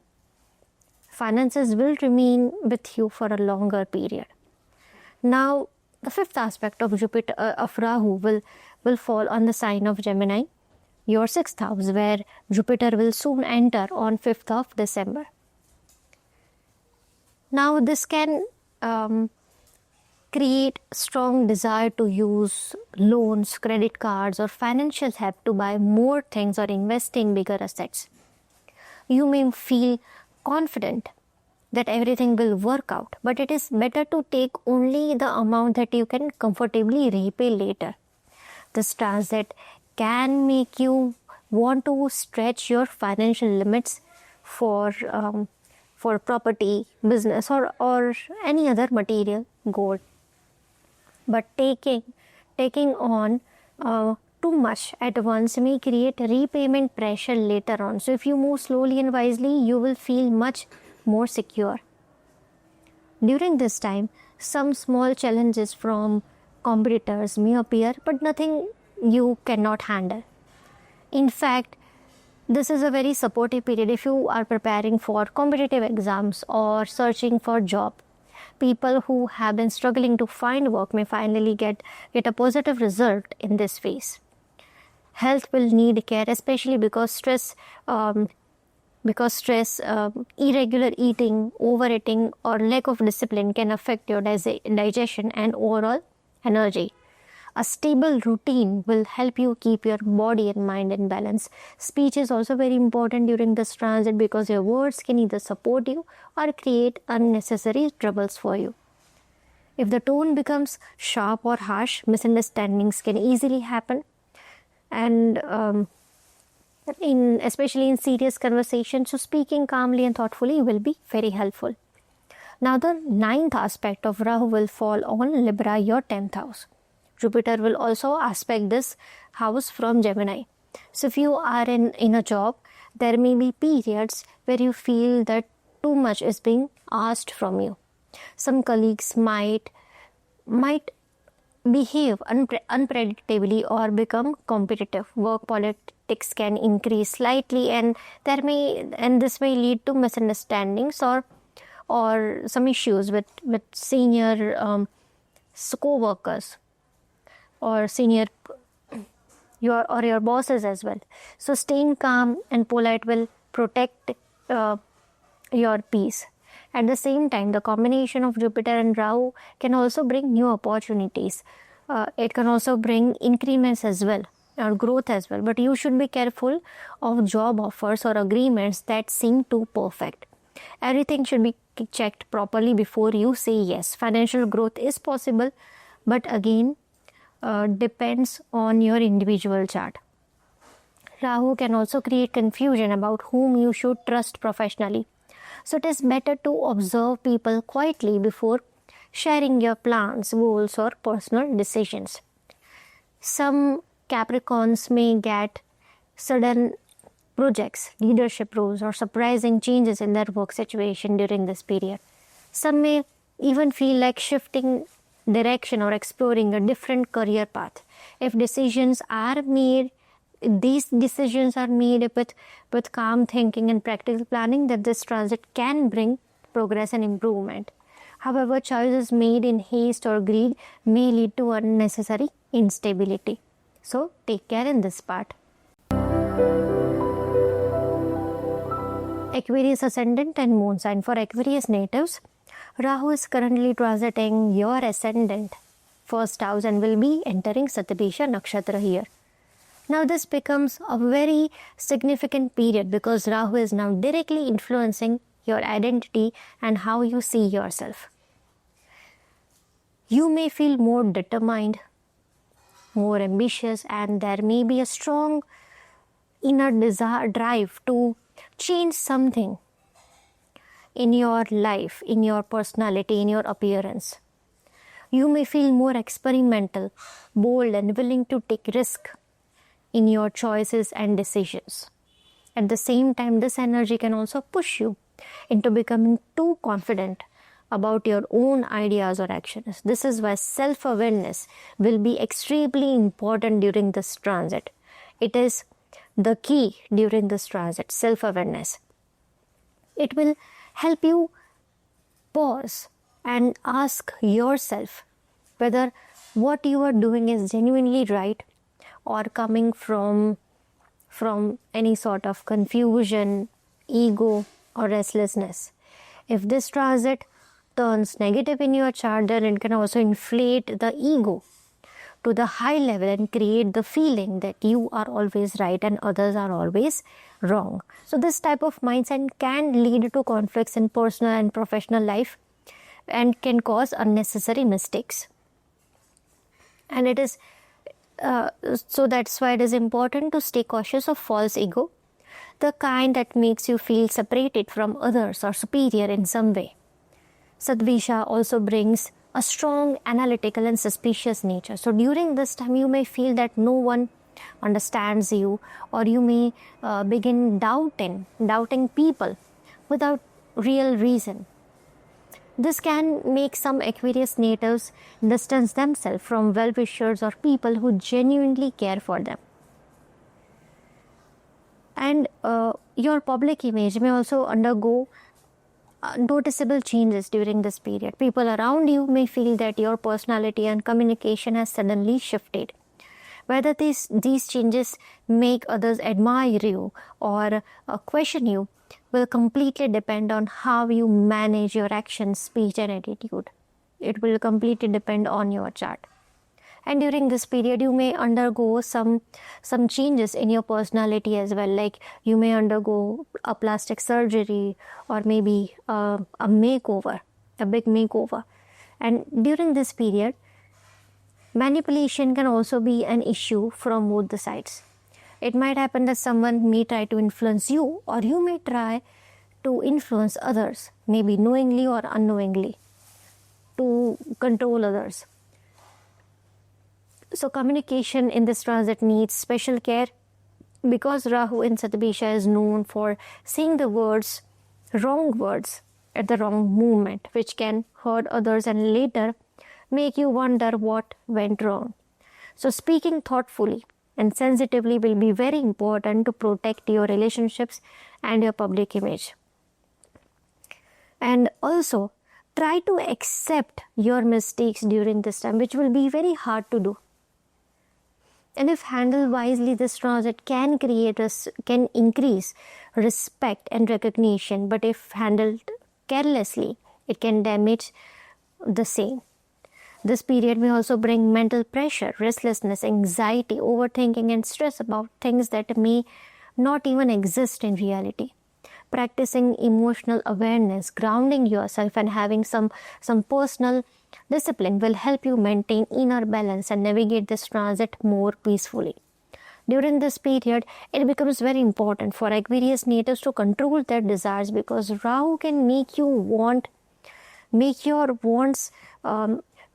Speaker 1: Finances will remain with you for a longer period. Now, the fifth aspect of Rahu will fall on the sign of Gemini, your 6th house, where Jupiter will soon enter on 5th of December. Now, this can create strong desire to use loans, credit cards, or financial help to buy more things or invest in bigger assets. You may feel confident that everything will work out, but it is better to take only the amount that you can comfortably repay later. This transit can make you want to stretch your financial limits for property, business, or any other material goal. But taking on too much at once may create repayment pressure later on. So if you move slowly and wisely, you will feel much more secure. During this time, some small challenges from competitors may appear, but nothing you cannot handle. In fact, this is a very supportive period if you are preparing for competitive exams or searching for job. People who have been struggling to find work may finally get a positive result in this phase. Health will need care, especially because stress, irregular eating, overeating, or lack of discipline can affect your digestion and overall energy. A stable routine will help you keep your body and mind in balance. Speech is also very important during this transit because your words can either support you or create unnecessary troubles for you. If the tone becomes sharp or harsh, misunderstandings can easily happen, and especially in serious conversations, so speaking calmly and thoughtfully will be very helpful. Now the 9th aspect of Rahu will fall on Libra, your 10th house. Jupiter will also aspect this house from Gemini. So if you are in a job, there may be periods where you feel that too much is being asked from you. Some colleagues might behave unpredictably or become competitive. Work politics can increase slightly, and this may lead to misunderstandings or some issues with senior co-workers or your bosses as well. So staying calm and polite will protect your peace. At the same time, the combination of Jupiter and Rahu can also bring new opportunities. It can also bring increments as well, or growth as well. But you should be careful of job offers or agreements that seem too perfect. Everything should be checked properly before you say yes. Financial growth is possible, but again, depends on your individual chart. Rahu can also create confusion about whom you should trust professionally. So it is better to observe people quietly before sharing your plans, goals, or personal decisions. Some Capricorns may get sudden projects, leadership roles, or surprising changes in their work situation during this period. Some may even feel like shifting direction or exploring a different career path. If these decisions are made with calm thinking and practical planning, that this transit can bring progress and improvement. However, choices made in haste or greed may lead to unnecessary instability. So take care in this part. Aquarius ascendant and moon sign. For Aquarius natives, Rahu is currently transiting your ascendant first house and will be entering Shatabhisha Nakshatra here. Now this becomes a very significant period because Rahu is now directly influencing your identity and how you see yourself. You may feel more determined, more ambitious, and there may be a strong inner desire, drive to change something in your life, in your personality, in your appearance. You may feel more experimental, bold, and willing to take risk in your choices and decisions. At the same time, this energy can also push you into becoming too confident about your own ideas or actions. This is why self-awareness will be extremely important during this transit. It is the key during this transit, self-awareness. It will help you pause and ask yourself whether what you are doing is genuinely right or coming from any sort of confusion, ego, or restlessness. If this transit turns negative in your chart, then it can also inflate the ego to the high level and create the feeling that you are always right and others are always wrong. So this type of mindset can lead to conflicts in personal and professional life and can cause unnecessary mistakes. And it is so that's why it is important to stay cautious of false ego, the kind that makes you feel separated from others or superior in some way. Shatabhisha also brings a strong analytical and suspicious nature. So during this time, you may feel that no one understands you, or you may begin doubting people without real reason. This can make some Aquarius natives distance themselves from well-wishers or people who genuinely care for them. And your public image may also undergo noticeable changes during this period. People around you may feel that your personality and communication has suddenly shifted. Whether these changes make others admire you or question you will completely depend on how you manage your actions, speech and attitude. It will completely depend on your chart. And during this period, you may undergo some changes in your personality as well. Like you may undergo a plastic surgery or maybe a makeover, a big makeover. And during this period, manipulation can also be an issue from both the sides. It might happen that someone may try to influence you, or you may try to influence others, maybe knowingly or unknowingly, to control others. So communication in this transit needs special care, because Rahu in Shatabhisha is known for saying the wrong words at the wrong moment, which can hurt others and later make you wonder what went wrong. So speaking thoughtfully and sensitively will be very important to protect your relationships and your public image. And also try to accept your mistakes during this time, which will be very hard to do. And if handled wisely, this transit can increase respect and recognition. But if handled carelessly, it can damage the same. This period may also bring mental pressure, restlessness, anxiety, overthinking, and stress about things that may not even exist in reality. Practicing emotional awareness, grounding yourself, and having some personal discipline will help you maintain inner balance and navigate this transit more peacefully. During this period, it becomes very important for Aquarius natives to control their desires, because Rahu can make your wants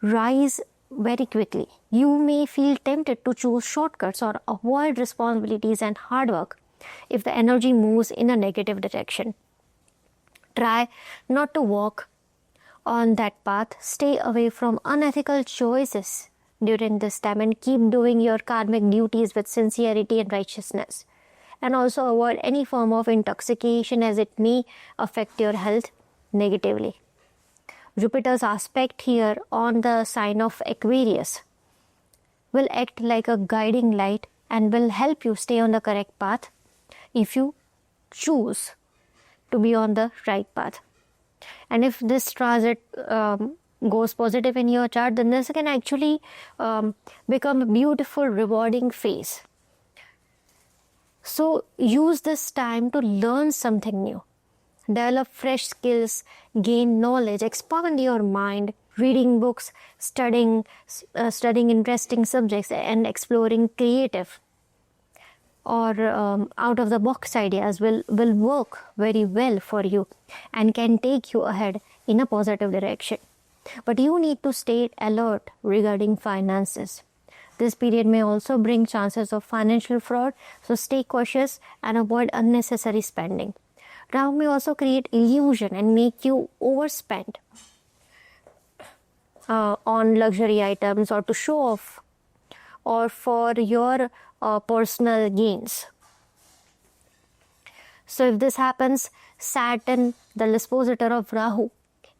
Speaker 1: rise very quickly. You may feel tempted to choose shortcuts or avoid responsibilities and hard work if the energy moves in a negative direction. Try not to walk on that path. Stay away from unethical choices during this time and keep doing your karmic duties with sincerity and righteousness. And also avoid any form of intoxication, as it may affect your health negatively. Jupiter's aspect here on the sign of Aquarius will act like a guiding light and will help you stay on the correct path if you choose to be on the right path. And if this transit goes positive in your chart, then this can actually become a beautiful, rewarding phase. So use this time to learn something new, develop fresh skills, gain knowledge, expand your mind. Reading books, studying interesting subjects, and exploring creative or out of the box ideas will work very well for you and can take you ahead in a positive direction. But you need to stay alert regarding finances. This period may also bring chances of financial fraud, so stay cautious and avoid unnecessary spending. Rahu may also create illusion and make you overspend on luxury items or to show off or for your personal gains. So if this happens, Saturn, the dispositor of Rahu,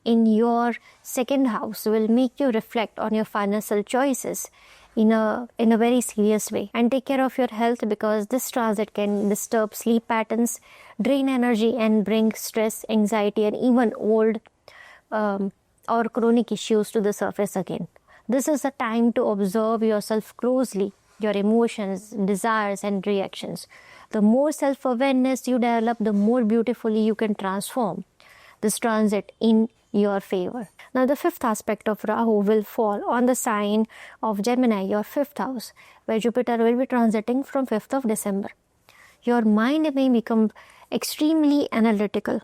Speaker 1: in your second house will make you reflect on your financial choices in a very serious way. And take care of your health, because this transit can disturb sleep patterns, drain energy, and bring stress, anxiety, and even old or chronic issues to the surface again. This is a time to observe yourself closely, your emotions, desires, and reactions. The more self-awareness you develop, the more beautifully you can transform this transit in your favor. Now, the fifth aspect of Rahu will fall on the sign of Gemini, your fifth house, where Jupiter will be transiting from 5th of December. Your mind may become extremely analytical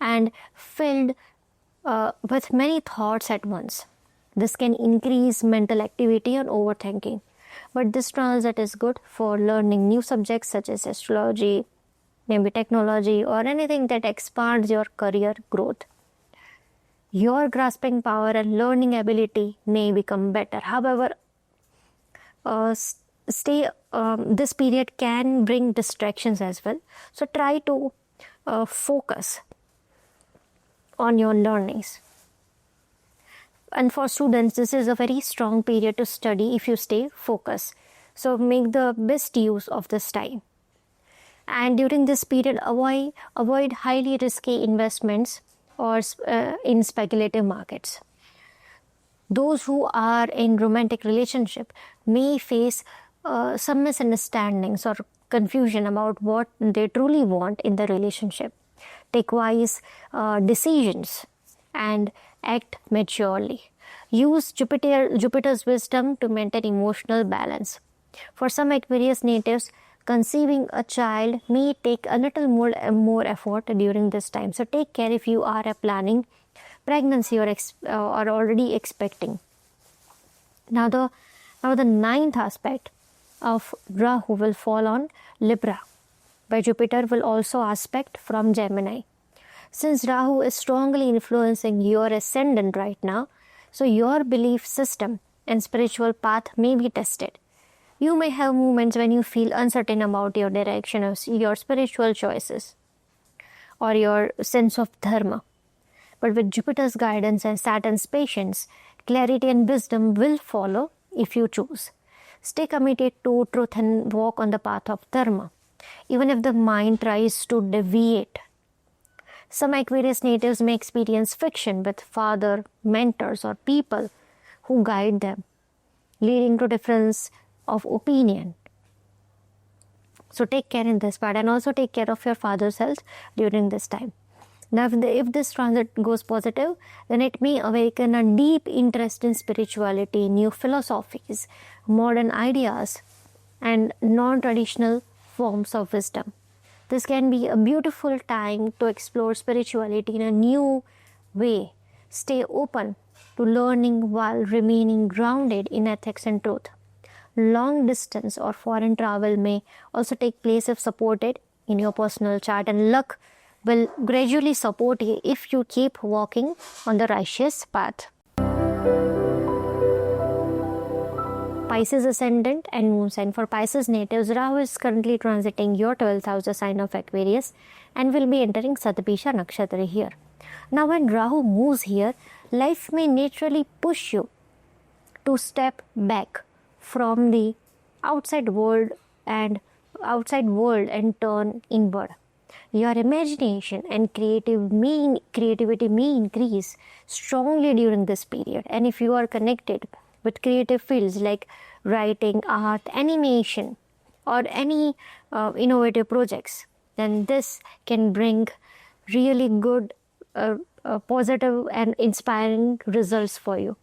Speaker 1: and filled with many thoughts at once. This can increase mental activity and overthinking. But this transit is good for learning new subjects such as astrology, maybe technology, or anything that expands your career growth. Your grasping power and learning ability may become better. However, this period can bring distractions as well. So try to focus on your learnings. And for students, this is a very strong period to study if you stay focused. So make the best use of this time. And during this period, avoid highly risky investments or in speculative markets. Those who are in romantic relationship may face some misunderstandings or confusion about what they truly want in the relationship. Take wise decisions and act maturely. Use Jupiter's wisdom to maintain emotional balance. For some Aquarius natives, conceiving a child may take a little more effort during this time. So take care if you are planning pregnancy or already expecting. Now the ninth aspect of Rahu will fall on Libra, but Jupiter will also aspect from Gemini. Since Rahu is strongly influencing your ascendant right now, so your belief system and spiritual path may be tested. You may have moments when you feel uncertain about your direction of your spiritual choices or your sense of dharma. But with Jupiter's guidance and Saturn's patience, clarity and wisdom will follow if you choose. Stay committed to truth and walk on the path of dharma, even if the mind tries to deviate. Some Aquarius natives may experience friction with father, mentors, or people who guide them, leading to difference of opinion. So take care in this part, and also take care of your father's health during this time. Now, if this transit goes positive, then it may awaken a deep interest in spirituality, new philosophies, modern ideas, and non-traditional forms of wisdom. This can be a beautiful time to explore spirituality in a new way. Stay open to learning while remaining grounded in ethics and truth. Long distance or foreign travel may also take place if supported in your personal chart, and luck will gradually support you if you keep walking on the righteous path. Pisces ascendant and moon sign. For Pisces natives, Rahu is currently transiting your 12th house, the sign of Aquarius, and will be entering Shatabhisha Nakshatra here. Now when Rahu moves here, life may naturally push you to step back from the outside world and turn inward. Your imagination and creativity may increase strongly during this period. And if you are connected with creative fields like writing, art, animation, or any innovative projects, then this can bring really good, positive and inspiring results for you.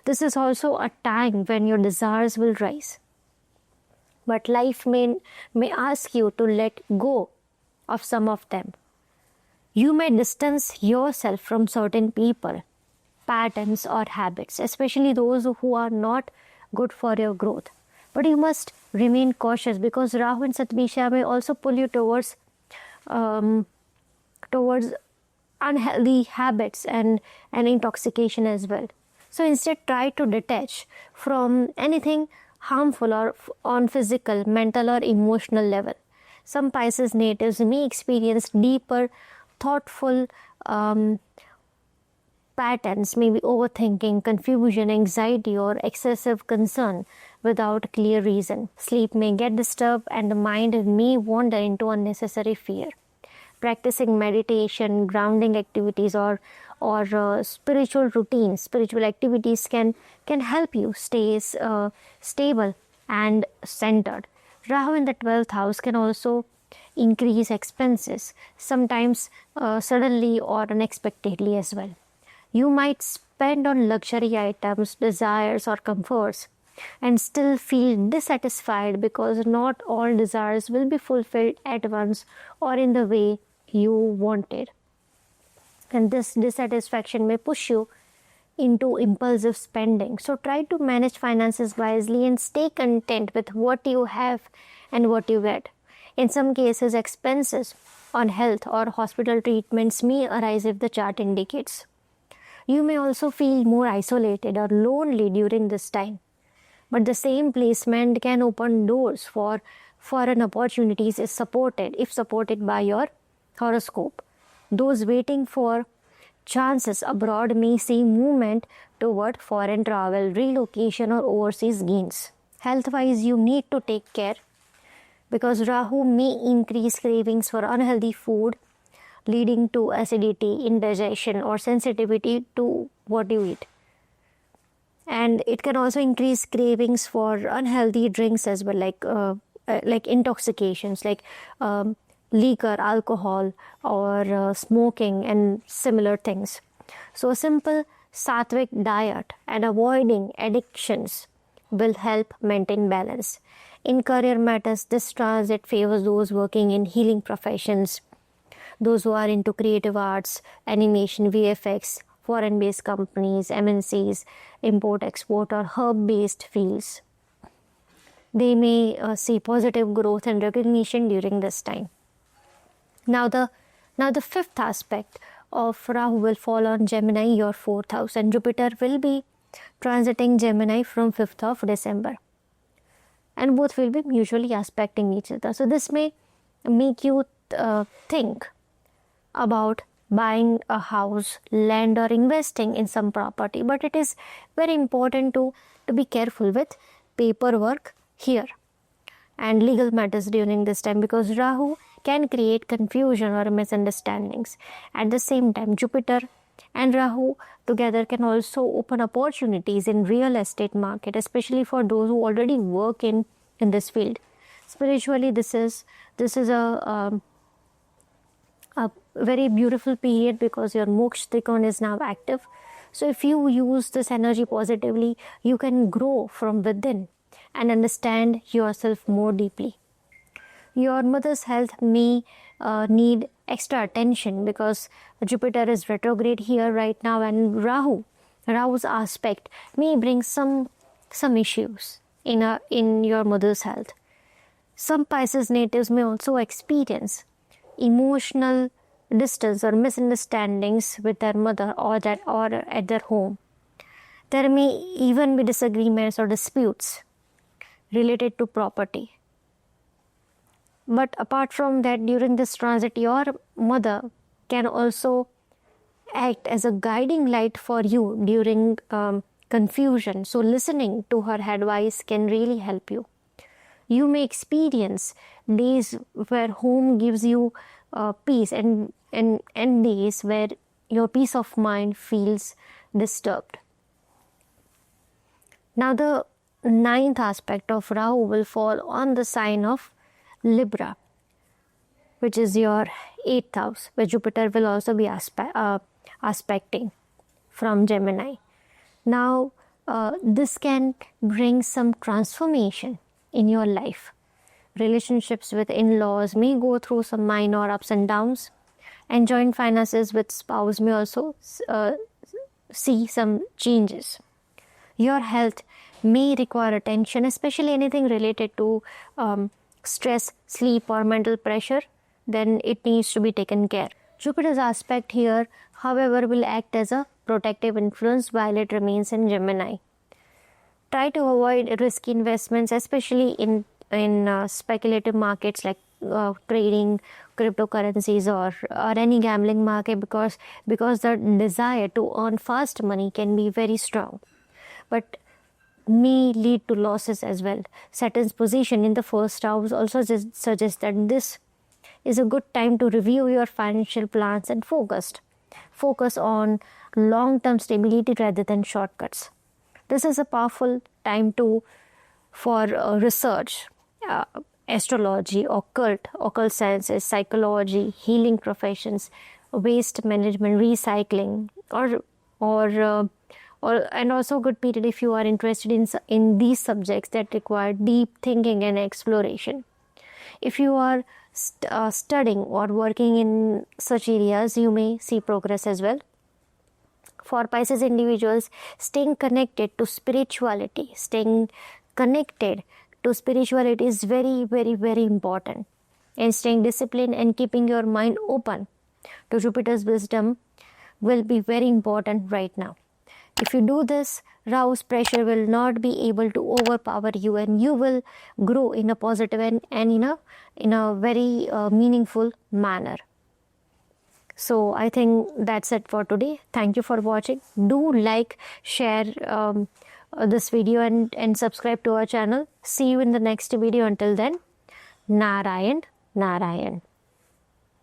Speaker 1: This is also a time when your desires will rise. But life may ask you to let go of some of them. You may distance yourself from certain people, patterns or habits, especially those who are not good for your growth. But you must remain cautious, because Rahu and Shatabhisha may also pull you towards unhealthy habits and intoxication as well. So instead, try to detach from anything harmful or on physical, mental or emotional level. Some Pisces natives may experience deeper, thoughtful patterns, maybe overthinking, confusion, anxiety or excessive concern without clear reason. Sleep may get disturbed and the mind may wander into unnecessary fear. Practicing meditation, grounding activities or spiritual routines, spiritual activities can help you stay stable and centered. Rahu in the 12th house can also increase expenses, sometimes suddenly or unexpectedly as well. You might spend on luxury items, desires or comforts and still feel dissatisfied, because not all desires will be fulfilled at once or in the way you wanted. And this dissatisfaction may push you into impulsive spending. So try to manage finances wisely and stay content with what you have and what you get. In some cases, expenses on health or hospital treatments may arise if the chart indicates. You may also feel more isolated or lonely during this time. But the same placement can open doors for foreign opportunities if supported by your horoscope. Those waiting for chances abroad may see movement toward foreign travel, relocation, or overseas gains. Health-wise, you need to take care because Rahu may increase cravings for unhealthy food, leading to acidity, indigestion, or sensitivity to what you eat. And it can also increase cravings for unhealthy drinks as well, like intoxications, like liquor, alcohol, or smoking and similar things. So a simple sattvic diet and avoiding addictions will help maintain balance. In career matters, this transit favors those working in healing professions, those who are into creative arts, animation, VFX, foreign-based companies, MNCs, import-export, or herb-based fields. They may see positive growth and recognition during this time. Now the fifth aspect of Rahu will fall on Gemini, your fourth house, and Jupiter will be transiting Gemini from 5th of December. And both will be mutually aspecting each other. So this may make you think about buying a house, land, or investing in some property. But it is very important to be careful with paperwork here and legal matters during this time, because Rahu can create confusion or misunderstandings. At the same time, Jupiter and Rahu together can also open opportunities in real estate market, especially for those who already work in this field. Spiritually, this is a very beautiful period because your Moksha Trikona is now active. So if you use this energy positively, you can grow from within and understand yourself more deeply. Your mother's health may need extra attention because Jupiter is retrograde here right now, and Rahu's aspect may bring some issues in your mother's health. Some Pisces natives may also experience emotional distance or misunderstandings with their mother or at their home. There may even be disagreements or disputes related to property. But apart from that, during this transit, your mother can also act as a guiding light for you during confusion. So listening to her advice can really help you. You may experience days where home gives you peace and days where your peace of mind feels disturbed. Now the ninth aspect of Rahu will fall on the sign of Libra, which is your 8th house, where Jupiter will also be aspecting from Gemini. Now, this can bring some transformation in your life. Relationships with in-laws may go through some minor ups and downs, and joint finances with spouse may also see some changes. Your health may require attention, especially anything related to stress, sleep, or mental pressure. Then it needs to be taken care. Jupiter's aspect here, however, will act as a protective influence while it remains in Gemini. Try to avoid risky investments, especially in speculative markets like trading, cryptocurrencies, or any gambling market, because the desire to earn fast money can be very strong, but may lead to losses as well. Saturn's position in the first house also suggests that this is a good time to review your financial plans and focus on long-term stability rather than shortcuts. This is a powerful time for research, astrology, occult sciences, psychology, healing professions, waste management, recycling, and also a good period if you are interested in these subjects that require deep thinking and exploration. If you are studying or working in such areas, you may see progress as well. For Pisces individuals, staying connected to spirituality is very, very, very important. And staying disciplined and keeping your mind open to Jupiter's wisdom will be very important right now. If you do this, Rahu's pressure will not be able to overpower you, and you will grow in a positive and in a very meaningful manner. So I think that's it for today. Thank you for watching. Do like, share this video and subscribe to our channel. See you in the next video. Until then, Narayan, Narayan.